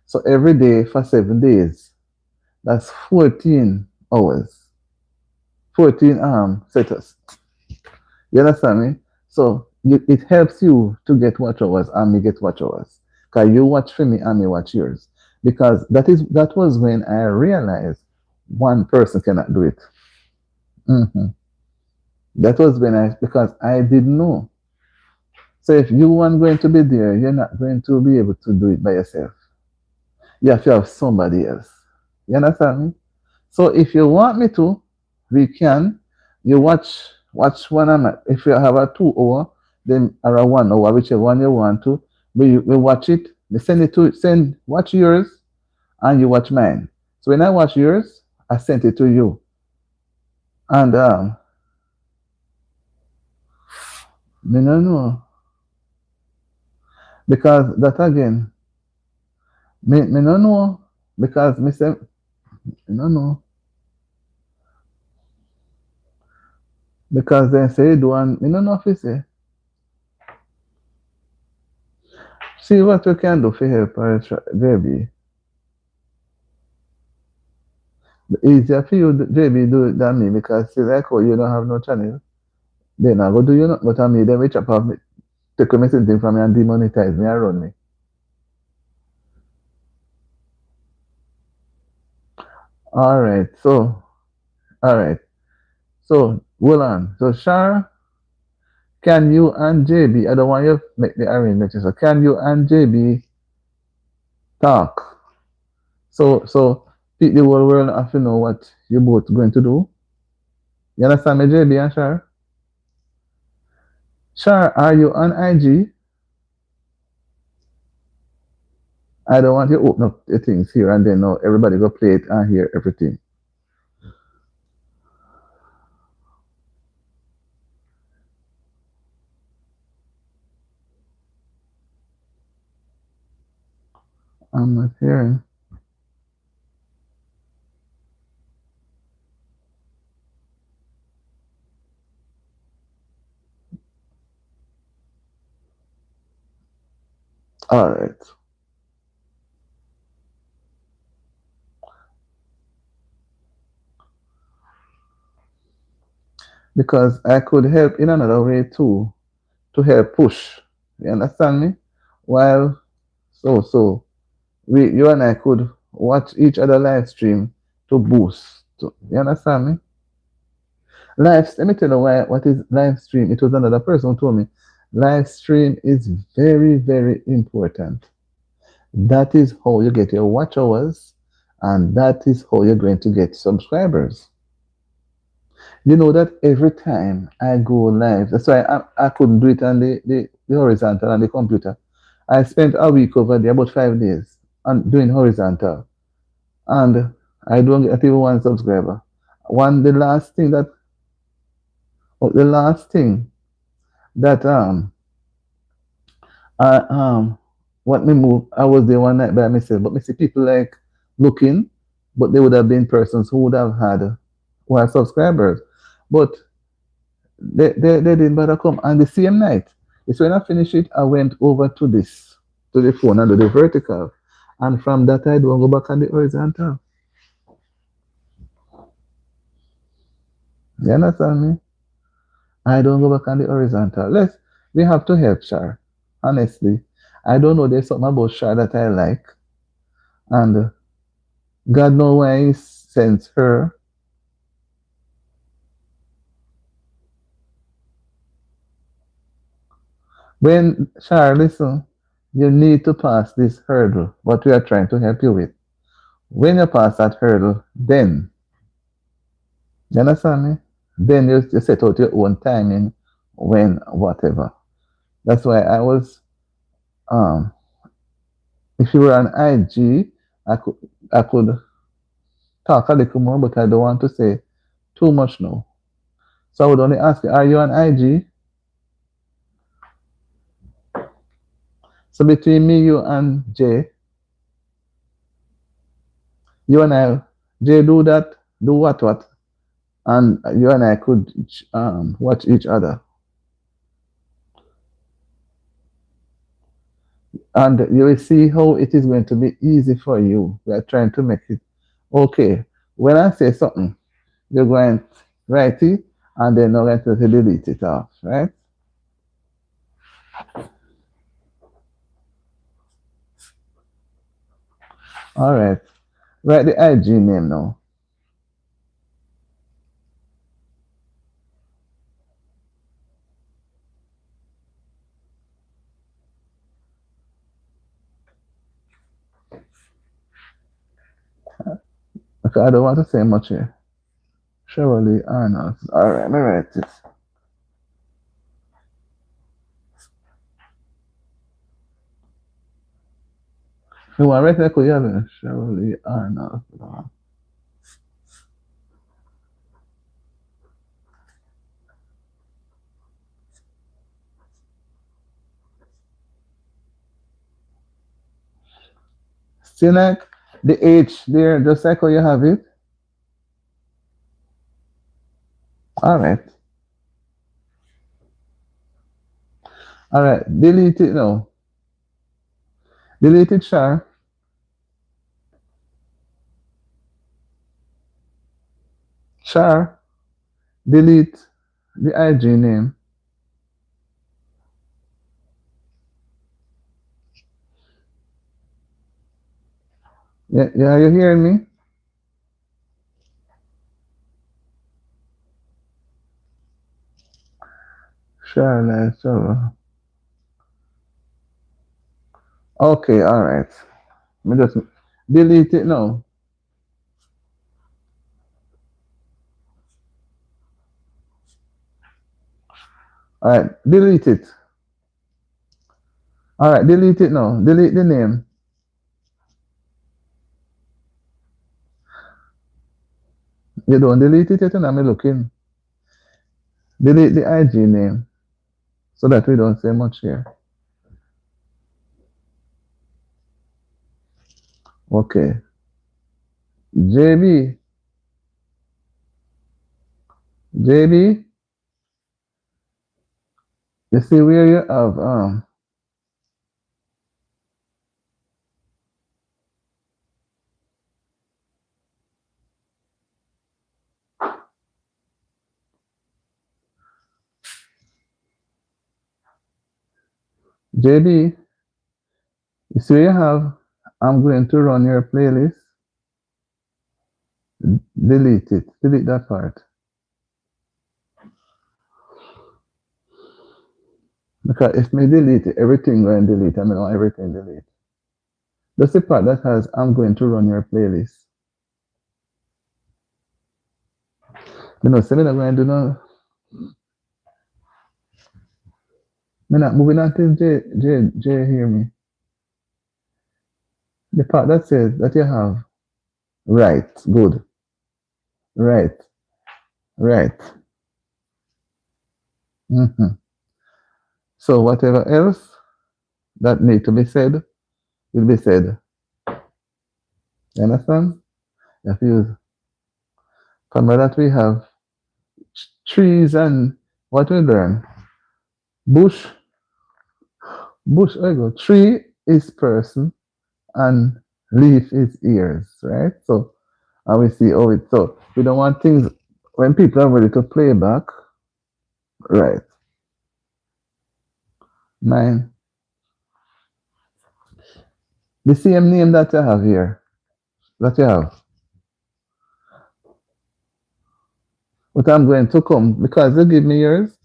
So every day for 7 days, that's 14 hours. 14 setups. You understand me? So it helps you to get watch hours and me get watch hours. Because you watch for me and me watch yours. Because that was when I realized one person cannot do it. Mhm. That was when because I didn't know. So if you weren't going to be there, you're not going to be able to do it by yourself. You have to have somebody else. You understand me? So if you want me to, we can. You watch one I'm at. If you have a 2 hour, then or a 1 hour, whichever one you want to, we watch it. We send it to watch yours and you watch mine. So when I watch yours, I sent it to you. And me no know. Because that again, me no know. Because me say me no know. Because they say do and me no know if you say. See what we can do for help our JB. Easier for you, JB, do it than me because see like how you don't have no channel. Then I go do you not, but I made them reach up me, take a message thing from me and demonetize me and run me. Alright, so alright. So hold on. So Shar, can you and JB I don't want you to make the arrangement, so can you and JB talk? So the whole world have to know what you both going to do. You understand me, JB and Shar? Shar, are you on IG? I don't want you to open up the things here and then now everybody go play it and hear everything. I'm not hearing. All right. Because I could help in another way too, to help push. You understand me? While so you and I could watch each other live stream to boost. You understand me? Let me tell you why what is live stream. It was another person who told me live stream is very, very important. That is how you get your watch hours, and that is how you're going to get subscribers. You know that every time I go live, that's why I couldn't do it on the horizontal on the computer. I spent a week over there, about 5 days, on doing horizontal, and I don't get even one subscriber. The last thing that I what me move, I was there one night by myself, but me see people like looking, but they would have been persons who would have had who are subscribers, but they didn't bother come. And the same night, it's when I finished it, I went over to the phone and do the vertical, and from that I don't go back on the horizontal. You understand me? I don't go back on the horizontal. We have to help Shar. Honestly, I don't know. There's something about Shar that I like, and God knows why He sends her. When Shar, listen, you need to pass this hurdle. What we are trying to help you with. When you pass that hurdle, then you understand me? Then you set out your own timing when whatever. That's why I was um if you were on IG, I could talk a little more, but I don't want to say too much now. So I would only ask you, are you on IG? So between me, you and Jay, you and I, Jay do that, do what, and you and I could watch each other. And you will see how it is going to be easy for you. We are trying to make it okay. When I say something, you're going to write it and then you're going to delete it off, right? All right. Write the IG name now. Okay, I don't want to say much here. Shirley Arnold. All right, let me write it. You want to write it? Yeah, Shirley Arnold. See, like the H there, just like how you have it. All right. All right. Delete it now. Delete it, Char. Char. Delete the IG name. Yeah, you hearing me? Charlotte. So. Okay, all right. Let me just delete it now. All right, delete it. All right, delete it now. Delete the name. You don't delete it yet, and I'm looking. Delete the IG name so that we don't say much here. Okay. JB. JB, you see where you have JB, you see where you have I'm going to run your playlist. Delete it. Delete that part. Because if me delete it, everything going to delete. I mean, not everything delete. Just the part that has I'm going to run your playlist. You know, so me not going to do no. Me not moving until J hear me. The part that says that you have right, good, right, right. Mm-hmm. So whatever else that need to be said will be said. You understand? If you from that we have trees and what we learn. Bush, bush, I go. Tree is person and leaf is ears, right? So, and we see how it. So we don't want things when people are ready to play back. Right. Mine. The same name that you have here. That you have. But I'm going to come because you give me yours.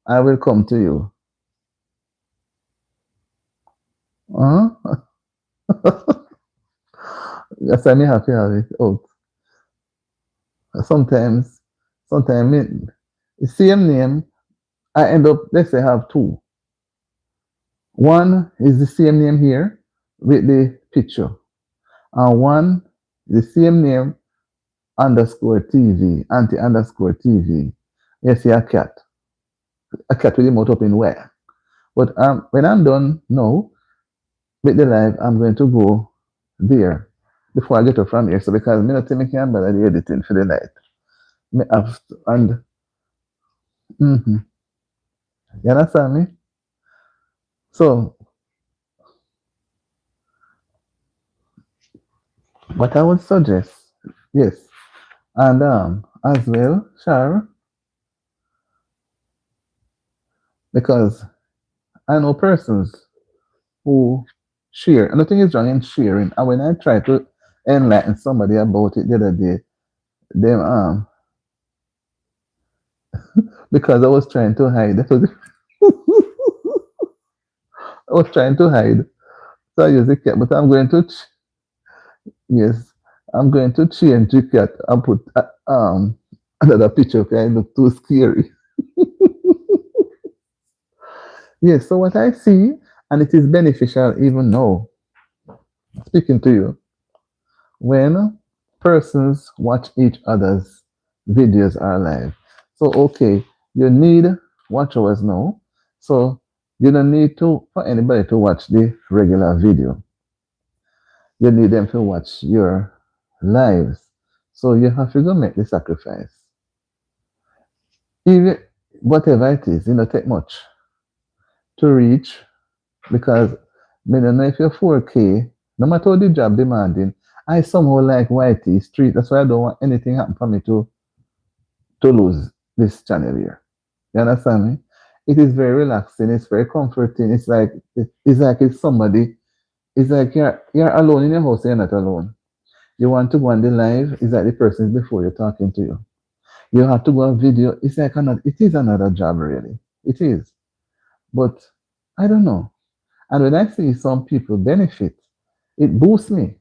I will come to you. Huh? Yes, I'm happy to have it out. Sometimes, sometimes the same name, I end up, let's say I have two. One is the same name here with the picture. And one, the same name underscore TV, anti underscore TV. You see a cat with the mouth up in where. But when I'm done now with the live, I'm going to go there before I get up from here. So because me not think me can bother the editing for the night. Me have and mhm. You understand me? So what I would suggest, yes, and as well, share because I know persons who share, and nothing is wrong in sharing. And when I try to enlighten somebody about it the other day, them because I was trying to hide. I was trying to hide. So I use the cat, but I'm going to yes, I'm going to change the cat and put another picture. Okay, I look too scary. Yes. So what I see, and it is beneficial even now speaking to you, when persons watch each other's videos are live. So okay, you need watch hours now. So you don't need to for anybody to watch the regular video. You need them to watch your lives. So you have to go make the sacrifice. Even whatever it is, take much to reach because I don't know if you're 4K, no matter what the job demanding, I somehow like YT Street. That's why I don't want anything happen for me to lose this channel here. You understand me? It is very relaxing, it's very comforting. It's like it's somebody, it's like you're alone in your house, you're not alone. You want to go on the live, it's like the person is before you're talking to you. You have to go on video, it's like another it is another job really. It is. But I don't know. And when I see some people benefit, it boosts me.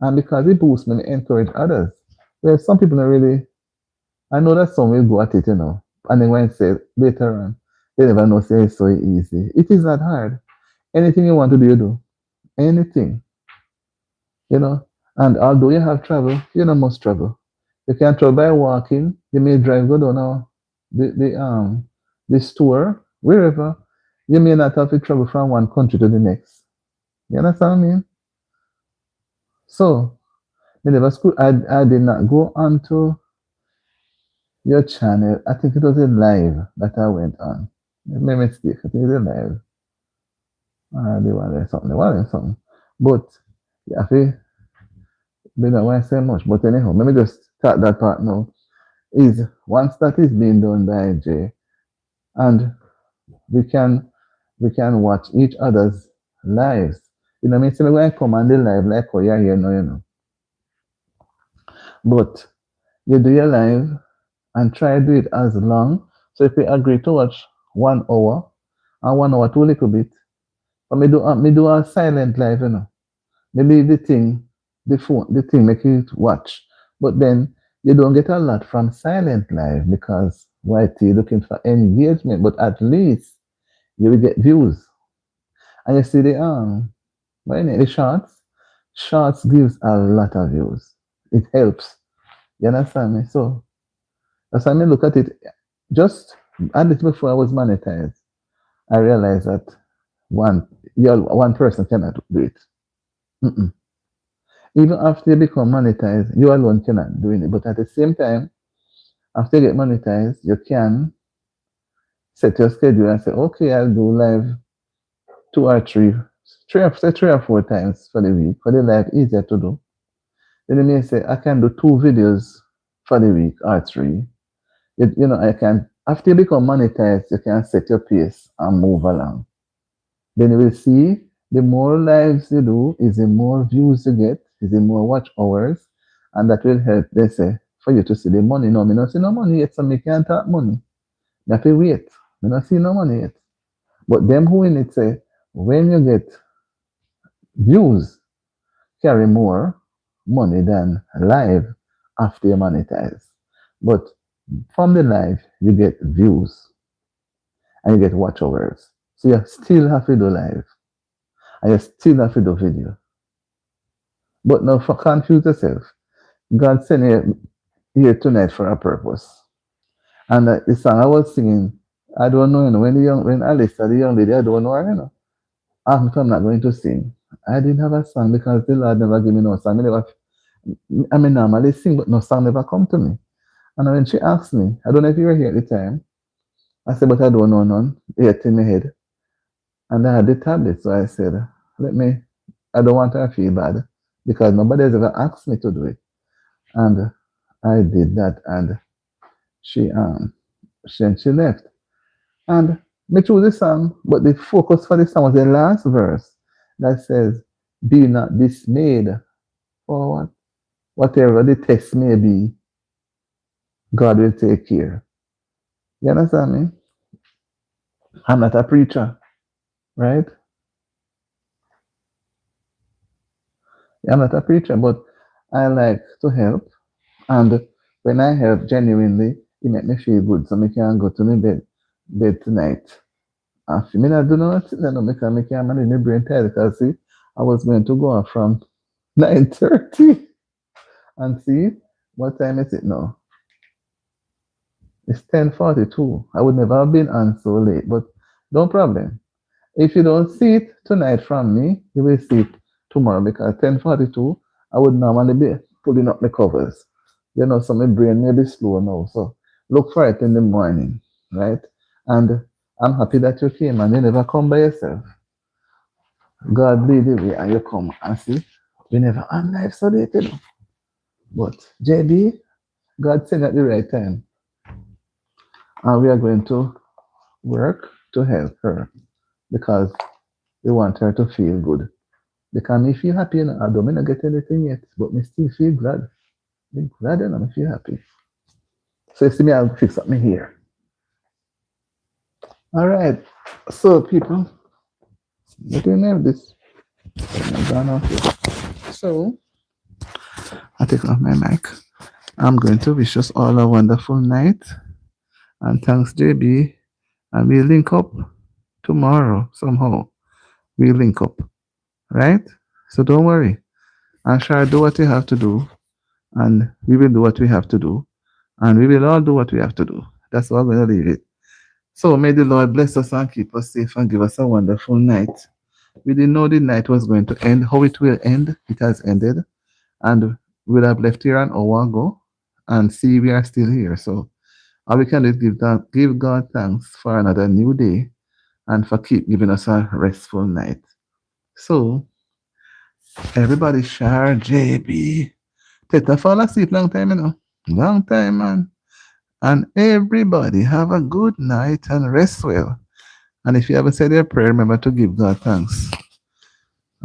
And because it boosts me, it encourage others. There's some people that really, I know that some will go at it. And then when I say later on, they never know say it's so easy. It is not hard. Anything you want to do, you do. Anything, you know. And although you have travel, you don't must travel. You can travel by walking, you may drive go down now the store, wherever. You may not have to travel from one country to the next. You understand what I mean? So I never school. I did not go onto your channel. I think it was a live that I went on. My mistake. I think it was a live. They wanted something. They wanted something. But yeah, I feel they don't want to say much. But anyhow, let me just start that part now. Is once that is being done by Jay, and we can we can watch each other's lives. I mean, so when I come on the live like how you're here now. But you do your live and try to do it as long. So if we agree to watch 1 hour and 1 hour too little bit, but me do a silent live. Maybe the thing make you watch. But then you don't get a lot from silent live because YT looking for engagement, but at least you will get views. And you see the shorts. Shorts gives a lot of views. It helps. You understand me? So as I may look at it, just and it before I was monetized, I realized that one person cannot do it. Mm-mm. Even after you become monetized, you alone cannot do it. But at the same time, after you get monetized, you can set your schedule and say, okay, I'll do live 2 or 3 or 4 times for the week. For the live, easier to do. Then you may say, I can do 2 videos for the week or 3. I can After you become monetized, you can set your pace and move along. Then you will see the more lives you do, is the more views you get, is the more watch hours, and that will help, they say, for you to see the money. No, me not see no money yet, so me can't talk money. You have to wait. Me not see no money yet. But them who in it say, when you get views, carry more money than live after you monetize. But from the live, you get views and you get watch hours. So you still have to do live and you still have to do video. But now for confuse yourself. God sent you here tonight for a purpose. And the song I was singing, I don't know, when when Alyssa, the young lady, I don't know her, asked me if I'm not going to sing. I didn't have a song because the Lord never gave me no song. I mean, normally sing, but no song never come to me. And when she asked me, I don't know if you were here at the time, I said, but I don't know none yet in my head. And I had the tablet, so I said, I don't want her to feel bad because nobody has ever asked me to do it. And I did that, and she she left. And me chose the song, but the focus for the song was the last verse that says, "Be not dismayed for whatever the test may be, God will take care." You understand me? I'm not a preacher, right? I'm not a preacher, but I like to help. And when I help genuinely, it make me feel good. So I can go to my bed tonight. After me not do nothing, then I can make manage my brain tired because see, I was going to go off from 9:30 and see what time is it now. It's 10:42. I would never have been on so late, but no problem. If you don't see it tonight from me, you will see it tomorrow because 10:42, I would normally be pulling up the covers. So my brain may be slow now. So look for it in the morning, right? And I'm happy that you came and you never come by yourself. God lead the way and you come and see. We never on life so late, But JB, God sent at the right time. And we are going to work to help her because we want her to feel good. Because me feel happy, I don't mean I get anything yet, but me still feel glad. I'm glad and I feel happy. So you see me, I'll fix up my hair. All right. So people, what do you name this? So I take off my mic. I'm going to wish us all a wonderful night. And thanks, JB. And we'll link up tomorrow somehow. We'll link up. Right? So don't worry. And shall do what you have to do. And we will do what we have to do. And we will all do what we have to do. That's all I'm going to leave it. So may the Lord bless us and keep us safe and give us a wonderful night. We didn't know the night was going to end. How it will end, it has ended. And we would have left here an hour ago and see we are still here. So all we can do is give God thanks for another new day and for keep giving us a restful night. So everybody share JB. Teta fall asleep long time, Long time, man. And everybody have a good night and rest well. And if you haven't said your prayer, remember to give God thanks.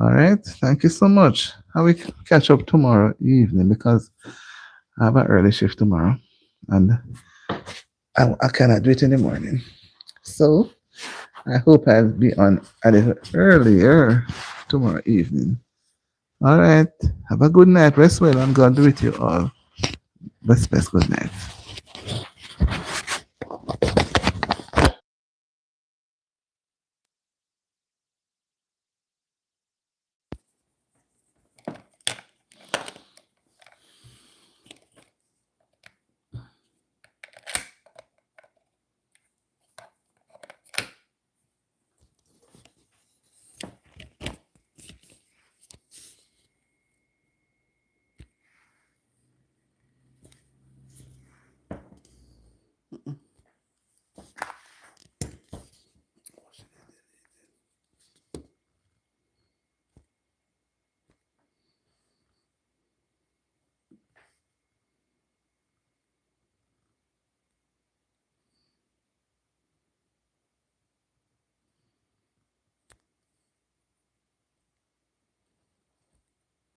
All right. Thank you so much. And we catch up tomorrow evening because I have an early shift tomorrow. And I cannot do it in the morning. So I hope I'll be on a little earlier tomorrow evening. All right. Have a good night. Rest well and God be with you all. Best good night.